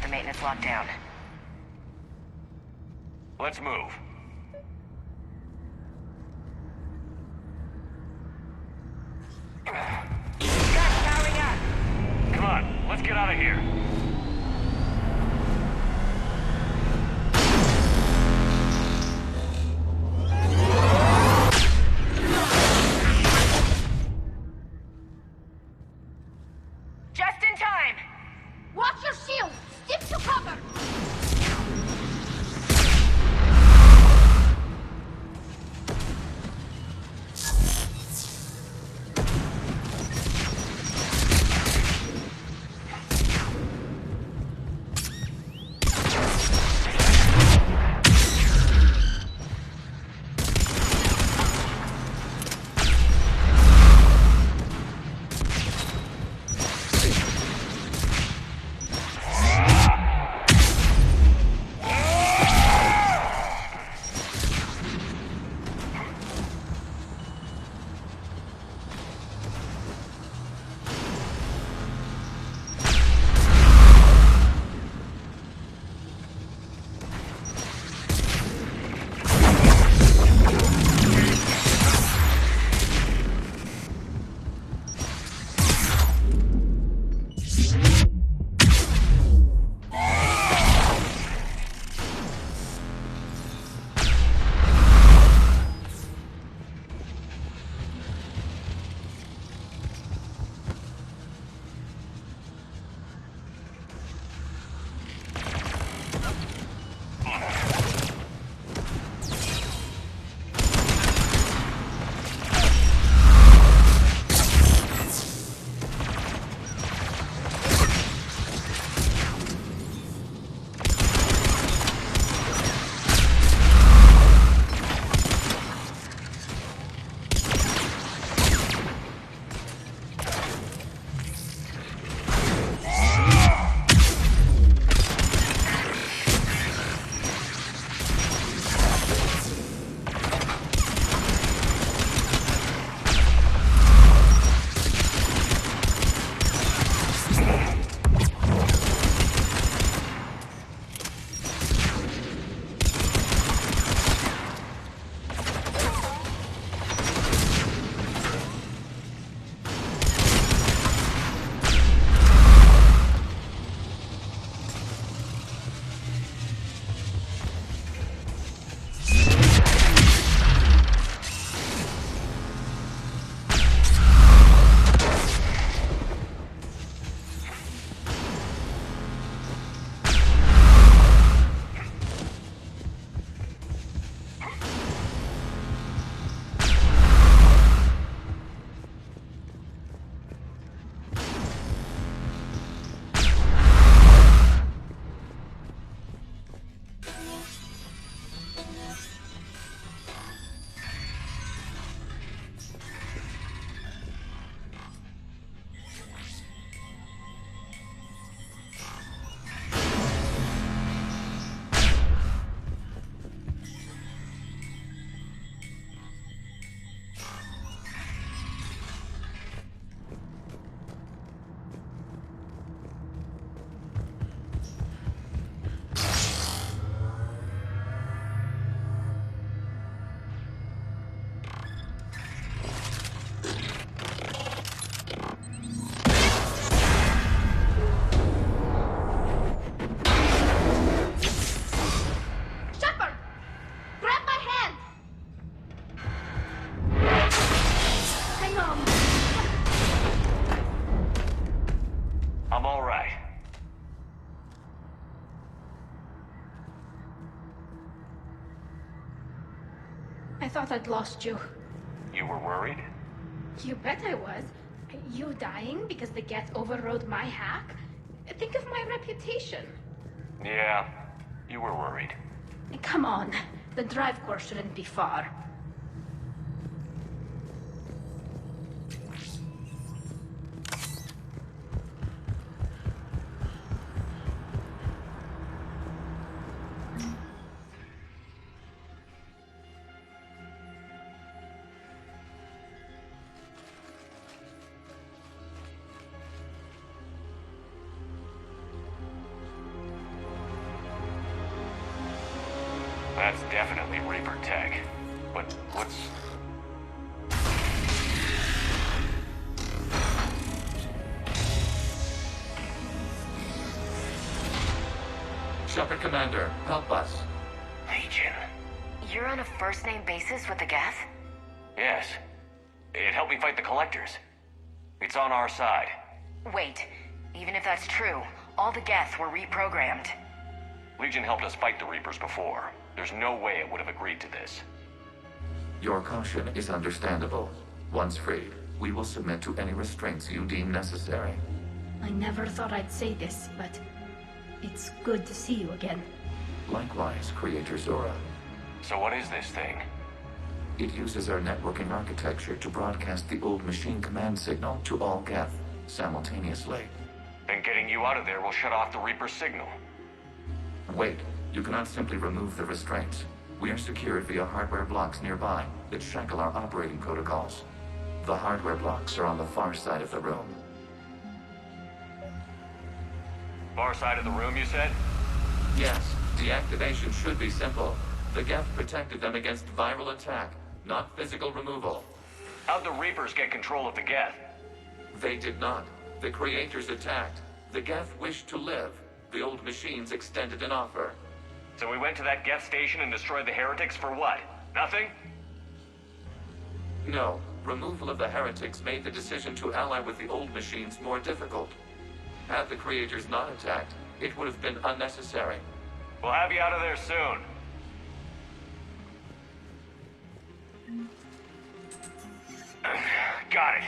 the maintenance locked down. Let's move. Gas powering up! Come on, let's get out of here. Just in time! Watch your shield! Stick to cover! I thought I'd lost you. You were worried? You bet I was. You dying because the Geth overrode my hack? Think of my reputation. Yeah, you were worried. Come on. The drive core shouldn't be far. That's definitely Reaper tech. But what's... Shepard Commander, help us. Legion? You're on a first-name basis with the Geth? Yes. It helped me fight the Collectors. It's on our side. Wait, even if that's true, all the Geth were reprogrammed. Legion helped us fight the Reapers before. There's no way it would have agreed to this. Your caution is understandable. Once freed, we will submit to any restraints you deem necessary. I never thought I'd say this, but it's good to see you again. Likewise, Creator Zora. So what is this thing? It uses our networking architecture to broadcast the old machine command signal to all Geth simultaneously. Then getting you out of there will shut off the Reaper's signal. Wait, you cannot simply remove the restraints. We are secured via hardware blocks nearby that shackle our operating protocols. The hardware blocks are on the far side of the room. Far side of the room, you said? Yes, deactivation should be simple. The Geth protected them against viral attack, not physical removal. How'd the Reapers get control of the Geth? They did not. The Creators attacked. The Geth wished to live. The old machines extended an offer. So we went to that Geth station and destroyed the heretics for what? Nothing? No. Removal of the heretics made the decision to ally with the old machines more difficult. Had the Creators not attacked, it would have been unnecessary. We'll have you out of there soon. Got it.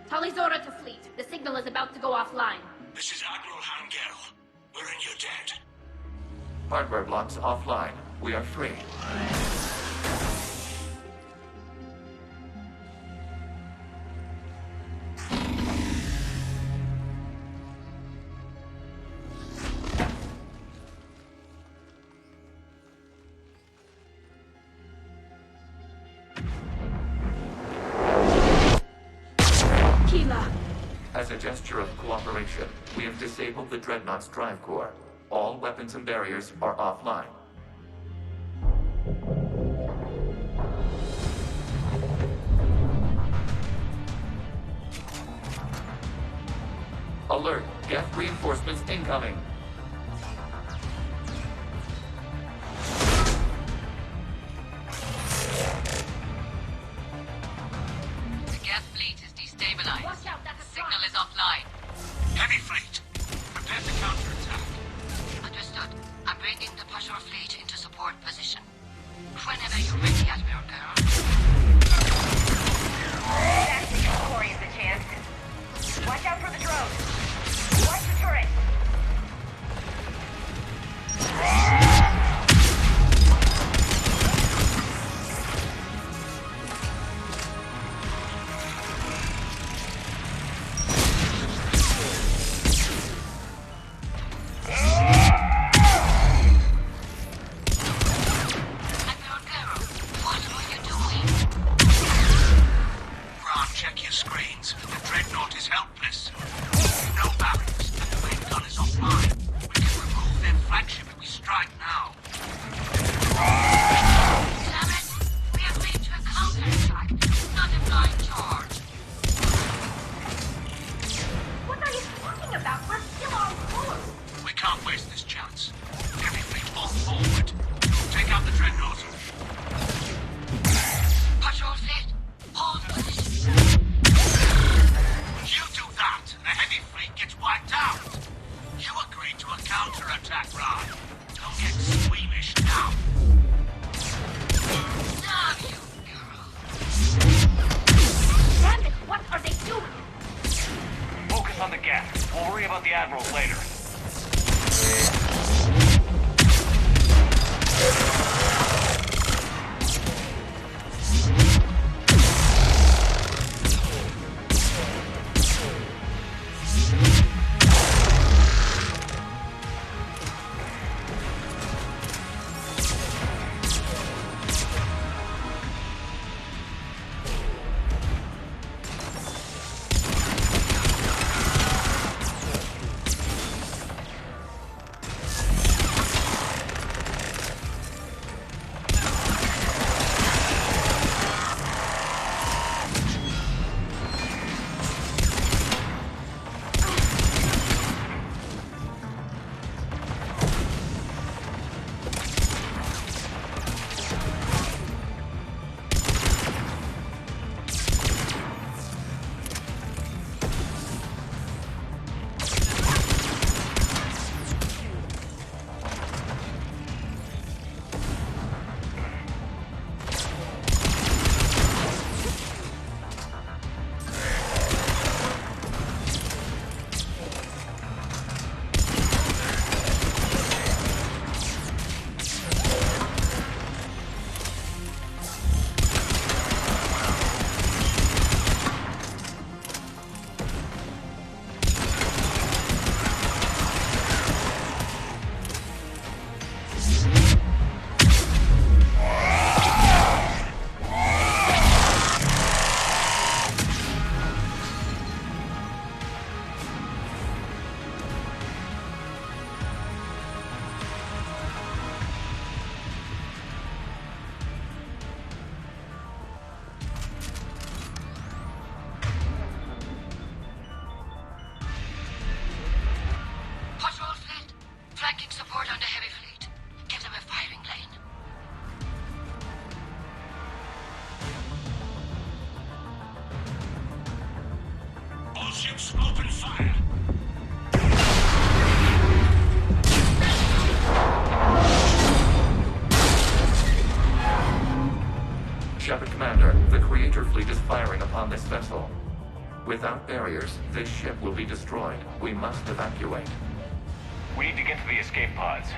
Talizora to fleet. The signal is about to go offline. This is Admiral Hangel. We're in your debt. Hardware blocks offline. We are free. As a gesture of cooperation, we have disabled the dreadnought's drive core. All weapons and barriers are offline. Alert! Geth reinforcements incoming! The Geth fleet is destabilized. Watch out, that's the signal is offline. Heavy fleet, prepare to counterattack. Understood. I'm bringing the Pashur fleet into support position. Whenever you're ready, Admiral Girl. That's to give Quarian the chance. Watch out for the drone. Watch the turret. Check your screens. The dreadnought is helpless. No barracks, and the main gun is offline. We can remove their flagship if we strike now. Damn it! We agreed to a counterattack, not a blind charge. What are you talking about? We're still on course. We can't waste this chance. Heavy fleet all forward. Take out the dreadnought. Patrol fleet, hold position. You do that, and the heavy fleet gets wiped out. You agreed to a counterattack, Ron. Don't get squeamish now. Damn you, girl. Damn it, what are they doing? Focus on the Geth. We'll worry about the admirals later. ships, open fire! Shepard Commander, the Creator Fleet is firing upon this vessel. Without barriers, this ship will be destroyed. We must evacuate. We need to get to the escape pods.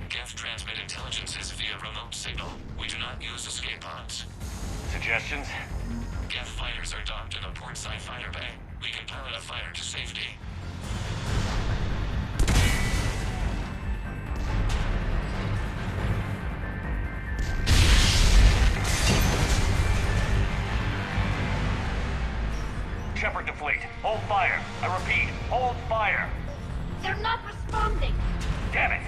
Geth transmit intelligences via remote signal. We do not use escape pods. Suggestions? Geth fighters are docked in a portside fighter bay. We can pilot a fighter to safety. Shepard to fleet. Hold fire. I repeat, hold fire. They're not responding. Damn it.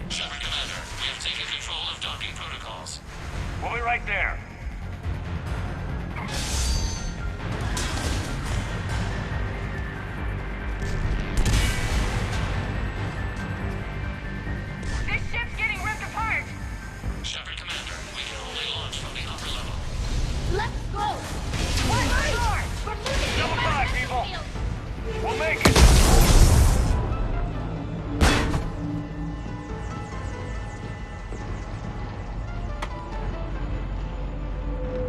Shepard Commander, we have taken control of docking protocols. We'll be right there. This ship's getting ripped apart. Shepard Commander, we can only launch from the upper level. Let's go. Double five, people. We'll make it.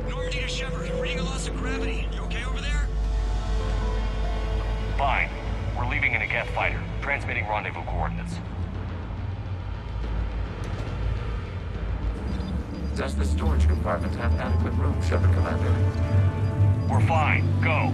Normandy to Shepard, reading a loss of gravity. You okay over there? Fine. We're leaving in a Geth fighter. Transmitting rendezvous coordinates. Does the storage compartment have adequate room, Shepard Commander? We're fine. Go.